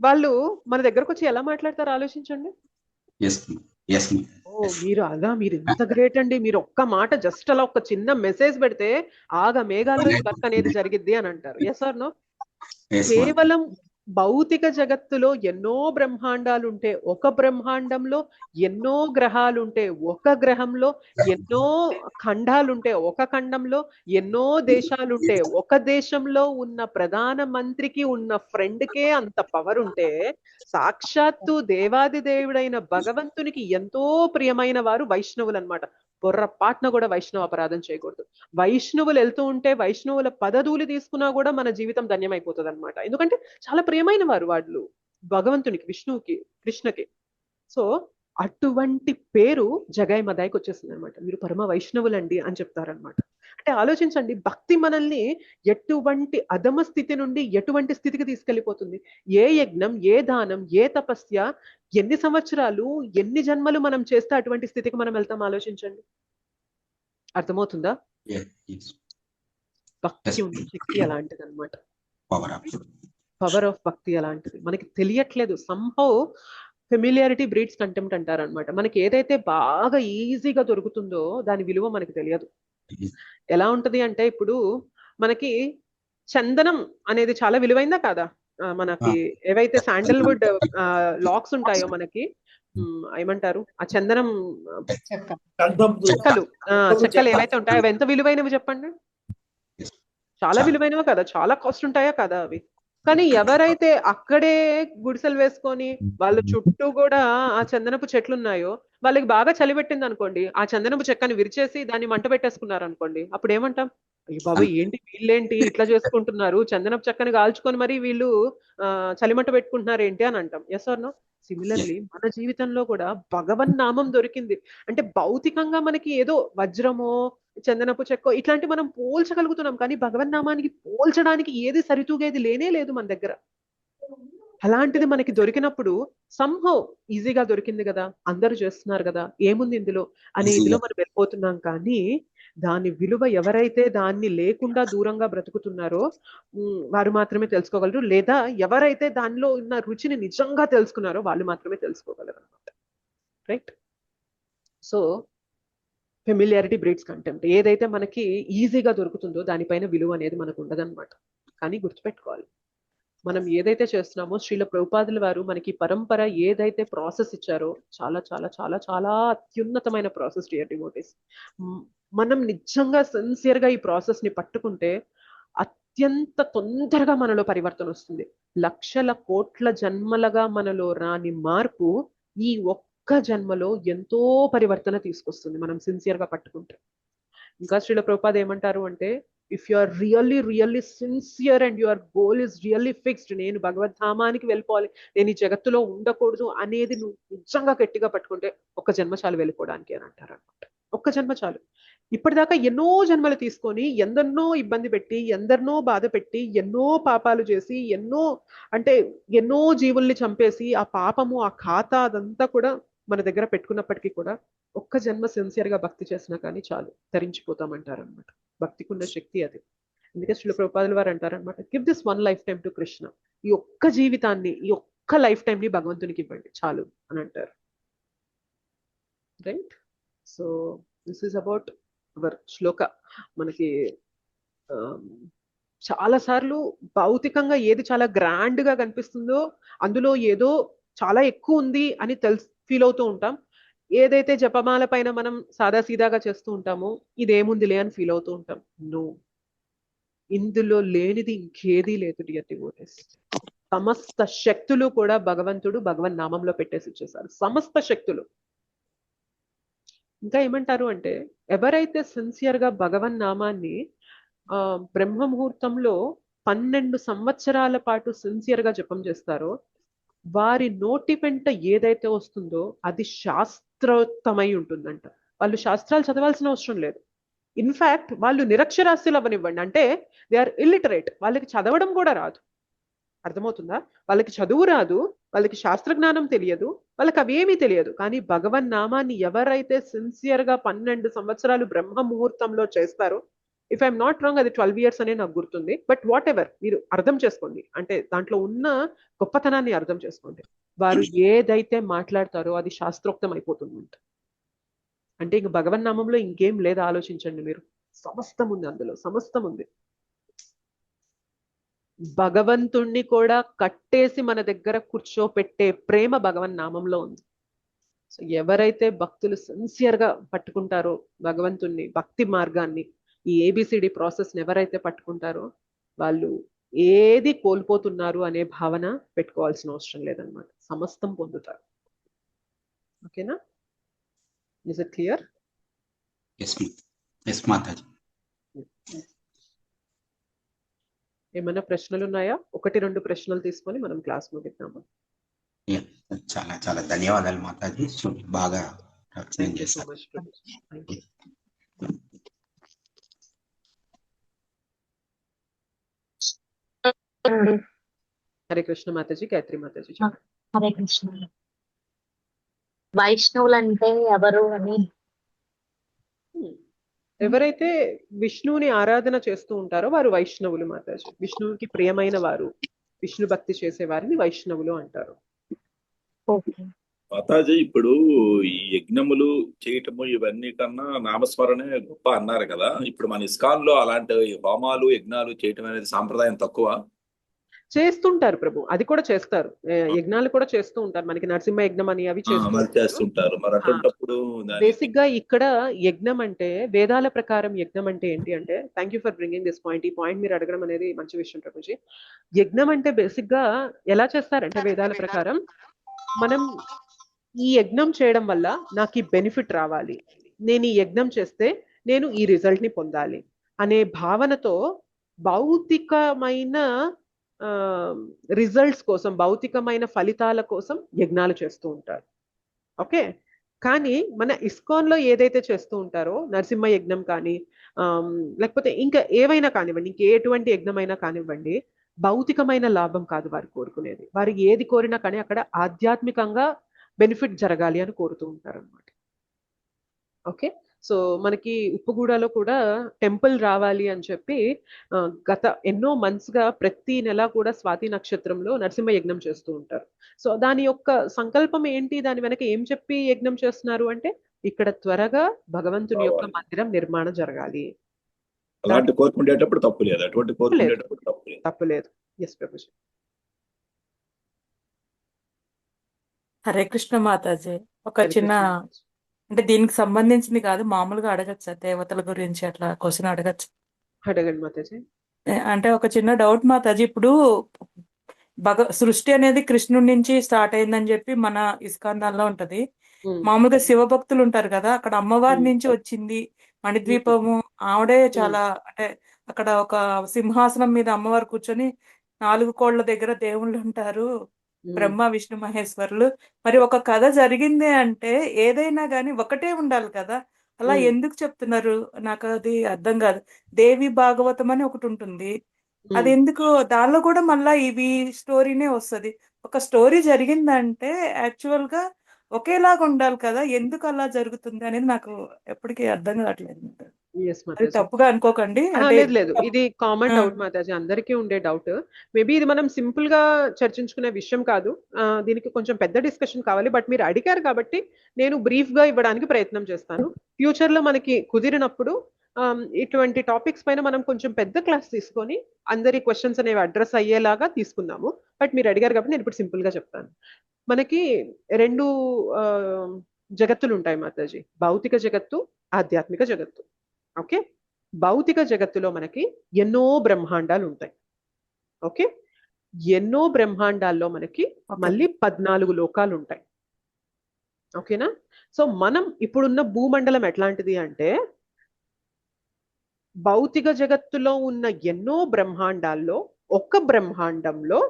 వాళ్ళు మన దగ్గరకు వచ్చి ఎలా మాట్లాడతారు ఆలోచించండి. ఓ మీరు అలా, మీరు ఇంత గ్రేట్ అండి, మీరు ఒక్క మాట జస్ట్ అలా ఒక చిన్న మెసేజ్ పెడితే మేఘాల్లో ఈ వర్క్ అనేది జరిగిద్ది అని అంటారు. Yes or no? కేవలం భౌతిక జగత్తులో ఎన్నో బ్రహ్మాండాలు ఉంటే, ఒక బ్రహ్మాండంలో ఎన్నో గ్రహాలుంటే, ఒక గ్రహంలో ఎన్నో ఖండాలుంటే, ఒక ఖండంలో ఎన్నో దేశాలుంటే, ఒక దేశంలో ఉన్న ప్రధాన మంత్రికి ఉన్న ఫ్రెండ్కే అంత పవర్ ఉంటే, సాక్షాత్తు దేవాది దేవుడైన భగవంతునికి ఎంతో ప్రియమైన వారు వైష్ణవులు అనమాట. పొర్రపాటున కూడా వైష్ణవ అపరాధం చేయకూడదు. వైష్ణవులు వెళ్తూ ఉంటే వైష్ణవుల పదధూలి తీసుకున్నా కూడా మన జీవితం ధన్యమైపోతుంది అనమాట. ఎందుకంటే చాలా ప్రియమైన వారు వాళ్ళు భగవంతునికి, విష్ణువుకి, కృష్ణకి. సో అటువంటి పేరు జగాయి మదాయికి వచ్చేసింది అనమాట. మీరు పరమ వైష్ణవులండి అని చెప్తారనమాట. అంటే ఆలోచించండి, భక్తి మనల్ని ఎటువంటి అధమ స్థితి నుండి ఎటువంటి స్థితికి తీసుకెళ్లిపోతుంది. ఏ యజ్ఞం, ఏ దానం, ఏ తపస్య, ఎన్ని సంవత్సరాలు, ఎన్ని జన్మలు మనం చేస్తే అటువంటి స్థితికి మనం వెళ్తాం ఆలోచించండి. అర్థమవుతుందా? భక్తి ఉన్న శక్తి అలాంటిది అనమాట. పవర్ ఆఫ్ భక్తి అలాంటిది, మనకి తెలియట్లేదు. సంహౌ ఫెమిలియారిటీ బ్రీడ్స్ కంటెంప్ట్ అంటారు అనమాట. మనకి ఏదైతే బాగా ఈజీగా దొరుకుతుందో దాని విలువ మనకి తెలియదు. ఎలా ఉంటది అంటే, ఇప్పుడు మనకి చందనం అనేది చాలా విలువైందా కాదా? మనకి ఏవైతే శాండల్వుడ్ లాక్స్ ఉంటాయో మనకి ఏమంటారు, ఆ చందనం చెక్కలు ఏవైతే ఉంటాయో అవి ఎంత విలువైనవి చెప్పండి? చాలా విలువైనవి కదా, చాలా కాస్ట్ ఉంటాయా కదా అవి. కానీ ఎవరైతే అక్కడే గుడిసెలు వేసుకొని వాళ్ళ చుట్టూ కూడా ఆ చందనపు చెట్లు ఉన్నాయో, వాళ్ళకి బాగా చలి పెట్టింది అనుకోండి, ఆ చందనపు చెక్కని విరిచేసి దాన్ని మంట పెట్టేసుకున్నారు అనుకోండి, అప్పుడు ఏమంటాం? అయ్యో బాబు, ఏంటి వీళ్ళేంటి ఇట్లా చేసుకుంటున్నారు, చందనపు చెక్కని కాల్చుకొని మరి వీళ్ళు చలిమంట పెట్టుకుంటున్నారు ఏంటి అని అంటాం. Yes or no? సిమిలర్లీ మన జీవితంలో కూడా భగవన్ నామం దొరికింది అంటే భౌతికంగా మనకి ఏదో వజ్రమో చందనపు చెక్కో ఇట్లాంటి మనం పోల్చగలుగుతున్నాం, కానీ భగవన్ నామానికి పోల్చడానికి ఏది సరితూగేది లేనే లేదు మన దగ్గర. అలాంటిది మనకి దొరికినప్పుడు సంహౌ ఈజీగా దొరికింది కదా, అందరూ చేస్తున్నారు కదా, ఏముంది ఇందులో అనే ఇదిలో మనం వెళ్ళిపోతున్నాం. కానీ దాని విలువ ఎవరైతే దాన్ని లేకుండా దూరంగా బ్రతుకుతున్నారో వారు మాత్రమే తెలుసుకోగలరు, లేదా ఎవరైతే దానిలో ఉన్న రుచిని నిజంగా తెలుసుకున్నారో వాళ్ళు మాత్రమే తెలుసుకోగలరు అనమాట. Right? So familiarity breeds contempt. ఏదైతే మనకి ఈజీగా దొరుకుతుందో దానిపైన విలువ అనేది మనకు ఉండదన్నమాట. కానీ గుర్తుపెట్టుకోవాలి, మనం ఏదైతే చేస్తున్నామో శ్రీల ప్రభుపాదుల వారు మనకి పరంపర ఏదైతే ప్రాసెస్ ఇచ్చారో చాలా చాలా చాలా చాలా అత్యున్నతమైన ప్రాసెస్ డియర్ డివోటీస్. మనం నిజంగా సిన్సియర్గా ఈ ప్రాసెస్ ని పట్టుకుంటే అత్యంత తొందరగా మనలో పరివర్తన వస్తుంది. లక్షల కోట్ల జన్మలుగా మనలో రాని మార్పు ఈ ఒక్క జన్మలో ఎంతో పరివర్తన తీసుకొస్తుంది మనం సిన్సియర్గా పట్టుకుంటే. ఇంకా శ్రీల ప్రభుపాద ఏమంటారు అంటే, if you are really sincere and your goal is really fixed, నేను భగవద్ధామానికి వెళ్ళిపోవాలి, నేను ఈ జగత్తులో ఉండకూడదు అనేది నువ్వు నిజంగా గట్టిగా పట్టుకుంటే ఒక్క జన్మ చాలు వెళ్ళిపోవడానికి అని అంటారు అనమాట. ఒక్క జన్మ చాలు. ఇప్పటిదాకా ఎన్నో జన్మలు తీసుకొని ఎందరినో ఇబ్బంది పెట్టి, ఎందరినో బాధ పెట్టి, ఎన్నో పాపాలు చేసి, ఎన్నో జీవుల్ని చంపేసి ఆ పాపము, ఆ ఖాతా అదంతా కూడా మన దగ్గర పెట్టుకున్నప్పటికీ కూడా ఒక్క జన్మ సిన్సియర్గా భక్తి చేసినా కానీ చాలు, తరించిపోతామంటారు అనమాట. భక్తికి ఉన్న శక్తి అది. అందుకే శ్రీల ప్రభుపాదుల వారు అంటారనమాట, give this one life time to Krishna. ఈ ఒక్క జీవితాన్ని, ఈ ఒక్క లైఫ్ టైం ని భగవంతునికి ఇవ్వండి చాలు అని అంటారు. Right? So this is about our shloka. మనకి చాలా సార్లు భౌతికంగా ఏది చాలా గ్రాండ్ గా కనిపిస్తుందో అందులో ఏదో చాలా ఎక్కువ ఉంది అని ఫీల్ అవుతూ ఉంటాం. ఏదైతే జపమాల పైన మనం సాదాసీదాగా చేస్తూ ఉంటామో ఇదేముందిలే అని ఫీల్ అవుతూ ఉంటాం. నో, ఇందులో లేనిది ఇంకేదీ లేదు డియర్ డివోటీస్. సమస్త శక్తులు కూడా భగవంతుడు భగవన్ నామంలో పెట్టేసి ఇచ్చేసారు, సమస్త శక్తులు. ఇంకా ఏమంటారు అంటే, ఎవరైతే సిన్సియర్ గా భగవన్ నామాన్ని బ్రహ్మ ముహూర్తంలో 12 సంవత్సరాల పాటు సిన్సియర్ గా జపం చేస్తారో వారి నోటి వెంట ఏదైతే వస్తుందో అది శాస్త్రోక్తమై ఉంటుందంట. వాళ్ళు శాస్త్రాలు చదవాల్సిన అవసరం లేదు. ఇన్ఫాక్ట్ వాళ్ళు నిరక్షరాస్యులు అవ్వనివ్వండి, అంటే దే ఆర్ ఇల్లిటరేట్, వాళ్ళకి చదవడం కూడా రాదు. అర్థమవుతుందా? వాళ్ళకి చదువు రాదు, వాళ్ళకి శాస్త్రజ్ఞానం తెలియదు, వాళ్ళకి అవేమీ తెలియదు. కానీ భగవన్ నామాన్ని ఎవరైతే సిన్సియర్ గా 12 సంవత్సరాలు బ్రహ్మ ముహూర్తంలో చేస్తారో, ఇఫ్ ఐఎమ్ నాట్ రాంగ్ అది 12 years అనే నాకు గుర్తుంది, బట్ వాట్ ఎవర్, మీరు అర్థం చేసుకోండి, అంటే దాంట్లో ఉన్న గొప్పతనాన్ని అర్థం చేసుకోండి. వారు ఏదైతే మాట్లాడతారో అది శాస్త్రోక్తం అయిపోతుందంట. అంటే ఇంక భగవన్ నామంలో ఇంకేం లేదు, ఆలోచించండి మీరు. సమస్తం ఉంది అందులో, సమస్తం ఉంది. భగవంతుణ్ణి కూడా కట్టేసి మన దగ్గర కూర్చోపెట్టే ప్రేమ భగవన్ నామంలో ఉంది. సో ఎవరైతే భక్తులు సిన్సియర్ గా పట్టుకుంటారో భగవంతుణ్ణి, భక్తి మార్గాన్ని, ఈ ఏబిసిడి ప్రాసెస్ ఎవరైతే పట్టుకుంటారో వాళ్ళు ఏది కోల్పోతున్నారు అనే భావన పెట్టుకోవాల్సిన అవసరం లేదనమాట. సమస్తం పొందుతారు. ఓకేనా? Is it clear? ఏమైనా ప్రశ్నలు ఉన్నాయా? 1-2 ప్రశ్నలు తీసుకొని మనం క్లాస్ ముగిద్దాము. చాలా చాలా ధన్యవాదాలు మాతాజీ, బాగా ఎక్స్ప్లెయిన్ చేశారు. హరే కృష్ణ మాతాజీ. గాయత్రి మాతాజీ. హరే కృష్ణ. వైష్ణవులు అంటే ఎవరు అని? ఎవరైతే విష్ణువుని ఆరాధన చేస్తూ ఉంటారో వారు వైష్ణవులు మాతాజీ. విష్ణువుకి ప్రియమైన వారు, విష్ణు భక్తి చేసే వారిని వైష్ణవులు అంటారు. మాతాజీ, ఇప్పుడు ఈ యజ్ఞములు చేయటము ఇవన్నీ కన్నా నామస్మరణే గొప్ప అన్నారు కదా. ఇప్పుడు మన ఇస్కాన్ లో అలాంటి హోమాలు యజ్ఞాలు చేయటం అనేది సాంప్రదాయం తక్కువ. చేస్తుంటారు ప్రభు, అది కూడా చేస్తారు, యజ్ఞాలు కూడా చేస్తూ ఉంటారు. మనకి నరసింహ యజ్ఞం అని అవి చేస్తుంటారు. మరి అటువంటిప్పుడు బేసిక్ గా ఇక్కడ యజ్ఞం అంటే వేదాల ప్రకారం యజ్ఞం అంటే ఏంటి అంటే, thank you for bringing this point. ఈ పాయింట్ మీరు అడగడం అనేది మంచి విషయం ప్రభుజీ. యజ్ఞం అంటే బేసిక్ గా ఎలా చేస్తారంటే వేదాల ప్రకారం, మనం ఈ యజ్ఞం చేయడం వల్ల నాకు ఈ బెనిఫిట్ రావాలి, నేను ఈ యజ్ఞం చేస్తే నేను ఈ రిజల్ట్ ని పొందాలి అనే భావనతో భౌతికమైన రిజల్ట్స్ కోసం, భౌతికమైన ఫలితాల కోసం యజ్ఞాలు చేస్తూ ఉంటారు. ఓకే, కానీ మన ఇస్కాన్ లో ఏదైతే చేస్తూ ఉంటారో నరసింహ యజ్ఞం కానీ లేకపోతే ఇంకా ఏవైనా కానివ్వండి, ఇంక ఎటువంటి యజ్ఞమైనా కానివ్వండి, భౌతికమైన లాభం కాదు వారు కోరుకునేది. వారు ఏది కోరినా కానీ అక్కడ ఆధ్యాత్మికంగా బెనిఫిట్ జరగాలి అని కోరుతూ ఉంటారు అనమాట. ఓకే, సో మనకి ఉప్పుగూడలో కూడా టెంపుల్ రావాలి అని చెప్పి గత ఎన్నో మంత్స్ గా ప్రతి నెల కూడా స్వాతి నక్షత్రంలో నరసింహ యజ్ఞం చేస్తూ ఉంటారు. సో దాని యొక్క సంకల్పం ఏంటి, దాని వెనక ఏం చెప్పి యజ్ఞం చేస్తున్నారు అంటే, ఇక్కడ త్వరగా భగవంతుని యొక్క మందిరం నిర్మాణం జరగాలి. అలాంటి కోరుకునేటప్పుడు తప్పు లేదు, అటువంటి కోరుకునేటప్పుడు తప్పు లేదు. ఎస్ ప్రభుజీ. హరే కృష్ణ మాతాజీ. ఒక చిన్న, అంటే దీనికి సంబంధించింది కాదు, మామూలుగా అడగచ్చా? దేవతల గురించి అట్లా క్వశ్చన్ అడగచ్చు? అడగండి మాతాజీ. అంటే ఒక చిన్న డౌట్ మాతాజీ. ఇప్పుడు సృష్టి అనేది కృష్ణుడి నుంచి స్టార్ట్ అయిందని చెప్పి మన ఇస్కాన్ దానిలో ఉంటది. మామూలుగా శివభక్తులు ఉంటారు కదా, అక్కడ అమ్మవారి నుంచి వచ్చింది మణిద్వీపము. ఆవిడే చాలా, అంటే అక్కడ ఒక సింహాసనం మీద అమ్మవారు కూర్చొని 4 కోళ్ల దగ్గర దేవుళ్ళు ఉంటారు, బ్రహ్మ విష్ణు మహేశ్వరులు. మరి ఒక కథ జరిగింది అంటే ఏదైనా గానీ ఒకటే ఉండాలి కదా, అలా ఎందుకు చెప్తున్నారు? నాకు అది అర్థం కాదు. దేవి భాగవతం అని ఒకటి ఉంటుంది, అది ఎందుకు దానిలో కూడా మళ్ళా ఇవి స్టోరీనే వస్తుంది? ఒక స్టోరీ జరిగిందంటే యాక్చువల్ గా ఒకేలాగా ఉండాలి కదా, ఎందుకు అలా జరుగుతుంది అనేది నాకు ఎప్పటికీ అర్థం కావట్లేదు. తప్పుగా అనుకోకండి. లేదు, ఇది కామన్ డౌట్ మాతాజీ, అందరికీ ఉండే డౌట్. మేబీ ఇది మనం సింపుల్ గా చర్చించుకునే విషయం కాదు, దీనికి కొంచెం పెద్ద డిస్కషన్ కావాలి. బట్ మీరు అడిగారు కాబట్టి నేను బ్రీఫ్ గా ఇవ్వడానికి ప్రయత్నం చేస్తాను. ఫ్యూచర్ లో మనకి కుదిరినప్పుడు ఇటువంటి టాపిక్స్ పైన మనం కొంచెం పెద్ద క్లాస్ తీసుకొని అందరి క్వశ్చన్స్ అనేవి అడ్రస్ అయ్యేలాగా తీసుకున్నాము. బట్ మీరు అడిగారు కాబట్టి నేను ఇప్పుడు సింపుల్ గా చెప్తాను. మనకి 2 జగత్తులు ఉంటాయి మాతాజీ, భౌతిక జగత్తు, ఆధ్యాత్మిక జగత్తు. ఓకే, భౌతిక జగత్తులో మనకి ఎన్నో బ్రహ్మాండాలు ఉంటాయి. ఓకే, ఎన్నో బ్రహ్మాండాల్లో మనకి మళ్ళీ 14 లోకాలు ఉంటాయి. ఓకేనా? సో మనం ఇప్పుడున్న భూమండలం ఎట్లాంటిది అంటే, భౌతిక జగత్తులో ఉన్న ఎన్నో బ్రహ్మాండాల్లో ఒక బ్రహ్మాండంలో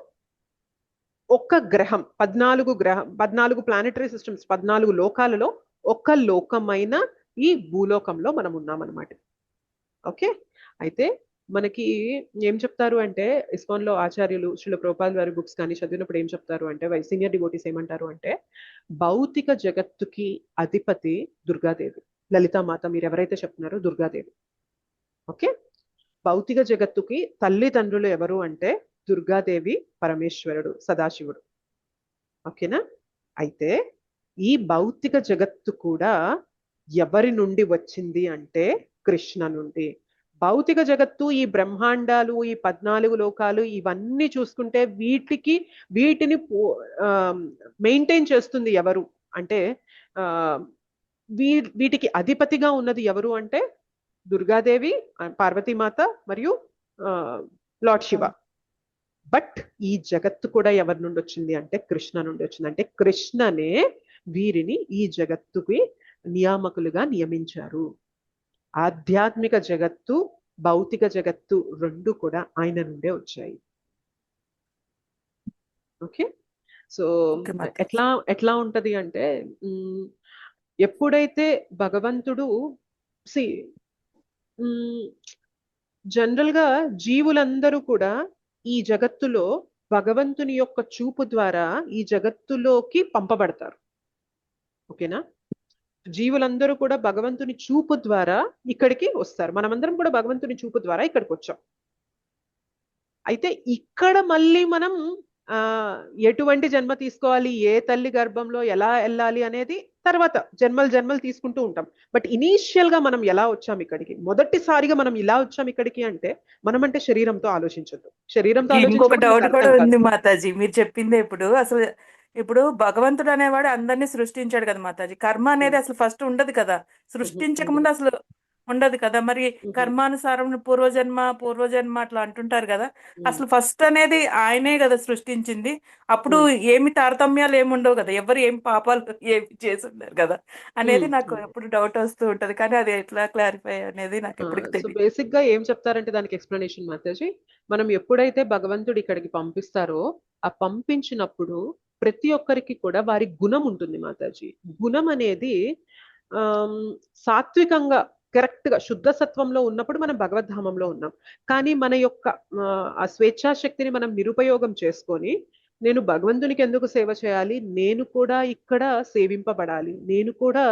ఒక్క గ్రహం, 14 ప్లానెటరీ సిస్టమ్స్, 14 లోకాలలో ఒక్క లోకమైన ఈ భూలోకంలో మనం ఉన్నామన్నమాట. ఓకే, అయితే మనకి ఏం చెప్తారు అంటే, ఇస్కాన్ లో ఆచార్యులు శ్రీల ప్రభుపాదుల వారి బుక్స్ కానీ చదివినప్పుడు ఏం చెప్తారు అంటే, సీనియర్ డివోటీస్ ఏమంటారు అంటే, భౌతిక జగత్తుకి అధిపతి దుర్గాదేవి, లలితామాత, మీరు ఎవరైతే చెప్తున్నారో దుర్గాదేవి. ఓకే, భౌతిక జగత్తుకి తల్లిదండ్రులు ఎవరు అంటే దుర్గాదేవి, పరమేశ్వరుడు, సదాశివుడు. ఓకేనా? అయితే ఈ భౌతిక జగత్తు కూడా ఎవరి నుండి వచ్చింది అంటే కృష్ణ నుండి. భౌతిక జగత్తు, ఈ బ్రహ్మాండాలు, ఈ 14 లోకాలు, ఇవన్నీ చూసుకుంటే వీటిని మెయింటైన్ చేస్తుంది ఎవరు అంటే, వీటికి అధిపతిగా ఉన్నది ఎవరు అంటే దుర్గాదేవి, పార్వతీమాత మరియు లార్డ్ శివ. బట్ ఈ జగత్తు కూడా ఎవరి నుండి వచ్చింది అంటే కృష్ణ నుండి వచ్చింది. అంటే కృష్ణనే వీరిని ఈ జగత్తుకి నియామకులుగా నియమించారు. ఆధ్యాత్మిక జగత్తు, భౌతిక జగత్తు 2 కూడా ఆయన నుండే వచ్చాయి. ఓకే, సో ఎట్లా ఉంటది అంటే, ఎప్పుడైతే భగవంతుడు జనరల్ గా జీవులందరూ కూడా ఈ జగత్తులో భగవంతుని యొక్క చూపు ద్వారా ఈ జగత్తులోకి పంపబడతారు. ఓకేనా? జీవులందరూ కూడా భగవంతుని చూపు ద్వారా ఇక్కడికి వస్తారు. మనమందరం కూడా భగవంతుని చూపు ద్వారా ఇక్కడికి వచ్చాం. అయితే ఇక్కడ మళ్ళీ మనం ఎటువంటి జన్మ తీసుకోవాలి, ఏ తల్లి గర్భంలో ఎలా వెళ్ళాలి అనేది తర్వాత జన్మలు తీసుకుంటూ ఉంటాం. బట్ ఇనీషియల్ గా మనం ఎలా వచ్చాం ఇక్కడికి, మొదటిసారిగా మనం ఇలా వచ్చాం ఇక్కడికి అంటే, మనం అంటే శరీరంతో ఆలోచించద్దు. శరీరంతో ఇంకొక డౌట్ కూడా ఉంది మాతాజీ, మీరు చెప్పింది ఇప్పుడు భగవంతుడు అనేవాడు అందరినీ సృష్టించాడు కదా మాతాజీ. కర్మ అనేది అసలు ఫస్ట్ ఉండదు కదా, సృష్టించక ముందు అసలు ఉండదు కదా. మరి కర్మానుసారం పూర్వజన్మ అట్లా అంటుంటారు కదా, అసలు ఫస్ట్ అనేది ఆయనే కదా సృష్టించింది. అప్పుడు ఏమి తారతమ్యాలు ఏమి ఉండవు కదా, ఎవరు ఏం పాపాలు ఏమి చేసి ఉన్నారు కదా అనేది నాకు ఎప్పుడు డౌట్ వస్తూ ఉంటది. కానీ అది ఎట్లా క్లారిఫై అనేది నాకు ఎప్పటికీ తెలియదు. బేసిక్ గా ఏం చెప్తారంటే దానికి ఎక్స్ప్లెనేషన్ మాతాజీ, మనం ఎప్పుడైతే భగవంతుడు ఇక్కడికి పంపిస్తారో, ఆ పంపించినప్పుడు ప్రతి ఒక్కరికి కూడా వారి గుణం ఉంటుంది మాతాజీ. గుణం అనేది సాత్వికంగా కరెక్ట్ గా శుద్ధ సత్వంలో ఉన్నప్పుడు మనం భగవద్ధామంలో ఉన్నాం. కానీ మన యొక్క ఆ స్వేచ్ఛాశక్తిని మనం నిరుపయోగం చేసుకొని, నేను భగవంతునికి ఎందుకు సేవ చేయాలి, నేను కూడా ఇక్కడ సేవింపబడాలి, నేను కూడా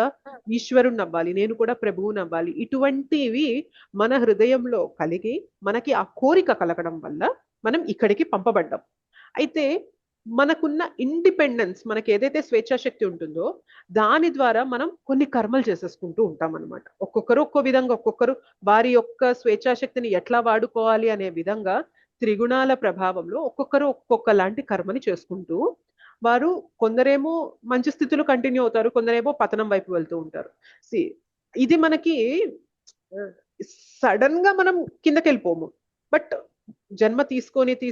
ఈశ్వరుని అవ్వాలి, నేను కూడా ప్రభువుని అవ్వాలి, ఇటువంటివి మన హృదయంలో కలిగి మనకి ఆ కోరిక కలగడం వల్ల మనం ఇక్కడికి పంపబడ్డాం. అయితే మనకున్న ఇండిపెండెన్స్, మనకి ఏదైతే స్వేచ్ఛాశక్తి ఉంటుందో దాని ద్వారా మనం కొన్ని కర్మలు చేసేసుకుంటూ ఉంటాం అనమాట. ఒక్కొక్కరు ఒక్కో విధంగా, ఒక్కొక్కరు వారి యొక్క స్వేచ్ఛాశక్తిని ఎట్లా వాడుకోవాలి అనే విధంగా త్రిగుణాల ప్రభావంలో ఒక్కొక్కరు ఒక్కొక్క లాంటి కర్మని చేసుకుంటూ, వారు కొందరేమో మంచి స్థితిలో కంటిన్యూ అవుతారు, కొందరేమో పతనం వైపు వెళ్తూ ఉంటారు. ఇది మనకి సడన్ గా మనం కిందకి వెళ్ళిపోము. బట్ జన్మ తీసుకొని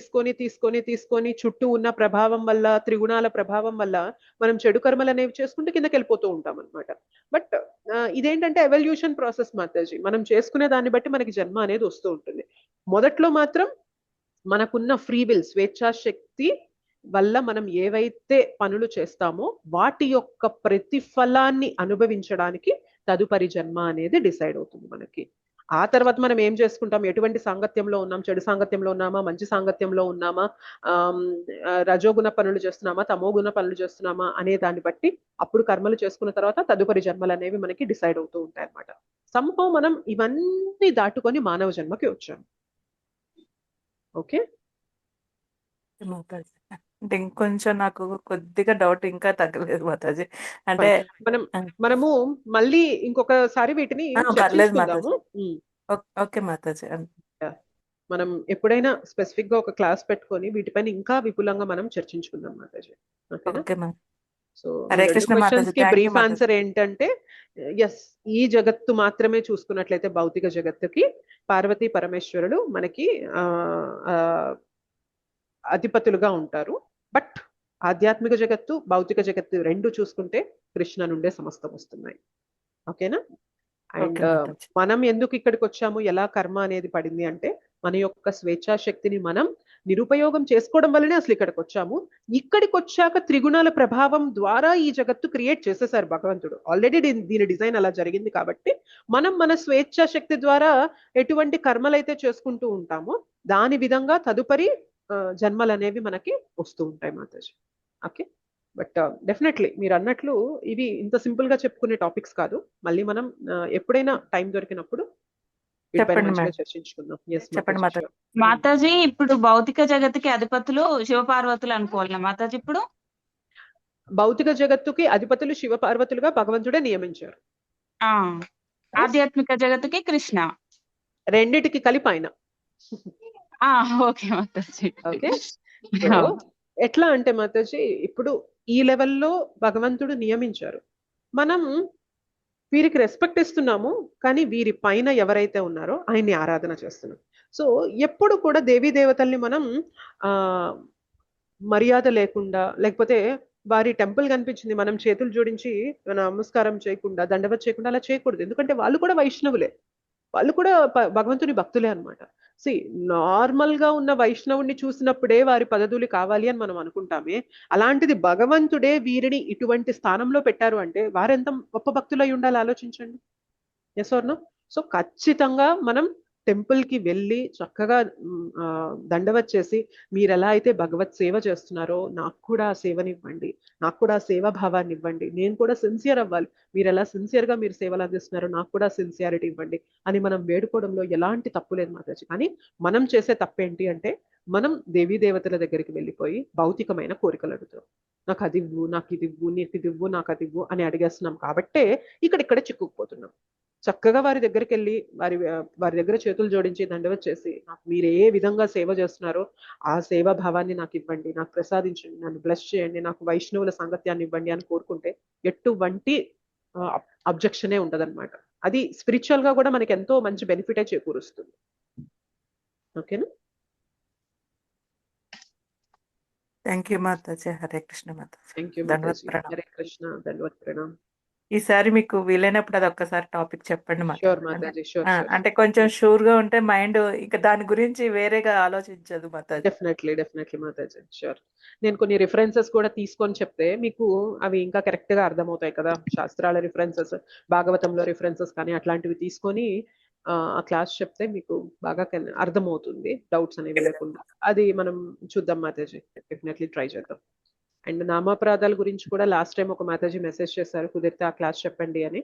చుట్టూ ఉన్న ప్రభావం వల్ల, త్రిగుణాల ప్రభావం వల్ల మనం చెడు కర్మలు అనేవి చేసుకుంటూ కిందకి వెళ్ళిపోతూ ఉంటాం అనమాట. బట్ ఇదేంటంటే ఎవల్యూషన్ ప్రాసెస్ మాతాజీ. మనం చేసుకునే దాన్ని బట్టి మనకి జన్మ అనేది వస్తూ ఉంటుంది. మొదట్లో మాత్రం మనకున్న ఫ్రీ విల్, స్వేచ్ఛాశక్తి వల్ల మనం ఏవైతే పనులు చేస్తామో వాటి యొక్క ప్రతిఫలాన్ని అనుభవించడానికి తదుపరి జన్మ అనేది డిసైడ్ అవుతుంది మనకి. ఆ తర్వాత మనం ఏం చేసుకుంటాం, ఎటువంటి సాంగత్యంలో ఉన్నాం, చెడు సాంగత్యంలో ఉన్నామా, మంచి సాంగత్యంలో ఉన్నామా, రజోగుణ పనులు చేస్తున్నామా, తమోగుణ పనులు చేస్తున్నామా అనే దాన్ని బట్టి అప్పుడు కర్మలు చేసుకున్న తర్వాత తదుపరి జన్మలు అనేవి మనకి డిసైడ్ అవుతూ ఉంటాయి అన్నమాట. సంభవం మనం ఇవన్నీ దాటుకొని మానవ జన్మకి వచ్చాం. ఓకే, అంటే ఇంకొంచెం నాకు కొద్దిగా డౌట్ ఇంకా తగ్గలేదు మాతాజీ. అంటే మనము మళ్ళీ ఇంకొకసారి వీటిని పర్లేదు చర్చించుకుందాము. మాతాజీ. ఓకే మాతాజీ. Yeah. మనం ఎప్పుడైనా స్పెసిఫిక్ గా ఒక క్లాస్ పెట్టుకొని వీటిపైన ఇంకా విపులంగా మనం చర్చించుకుందాం మాతాజీ. ఓకేనా? Okay ma'am. సో హరే రెండు కృష్ణ క్వశ్చన్స్ మాతాజీ. కి thank you brief Mataji. Answer ఏంటంటే ఎస్, ఈ జగత్తు మాత్రమే చూసుకున్నట్లయితే భౌతిక జగత్తుకి పార్వతీ పరమేశ్వరుడు మనకి ఆ ఆ, అధిపతులుగా ఉంటారు. బట్ ఆధ్యాత్మిక జగత్తు భౌతిక జగత్తు రెండు చూసుకుంటే కృష్ణ నుండే సమస్తం వస్తున్నాయి. ఓకేనా? And okay Mataji. మనం ఎందుకు ఇక్కడికి వచ్చాము, ఎలా కర్మ అనేది పడింది అంటే మన యొక్క స్వేచ్ఛాశక్తిని మనం నిరుపయోగం చేసుకోవడం వల్లనే అసలు ఇక్కడికి వచ్చాము. ఇక్కడికి వచ్చాక త్రిగుణాల ప్రభావం ద్వారా ఈ జగత్తు క్రియేట్ చేసేసారు భగవంతుడు. ఆల్రెడీ దీని డిజైన్ అలా జరిగింది కాబట్టి మనం మన స్వేచ్ఛాశక్తి ద్వారా ఎటువంటి కర్మలు అయితే చేసుకుంటూ ఉంటామో దాని విధంగా తదుపరి జన్మలు అనేవి మనకి వస్తూ ఉంటాయి మాతాజీ. ఓకే, బట్ డెఫినెట్లీ మీరు అన్నట్లు ఇవి ఇంత సింపుల్ గా చెప్పుకునే టాపిక్స్ కాదు. మళ్ళీ మనం ఎప్పుడైనా టైం దొరికినప్పుడు వీటిపైన చెప్పండి మంచిగా మేడం. చర్చించుకుందాం. ఎస్ చెప్పండి మాతాజీ, మాతాజీ. sure. మాతాజీ ఇప్పుడు భౌతిక జగత్తుకి అధిపతులు శివపార్వతులు అనుకోవాలన్నా మాతాజీ ఇప్పుడు? భౌతిక జగత్తుకి అధిపతులు శివ పార్వతులుగా భగవంతుడే నియమించారు. ఆ ఆధ్యాత్మిక జగత్తుకి కృష్ణ. రెండిటికి కలిపి ఆయన. ఆ ఓకే మాతాజీ. ఓకే, సో ఎట్లా అంటే మాతాజీ ఇప్పుడు ఈ లెవెల్లో భగవంతుడు నియమించారు. మనం వీరికి రెస్పెక్ట్ ఇస్తున్నాము, కానీ వీరి పైన ఎవరైతే ఉన్నారో ఆయన్ని ఆరాధన చేస్తున్నాం. సో ఎప్పుడు కూడా దేవీ దేవతల్ని మనం ఆ మర్యాద లేకుండా, లేకపోతే వారి టెంపుల్ కనిపించింది మనం చేతులు జోడించి నమస్కారం చేయకుండా, దండవత్ చేయకుండా అలా చేయకూడదు. ఎందుకంటే వాళ్ళు కూడా వైష్ణవులే, వాళ్ళు కూడా భగవంతుని భక్తులే అనమాట. సి నార్మల్ గా ఉన్న వైష్ణవుడిని చూసినప్పుడే వారి పదధూళి కావాలి అని మనం అనుకుంటామే, అలాంటిది భగవంతుడే వీరిని ఇటువంటి స్థానంలో పెట్టారు అంటే వారెంత గొప్ప భక్తులై ఉండాలి ఆలోచించండి. Yes or no? సో ఖచ్చితంగా మనం టెంపుల్ కి వెళ్ళి చక్కగా దండవత్ చేసి మీరు ఎలా అయితే భగవత్ సేవ చేస్తున్నారో నాకు కూడా ఆ సేవనివ్వండి, నాకు కూడా ఆ సేవా భావాన్ని ఇవ్వండి, నేను కూడా సిన్సియర్ అవ్వాలి, మీరు ఎలా సిన్సియర్ గా మీరు సేవలు అందిస్తున్నారో నాకు కూడా సిన్సియారిటీ ఇవ్వండి అని మనం వేడుకోవడంలో ఎలాంటి తప్పు లేదు మాతాజీ. కానీ మనం చేసే తప్పేంటి అంటే మనం దేవీ దేవతల దగ్గరికి వెళ్ళిపోయి భౌతికమైన కోరికలు అడుగుతాం. నాకు అది ఇవ్వు, నాకు ఇది ఇవ్వు, నీకు ఇది ఇవ్వు, నాకు అది ఇవ్వు అని అడిగేస్తున్నాం కాబట్టే ఇక్కడిక్కడే చిక్కుకుపోతున్నాం. చక్కగా వారి దగ్గరికి వెళ్ళి వారి దగ్గర చేతులు జోడించి దండవత్ చేసి నాకు మీరు ఏ విధంగా సేవ చేస్తున్నారో ఆ సేవా భావాన్ని నాకు ఇవ్వండి, నాకు ప్రసాదించండి, నన్ను బ్లెస్ చేయండి, నాకు వైష్ణవుల సాంగత్యాన్ని ఇవ్వండి అని కోరుకుంటే ఎటువంటి అబ్జెక్షనే ఉండదన్నమాట. అది స్పిరిచువల్ గా కూడా మనకి ఎంతో మంచి బెనిఫిటే చేకూరుస్తుంది. ఓకేనా? థ్యాంక్ యూ మాతాజీ. హరే కృష్ణ మాతాజీ. థ్యాంక్ యూ ధన్యవాద మాతాజీ. ప్రణామ్. హరే కృష్ణ, ధన్యవాద ప్రణామ్. ఈసారి మీకు వీలైనప్పుడు అది ఒక్కసారి టాపిక్ చెప్పండి షూర్ మాతాజీ. మాతాజీ, షూర్ షూర్. అంటే కొంచెం షూర్ గా ఉంటే మైండ్ ఇంకా దాని గురించి వేరేగా ఆలోచించదు మాతాజీ. డెఫినెట్లీ డెఫినెట్లీ మాతాజీ, షూర్. నేను కొన్ని రిఫరెన్సెస్ కూడా తీసుకొని చెప్తే మీకు అవి ఇంకా కరెక్ట్ గా అర్థమవుతాయి కదా. శాస్త్రాల రిఫరెన్సెస్, భాగవతంలో రిఫరెన్సెస్ కానీ అట్లాంటివి తీసుకొని ఆ క్లాస్ చెప్తే మీకు బాగా అర్థమవుతుంది, డౌట్స్ అనేవి లేకుండా. అది మనం చూద్దాం మాతాజీ, డెఫినెట్లీ ట్రై చేద్దాం. అండ్ నామాపరాధాల గురించి కూడా లాస్ట్ టైం ఒక మాతాజీ మెసేజ్ చేశారు, కుదిరితే ఆ క్లాస్ చెప్పండి అని.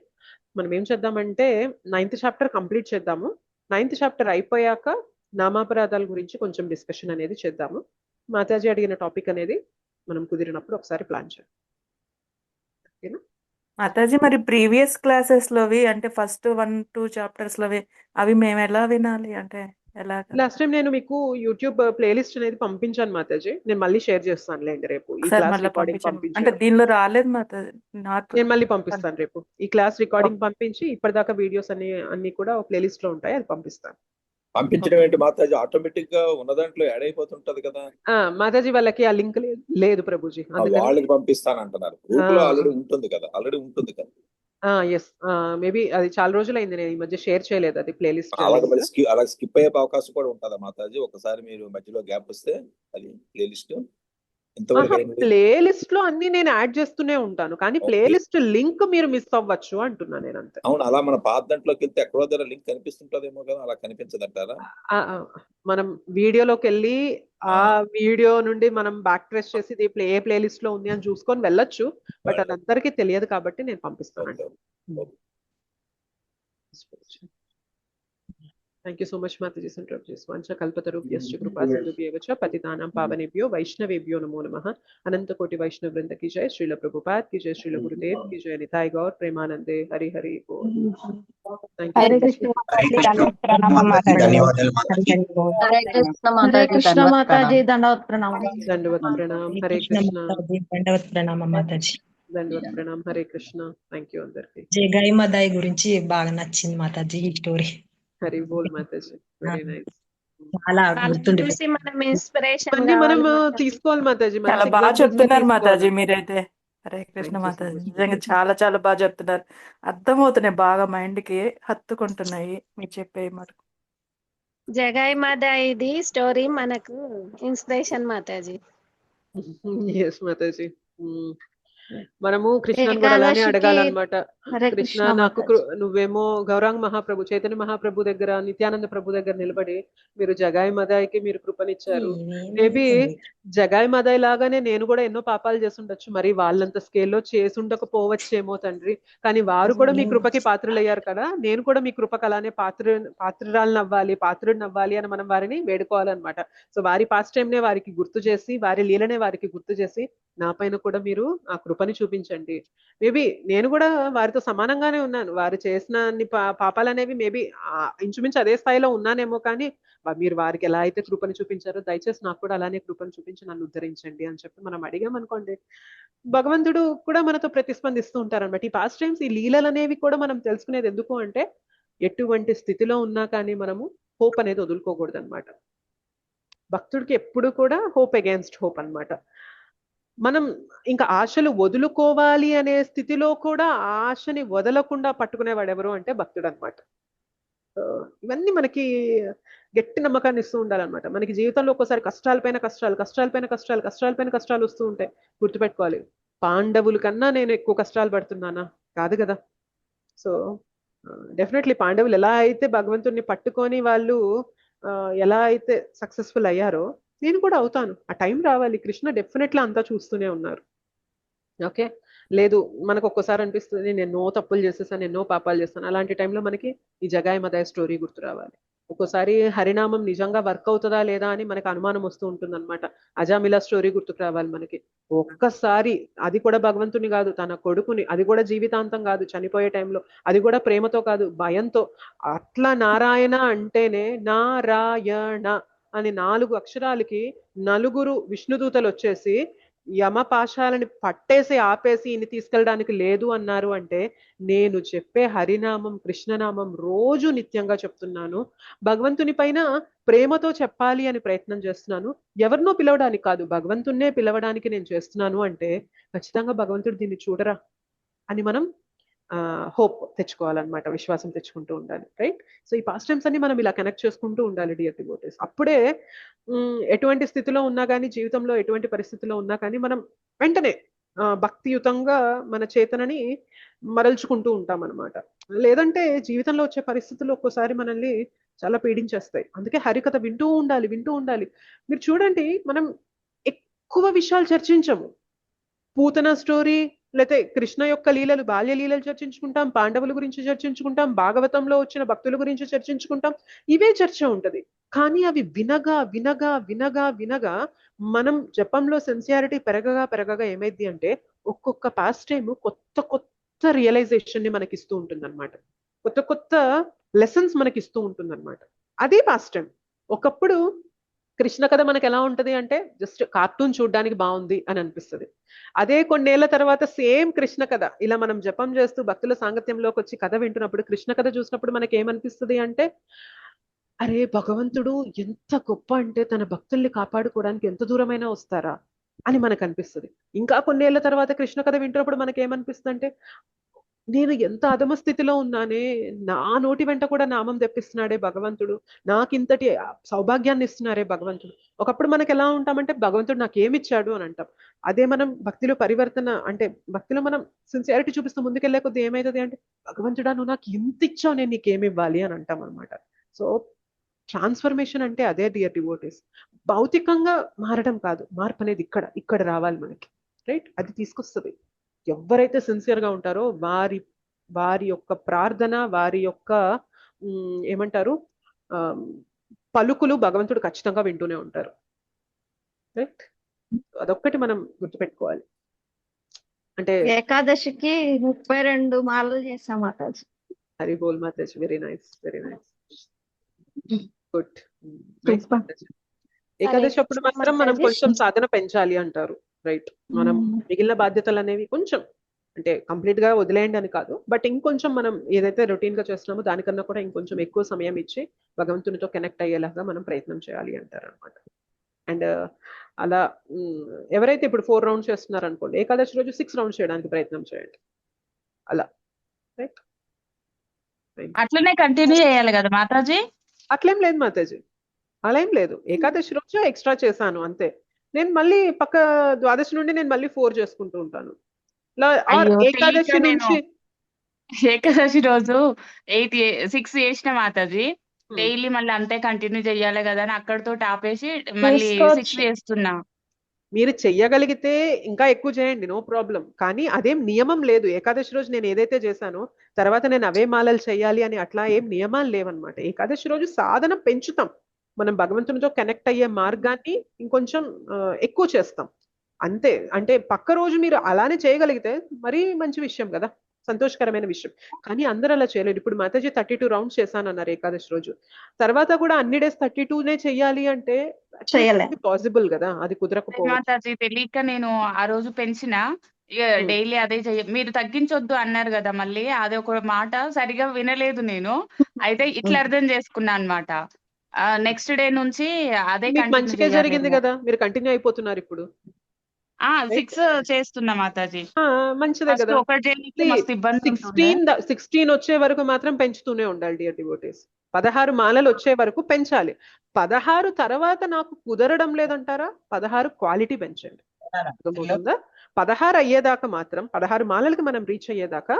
మనం ఏం చేద్దామంటే 9th చాప్టర్ కంప్లీట్ చేద్దాము. 9th చాప్టర్ అయిపోయాక నామాపరాధాల గురించి కొంచెం డిస్కషన్ అనేది చేద్దాము. మాతాజీ అడిగిన టాపిక్ అనేది మనం కుదిరినప్పుడు ఒకసారి ప్లాన్ చేద్దాం. ఓకేనా మాతాజీ? మరి ప్రీవియస్ క్లాసెస్ లోవి అంటే ఫస్ట్ 1-2 చాప్టర్స్ లోవి అవి మేము ఎలా వినాలి అంటే ఎలా? లాస్ట్ టైం నేను మీకు యూట్యూబ్ ప్లేలిస్ట్ అనేది పంపించాను మాతాజీ, నేను మళ్ళీ షేర్ చేస్తాను లేండి రేపు. ఈ సార్ క్లాస్ మళ్ళీ రికార్డింగ్ పంపించండి. అంటే పంపించాను, దీనిలో రాలేదు మాతాజీ నాకు. నేను మళ్ళీ పంపిస్తాను రేపు. ఈ క్లాస్ రికార్డింగ్ పంపించి ఇప్పటిదాకా వీడియోస్ అన్ని కూడా ప్లేలిస్ట్ లో ఉంటాయి, అది పంపిస్తాను. పంపించడం ఏంటి మాతాజీ? ఆటోమేటిక్ గా ఉన్న దాంట్లో యాడ్ అయిపోతుంటది కదా. మాతాజీ వాళ్ళకి ఆ లింక్ లేదు ప్రభుజీ, అందుకని వాళ్ళకి పంపిస్తానంటున్నారు. గ్రూప్ లో ఆల్రెడీ ఉంటుంది కదా. ఎస్, మేబీ అది చాలా రోజులు అయింది, నేను ఈ మధ్య షేర్ చేయలేదు అది ప్లేలిస్ట్. అలా స్కిప్ అయ్యే అవకాశం కూడా ఉంటుందా మాతాజీ? ఒకసారి మీరు మధ్యలో గ్యాప్ వస్తే అది ప్లేలిస్ట్ ప్లేలిస్ట్ లో అన్ని నేను యాడ్ చేస్తూనే ఉంటాను, కానీ ప్లేలిస్ట్ లింక్ మీరు మిస్ అవ్వచ్చు అంటున్నా నేను, అంతే. అవును, అలా మన పాత దాంట్లోకి వెళ్తే ఎక్కడో దగ్గర లింక్ కనిపిస్తుంటదేమో కదా, అలా కనిపించదంటారా? మనం వీడియోలోకి వెళ్ళి ఆ వీడియో నుండి మనం బ్యాక్ ట్రేస్ చేసి ఇది ఏ ప్లేలిస్ట్ లో ఉంది అని చూసుకొని వెళ్ళొచ్చు, బట్ అది అందరికీ తెలియదు కాబట్టి నేను పంపిస్తాను. Thank you so much, Mataji Santrabji. Swancha kalpatarubhyascha kripa sindhubhyeva cha patitanam pavanebhyo vaishnavebhyo namo namaha. Ananta koti Vaishnav vrinda ki jai. Srila Prabhupada ki jai. Srila Gurudev ki jai. Nitai Gaur Premanande. Hari Hari Bol. Thank Hare you. Krishna Hare Krishna Krishna Mataji Mataji దండవత్ ధన్యవాదాలు ప్రణామం. Dandavad Pranam. Hare Krishna Krishna. Mataji దండవత్ ప్రణామం Mataji. Dandavad Pranam. Hare Krishna. Thank you, Andarki. జై మదాయి గురించి బాగా నచ్చింది మాతాజీ ఈ story. Hari Bol, Mataji. Very nice. చాలా గుర్తుండి చూసి మనం ఇన్స్పిరేషన్ ఇవన్నీ మనం తీసుకోవాలి మాతాజీ. చాలా మంచి బాగా examples చెప్తున్నారు తీసుకోవాలి. మాతాజీ మీరైతే. హరే కృష్ణ మాతాజీ, నిజంగా చాలా చాలా బాగా చెప్తున్నారు. అర్థమవుతున్నాయి, బాగా మైండ్ కి హత్తుకుంటున్నాయి మీరు చెప్పే మాట. జగాయి మాదాయిది స్టోరీ మనకు ఇన్స్పిరేషన్ మాతాజీ. Yes, Mataji. మనము కృష్ణను కూడా అలానే ఏకాదశికి అడగాలన్నమాట. హరే కృష్ణ కృష్ణ నాకు మాతాజీ. నువ్వేమో గౌరాంగ్ మహాప్రభు, చైతన్య మహాప్రభు దగ్గర, నిత్యానంద ప్రభు దగ్గర నిలబడి మీరు జగాయి మదాయికి మీరు కృపనిచ్చారు. మేబీ జగాయి మదాయి లాగానే నేను కూడా ఎన్నో పాపాలు చేసుండొచ్చు, మరి వాళ్ళంత స్కేల్లో చేసుండకపోవచ్చేమో తండ్రి. కానీ వారు కూడా మీ కృపకి పాత్రులయ్యారు కదా, నేను కూడా మీ కృపకు అలానే పాత్రురాలను అవ్వాలి, పాత్రుడిని అవ్వాలి అని మనం వారిని వేడుకోవాలన్నమాట. సో వారి పాస్ట్ టైం నే వారికి గుర్తు చేసి, వారి లీలనే వారికి గుర్తు చేసి, నా పైన కూడా మీరు ఆ కృపని చూపించండి. మేబీ నేను కూడా వారితో సమానంగానే ఉన్నాను. వారు చేసిన అన్ని పాపాలు అనేవి మేబీ ఇంచుమించు అదే స్థాయిలో ఉన్నానేమో, కానీ మీరు వారికి ఎలా అయితే కృపని చూపించారో దయచేసి నాకు కూడా అలానే కృపను చూపించి నన్ను ఉద్ధరించండి అని చెప్పి మనం అడిగామనుకోండి, భగవంతుడు కూడా మనతో ప్రతిస్పందిస్తూ ఉంటారన్నమాట. ఈ పాస్ట్ టైమ్స్, ఈ లీలలు అనేవి కూడా మనం తెలుసుకునేది ఎందుకు అంటే, ఎటువంటి స్థితిలో ఉన్నా కానీ మనము హోప్ అనేది వదులుకోకూడదు అనమాట. భక్తుడికి ఎప్పుడు కూడా హోప్ అగేన్స్ట్ హోప్ అన్నమాట. మనం ఇంకా ఆశలు వదులుకోవాలి అనే స్థితిలో కూడా ఆశని వదలకుండా పట్టుకునేవాడు ఎవరు అంటే భక్తుడు అనమాట. ఇవన్నీ మనకి గట్టి నమ్మకాన్ని ఇస్తూ ఉండాలన్నమాట. మనకి జీవితంలో ఒక్కోసారి కష్టాలపైన కష్టాలు, కష్టాలపైన కష్టాలు, కష్టాలపైన కష్టాలు వస్తూ ఉంటాయి. గుర్తుపెట్టుకోవాలి, పాండవుల కన్నా నేను ఎక్కువ కష్టాలు పడుతున్నానా? కాదు కదా. సో డెఫినెట్లీ పాండవులు ఎలా అయితే భగవంతుడిని పట్టుకొని వాళ్ళు ఎలా అయితే సక్సెస్ఫుల్ అయ్యారో నేను కూడా అవుతాను. ఆ టైం రావాలి. కృష్ణ డెఫినెట్లీ అంతా చూస్తూనే ఉన్నారు. ఓకే, లేదు మనకు ఒక్కోసారి అనిపిస్తుంది నేను ఎన్నో తప్పులు చేసేసాను, ఎన్నో పాపాలు చేస్తాను. అలాంటి టైంలో మనకి ఈ జగాయి మదాయి స్టోరీ గుర్తు రావాలి. ఒక్కోసారి హరినామం నిజంగా వర్క్ అవుతుందా లేదా అని మనకు అనుమానం వస్తూ ఉంటుంది అనమాట. అజామిలా స్టోరీ గుర్తుకు రావాలి మనకి. ఒక్కసారి అది కూడా భగవంతుని కాదు, తన కొడుకుని, అది కూడా జీవితాంతం కాదు, చనిపోయే టైంలో, అది కూడా ప్రేమతో కాదు, భయంతో. అట్లా నారాయణ అంటేనే నారాయణ అని 4 అక్షరాలకి 4 విష్ణుదూతలు వచ్చేసి యమ పాశాలని పట్టేసి ఆపేసి ఇన్ని తీసుకెళ్ళడానికి లేదు అన్నారు అంటే, నేను చెప్పే హరినామం, కృష్ణనామం రోజు నిత్యంగా చెప్తున్నాను. భగవంతుని పైన ప్రేమతో చెప్పాలి అని ప్రయత్నం చేస్తున్నాను. ఎవరినో పిలవడానికి కాదు, భగవంతున్నే పిలవడానికి నేను చేస్తున్నాను అంటే ఖచ్చితంగా భగవంతుడు దీన్ని చూడరా అని మనం హోప్ తెచ్చుకోవాలన్నమాట, విశ్వాసం తెచ్చుకుంటూ ఉండాలి. రైట్. సో ఈ పాస్ట్ టైమ్స్ అన్ని మనం ఇలా కనెక్ట్ చేసుకుంటూ ఉండాలి డియర్ డివోటీస్. అప్పుడే ఎటువంటి స్థితిలో ఉన్నా కానీ, జీవితంలో ఎటువంటి పరిస్థితిలో ఉన్నా కానీ మనం వెంటనే భక్తియుతంగా మన చేతనని మరల్చుకుంటూ ఉంటాం అనమాట. లేదంటే జీవితంలో వచ్చే పరిస్థితులు ఒక్కోసారి మనల్ని చాలా పీడించేస్తాయి. అందుకే హరికథ వింటూ ఉండాలి, వింటూ ఉండాలి. మీరు చూడండి, మనం ఎక్కువ విషయాలు చర్చించము. పూతన స్టోరీ, లేకపోతే కృష్ణ యొక్క లీలలు, బాల్య లీలలు చర్చించుకుంటాం, పాండవుల గురించి చర్చించుకుంటాం, భాగవతంలో వచ్చిన భక్తుల గురించి చర్చించుకుంటాం. ఇవే చర్చ ఉంటది. కానీ అవి వినగా వినగా వినగా వినగా మనం జపంలో సిన్సియారిటీ పెరగగా పెరగగా ఏమైంది అంటే, ఒక్కొక్క పాస్ట్ టైం కొత్త కొత్త రియలైజేషన్ ని మనకి ఇస్తూ ఉంటుంది అనమాట. కొత్త కొత్త లెసన్స్ మనకి ఇస్తూ ఉంటుంది అనమాట. అదే పాస్ట్ టైం. ఒకప్పుడు కృష్ణ కథ మనకు ఎలా ఉంటది అంటే, జస్ట్ కార్టూన్ చూడడానికి బాగుంది అని అనిపిస్తుంది. అదే కొన్నేళ్ల తర్వాత సేమ్ కృష్ణ కథ ఇలా మనం జపం చేస్తూ భక్తుల సాంగత్యంలోకి వచ్చి కథ వింటున్నప్పుడు, కృష్ణ కథ చూసినప్పుడు మనకి ఏమనిపిస్తుంది అంటే, అరే భగవంతుడు ఎంత గొప్ప అంటే తన భక్తుల్ని కాపాడుకోవడానికి ఎంత దూరమైనా వస్తారా అని మనకు అనిపిస్తుంది. ఇంకా కొన్నేళ్ల తర్వాత కృష్ణ కథ వింటున్నప్పుడు మనకి ఏమనిపిస్తుంది అంటే, నేను ఎంత అధమ స్థితిలో ఉన్నానే, నా నోటి వెంట కూడా నామం తెప్పిస్తున్నాడే భగవంతుడు, నాకింతటి సౌభాగ్యాన్ని ఇస్తున్నారే భగవంతుడు. ఒకప్పుడు మనకి ఎలా ఉంటామంటే, భగవంతుడు నాకు ఏమిచ్చాడు అని అంటాం. అదే మనం భక్తిలో పరివర్తన అంటే, భక్తిలో మనం సిన్సియారిటీ చూపిస్తూ ముందుకెళ్లే కొద్ది ఏమైతుంది అంటే, భగవంతుడా నువ్వు నాకు ఎంత ఇచ్చావు, నేను నీకేమి ఇవ్వాలి అని అంటాం అనమాట. సో ట్రాన్స్ఫర్మేషన్ అంటే అదే డియర్ డివోటీస్. భౌతికంగా మారడం కాదు, మార్పు అనేది ఇక్కడ రావాలి మనకి. రైట్. అది తీసుకొస్తుంది. ఎవరైతే సిన్సియర్గా ఉంటారో వారి యొక్క ప్రార్థన, వారి యొక్క ఏమంటారు పలుకులు భగవంతుడు ఖచ్చితంగా వింటూనే ఉంటారు. రైట్, అదొక్కటి మనం గుర్తుపెట్టుకోవాలి. అంటే ఏకాదశికి 32 మాలలు చేసాం మాతాజీ. హరి బోల్ మాతాజీ, very nice, very nice, good, nice మాతాజీ. ఏకాదశి అప్పుడు మాత్రం మనం కొంచెం సాధన పెంచాలి అంటారు. రైట్, మనం మిగిలిన బాధ్యతలు అనేవి కొంచెం అంటే కంప్లీట్ గా వదిలేయండి అని కాదు, బట్ ఇంకొంచెం మనం ఏదైతే రొటీన్ గా చేస్తున్నామో దానికన్నా కూడా ఇంకొంచెం ఎక్కువ సమయం ఇచ్చి భగవంతునితో కనెక్ట్ అయ్యేలాగా మనం ప్రయత్నం చేయాలి అంటారు అనమాట. అండ్ అలా ఎవరైతే ఇప్పుడు 4 రౌండ్స్ చేస్తున్నారు అనుకోండి, ఏకాదశి రోజు 6 రౌండ్స్ చేయడానికి ప్రయత్నం చేయండి. అలా రైట్, అట్లనే కంటిన్యూ చేయాలి కదా మాతాజీ? అట్లేం లేదు మాతాజీ, అలా ఏం లేదు. ఏకాదశి రోజు ఎక్స్ట్రా చేశాను అంతే. నేను మళ్ళీ పక్క ద్వాదశి నుండి నేను మళ్ళీ 4 చేసుకుంటూ ఉంటాను. ఏకాదశి నుంచి ఏకాదశి రోజు 6 చేసిన మాతాజీ, డైలీ మళ్ళీ అంతే కంటిన్యూ చెయ్యాలి కదా అని అక్కడతో ఆపేసి మళ్ళీ 6 చేస్తున్నా. మీరు చెయ్యగలిగితే ఇంకా ఎక్కువ చేయండి, నో ప్రాబ్లం. కానీ అదేం నియమం లేదు. ఏకాదశి రోజు నేను ఏదైతే చేశానో తర్వాత నేను అవే మాలలు చెయ్యాలి అని అట్లా ఏం నియమాలు లేవన్నమాట. ఏకాదశి రోజు సాధన పెంచుతాం, మనం భగవంతునితో కనెక్ట్ అయ్యే మార్గాన్ని ఇంకొంచెం ఎక్కువ చేస్తాం అంతే. అంటే పక్క రోజు మీరు అలానే చేయగలిగితే మరీ మంచి విషయం కదా, సంతోషకరమైన విషయం. కానీ అందరూ అలా చేయలేరు. ఇప్పుడు మాతాజీ 32 రౌండ్స్ చేశాను అన్నారు ఏకాదశి రోజు, తర్వాత కూడా అన్ని డేస్ 32నే చెయ్యాలి అంటే పాసిబుల్ కదా, అది కుదరకపోవచ్చు. మాతాజీ తెలియక నేను ఆ రోజు పెంచిన, డైలీ అదే మీరు తగ్గించొద్దు అన్నారు కదా, మళ్ళీ అది ఒక మాట సరిగా వినలేదు నేను. అయితే ఇట్లా అర్థం చేసుకున్నా అన్నమాట. నెక్స్ట్ డే నుంచి అదే మంచిగా జరిగింది కదా, మీరు కంటిన్యూ అయిపోతున్నారు ఇప్పుడు. 6 చేస్తున్నా మాతాజీ, మంచిదే కదా. మస్తు ఇబ్బంది 16 వచ్చే వరకు మాత్రం పెంచుతూనే ఉండాలి డియర్ డివోటీస్. 16 మాలలు వచ్చే వరకు పెంచాలి. 16 తర్వాత నాకు కుదరడం లేదంటారా, 16 క్వాలిటీ పెంచండి. అర్థమవుతుందా? 16 అయ్యేదాకా మాత్రం, 16 మాలలకి మనం రీచ్ అయ్యేదాకా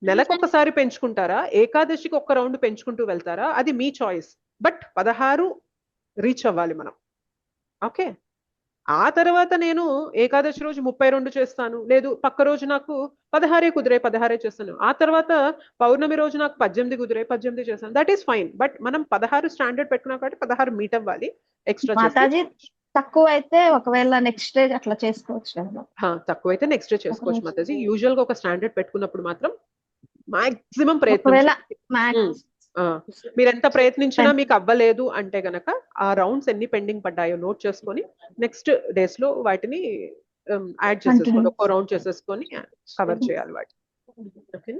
నెలకొకసారి పెంచుకుంటారా, ఏకాదశికి 1 రౌండ్ పెంచుకుంటూ వెళ్తారా, అది మీ చాయిస్. బట్ 16 రీచ్ అవ్వాలి మనం. ఓకే, ఆ తర్వాత నేను ఏకాదశి రోజు 32 చేస్తాను, లేదు పక్క రోజు నాకు 16 కుదిరే 16 చేస్తాను, ఆ తర్వాత పౌర్ణమి రోజు నాకు 18 కుదిరే 18 చేస్తాను, దట్ ఈస్ ఫైన్. బట్ మనం 16 స్టాండర్డ్ పెట్టుకున్నాం కాబట్టి 16 మీట్ అవ్వాలి. ఎక్స్ట్రా మాతాజీ తక్కువ అయితే ఒకవేళ నెక్స్ట్ డే అట్లా చేసుకోవచ్చు. తక్కువ అయితే నెక్స్ట్ డే చేసుకోవచ్చు మాతాజీ. యూజువల్ గా ఒక స్టాండర్డ్ పెట్టుకున్నప్పుడు మాత్రం మాక్సిమం ప్రయత్నం, మీరు ఎంత ప్రయత్నించినా మీకు అవ్వలేదు అంటే గనక ఆ రౌండ్స్ ఎన్ని పెండింగ్ పడ్డాయో నోట్ చేసుకొని నెక్స్ట్ డేస్ లో వాటిని యాడ్ చేసేసుకొని 1 రౌండ్ చేసేసుకొని కవర్ చేయాలి వాటిని.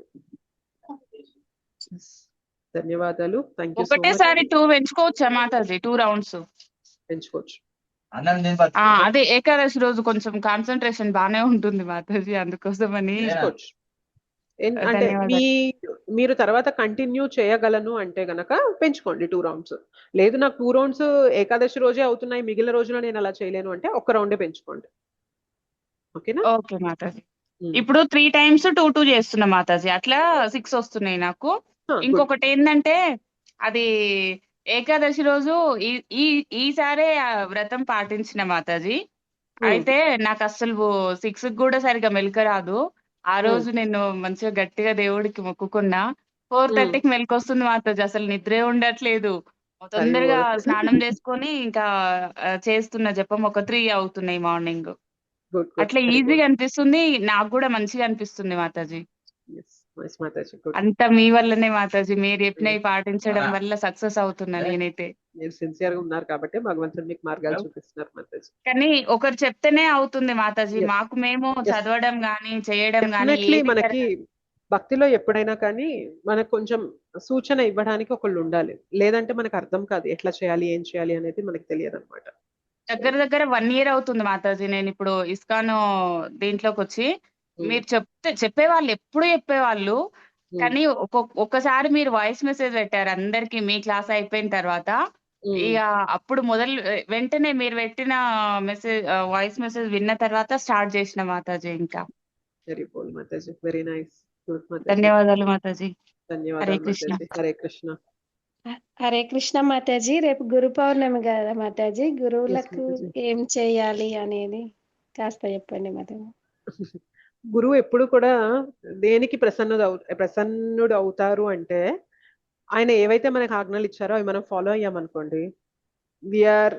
ధన్యవాదాలు, థ్యాంక్ యూ. ఒకటేసారి 2 పెంచుకోవచ్చా మాతాజీ? 2 రౌండ్స్ పెంచుకోవచ్చు. అదే ఏకాదశి రోజు కొంచెం కాన్సన్ట్రేషన్ బానే ఉంటుంది మాతాజీ, అందుకోసమని. అంటే మీరు తర్వాత కంటిన్యూ చేయగలను అంటే గనక పెంచుకోండి 2 రౌండ్స్. లేదు నాకు 2 రౌండ్స్ ఏకాదశి రోజే అవుతున్నాయి, మిగిలిన రోజులో నేను అలా చేయలేను అంటే 1 రౌండే పెంచుకోండి. ఓకేనా? ఓకే మాతాజీ. ఇప్పుడు 3 టైమ్స్ 2 చేస్తున్నా మాతాజీ, అట్లా 6 వస్తున్నాయి నాకు. ఇంకొకటి ఏంటంటే, అది ఏకాదశి రోజు ఈసారే వ్రతం పాటించిన మాతాజీ. అయితే నాకు అసలు 6 కూడా సరిగా మెలక రాదు. ఆ రోజు నేను మంచిగా గట్టిగా దేవుడికి మొక్కుకున్నా. 4:30కి మెలకొస్తుంది మాతాజీ, అసలు నిద్రే ఉండట్లేదు. తొందరగా స్నానం చేసుకొని ఇంకా చేస్తున్న జపం ఒక 3 అవుతున్నాయి మార్నింగ్. అట్లా ఈజీగా అనిపిస్తుంది, నాకు కూడా మంచిగా అనిపిస్తుంది మాతాజీ. అంతా మీ వల్లనే మాతాజీ, మీరు చెప్పినవి పాటించడం వల్ల సక్సెస్ అవుతున్నా నేనైతే. మీరు సిన్సియర్ గా ఉన్నారు కాబట్టి భగవంతుడు మీకు మార్గాలు చూపిస్తున్నారు మాతాజీ. కానీ ఒకరు చెప్తేనే అవుతుంది మాతాజీ, మాకు మేము చదవడం గానీ చేయడం గానీ మనకి భక్తిలో ఎప్పుడైనా కానీ మనకు కొంచెం సూచన ఇవ్వడానికి ఒకళ్ళు ఉండాలి, లేదంటే మనకు అర్థం కాదు ఎట్లా చేయాలి ఏం చేయాలి అనేది మనకు తెలియదు అనమాట. దగ్గర 1 ఇయర్ అవుతుంది మాతాజీ నేను ఇప్పుడు ఇస్కాన్ దీంట్లోకి వచ్చి. మీరు చెప్పేవాళ్ళు ఎప్పుడు చెప్పేవాళ్ళు, కానీ ఒక్కసారి మీరు వాయిస్ మెసేజ్ పెట్టారు అందరికి మీ క్లాస్ అయిపోయిన తర్వాత. ఇక అప్పుడు వెంటనే మీరు పెట్టిన మెసేజ్ వాయిస్ మెసేజ్ విన్న తర్వాత స్టార్ట్ చేసిన మాతాజీ. ఇంకా వెరీ నైస్, ధన్యవాదాలు మాతాజీ. ధన్యవాదాలు మాతాజీ. హరే కృష్ణ. హరే కృష్ణ మాతాజీ. రేపు గురు పౌర్ణమి కదా మాతాజీ, గురువులకు ఏం చేయాలి అనేది కాస్త చెప్పండి మాతాజీ. గురువు ఎప్పుడు కూడా దేనికి ప్రసన్నుడు అవుతారు అంటే ఆయన ఏవైతే మనకు ఆజ్ఞలు ఇచ్చారో అవి మనం ఫాలో అయ్యామనుకోండి, we are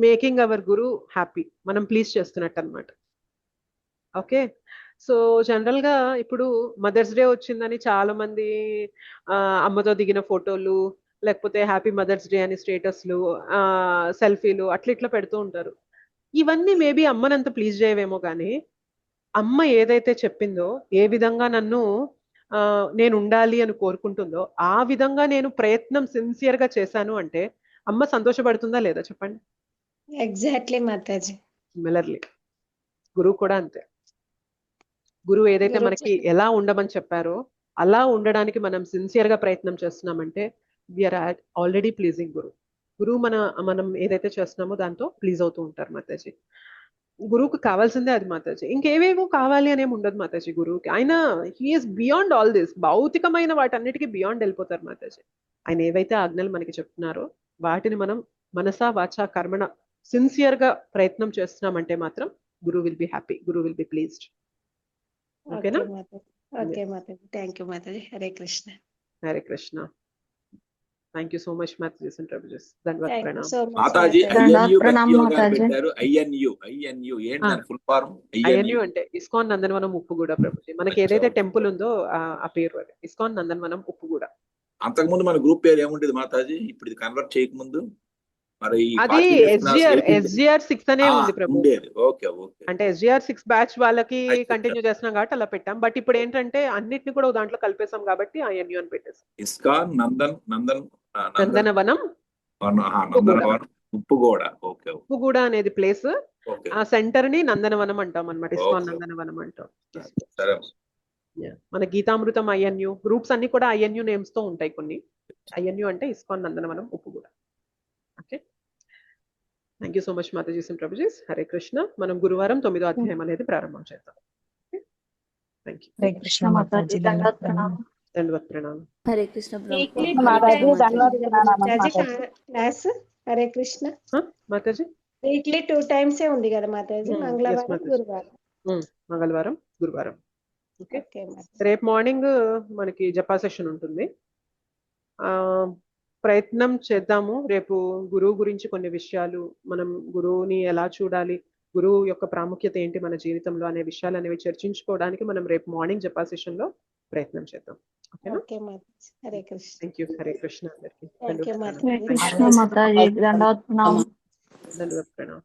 making our guru happy, మనం ప్లీజ్ చేస్తున్నట్టు అనమాట. ఓకే, సో జనరల్ గా ఇప్పుడు మదర్స్ డే వచ్చిందని చాలా మంది అమ్మతో దిగిన ఫోటోలు, లేకపోతే హ్యాపీ మదర్స్ డే అని స్టేటస్లు, సెల్ఫీలు అట్లా ఇట్లా పెడుతూ ఉంటారు. ఇవన్నీ మేబీ అమ్మనంత ప్లీజ్ చేయవేమో కానీ, అమ్మ ఏదైతే చెప్పిందో, ఏ విధంగా నన్ను నేను ఉండాలి అని కోరుకుంటుందో ఆ విధంగా నేను ప్రయత్నం సిన్సియర్ గా చేశాను అంటే అమ్మ సంతోషపడుతుందా లేదా చెప్పండి? ఎగ్జాక్ట్లీ మాతాజీ. సిమిలర్లీ గురువు కూడా అంతే. గురువు ఏదైతే మనకి ఎలా ఉండమని చెప్పారో అలా ఉండడానికి మనం సిన్సియర్ గా ప్రయత్నం చేస్తున్నామంటే వీఆర్ ఆల్రెడీ ప్లీజింగ్ గురువు. గురువు మనం ఏదైతే చేస్తున్నామో దాంతో ప్లీజ్ అవుతూ ఉంటారు మాతాజీ. గురువుకి కావాల్సిందే అది మాతాజీ, ఇంకేవేవో కావాలి అనేమి ఉండదు మాతాజీ గురువుకి. ఆయన హీఈస్ బియాండ్ ఆల్ దిస్, భౌతికమైన వాటన్నిటికీ బియాండ్ వెళ్ళిపోతారు మాతాజీ. ఆయన ఏవైతే ఆజ్ఞలు మనకి చెప్తున్నారో వాటిని మనం మనసా వాచా కర్మణ సిన్సియర్ గా ప్రయత్నం చేస్తున్నామంటే మాత్రం గురువు విల్ బి హ్యాపీ, గురువు విల్ బి ప్లీజ్డ్. ఓకేనా? ఓకే మాతాజీ, థ్యాంక్ యూ మాతాజీ. Hare Krishna. Hare Krishna. Thank you so much మాతాజీ అండ్ ప్రభుజీస్. ధన్యవాద ప్రణామ్ మాతాజీ. ఐఎన్యు పెట్టారు. ఐఎన్యు ఏంటి దాని ఫుల్ ఫార్మ్? ఐఎన్యు అంటే ఇస్కాన్ నందనవనం ఉప్పుగూడ ప్రభుజీ. మనకి ఏదైతే టెంపుల్ ఉందో ఆ పేరు అది, ఇస్కాన్ నందనవనం ఉప్పుగూడ. అంతకుముందు మన గ్రూప్ పేరు ఏముండేది మాతాజీ? ఇప్పుడు ఇది కన్వర్ట్ చేయకముందు మరి అది SGR 6 అనే ఉంది ప్రభు. అంటే SGR 6 బ్యాచ్ వాళ్ళకి కంటిన్యూ చేస్తున్నాం కాబట్టి అలా పెట్టాం. బట్ ఇప్పుడు ఏంటంటే అన్నిటిని కూడా దాంట్లో కలిపేసాం కాబట్టి ఐఎన్యు అని పెట్టేసాం. ఇస్కాన్ నందనవనం ఉప్పుగూడ. ఉప్పుగూడ అనేది ప్లేస్, ఆ సెంటర్ ని నందనవనం అంటాం అన్నమాట. ఇస్కాన్ నందనవనం అంటాం. మన గీతామృతం ఐఎన్యు గ్రూప్స్ అన్ని కూడా ఐఎన్యు నేమ్స్ తో ఉంటాయి. కొన్ని ఐఎన్యు అంటే ISKCON Nandanavanam Uppuguda. Okay, thank you so much మాతాజీస్ అండ్ ప్రభుజీస్. హరే కృష్ణ. మనం గురువారం 9వ అధ్యాయం అనేది ప్రారంభం చేద్దాం. Thank you. హరే కృష్ణ మాతాజీ. దండవత్ ప్రణామం. హరే కృష్ణ క్లాస్. హరే కృష్ణ మాతాజీ. వీక్లీ 2 టైమ్స్ ఉంది కదా మాతాజీ, మంగళవారం గురువారం. మంగళవారం గురువారం. ఓకే, రేపు మార్నింగ్ మనకి జపా సెషన్ ఉంటుంది. ప్రయత్నం చేద్దాము. రేపు గురువు గురించి కొన్ని విషయాలు, మనం గురువుని ఎలా చూడాలి, గురువు యొక్క ప్రాముఖ్యత ఏంటి మన జీవితంలో అనే విషయాలు అనేవి చర్చించుకోవడానికి మనం రేపు మార్నింగ్ జపా సెషన్ లో ప్రయత్నం చేద్దాం. ఓకేనా? హరే కృష్ణ. Thank you. హరే కృష్ణ అందరికి. థ్యాంక్ యూ ధన్యవాద ప్రణామ్.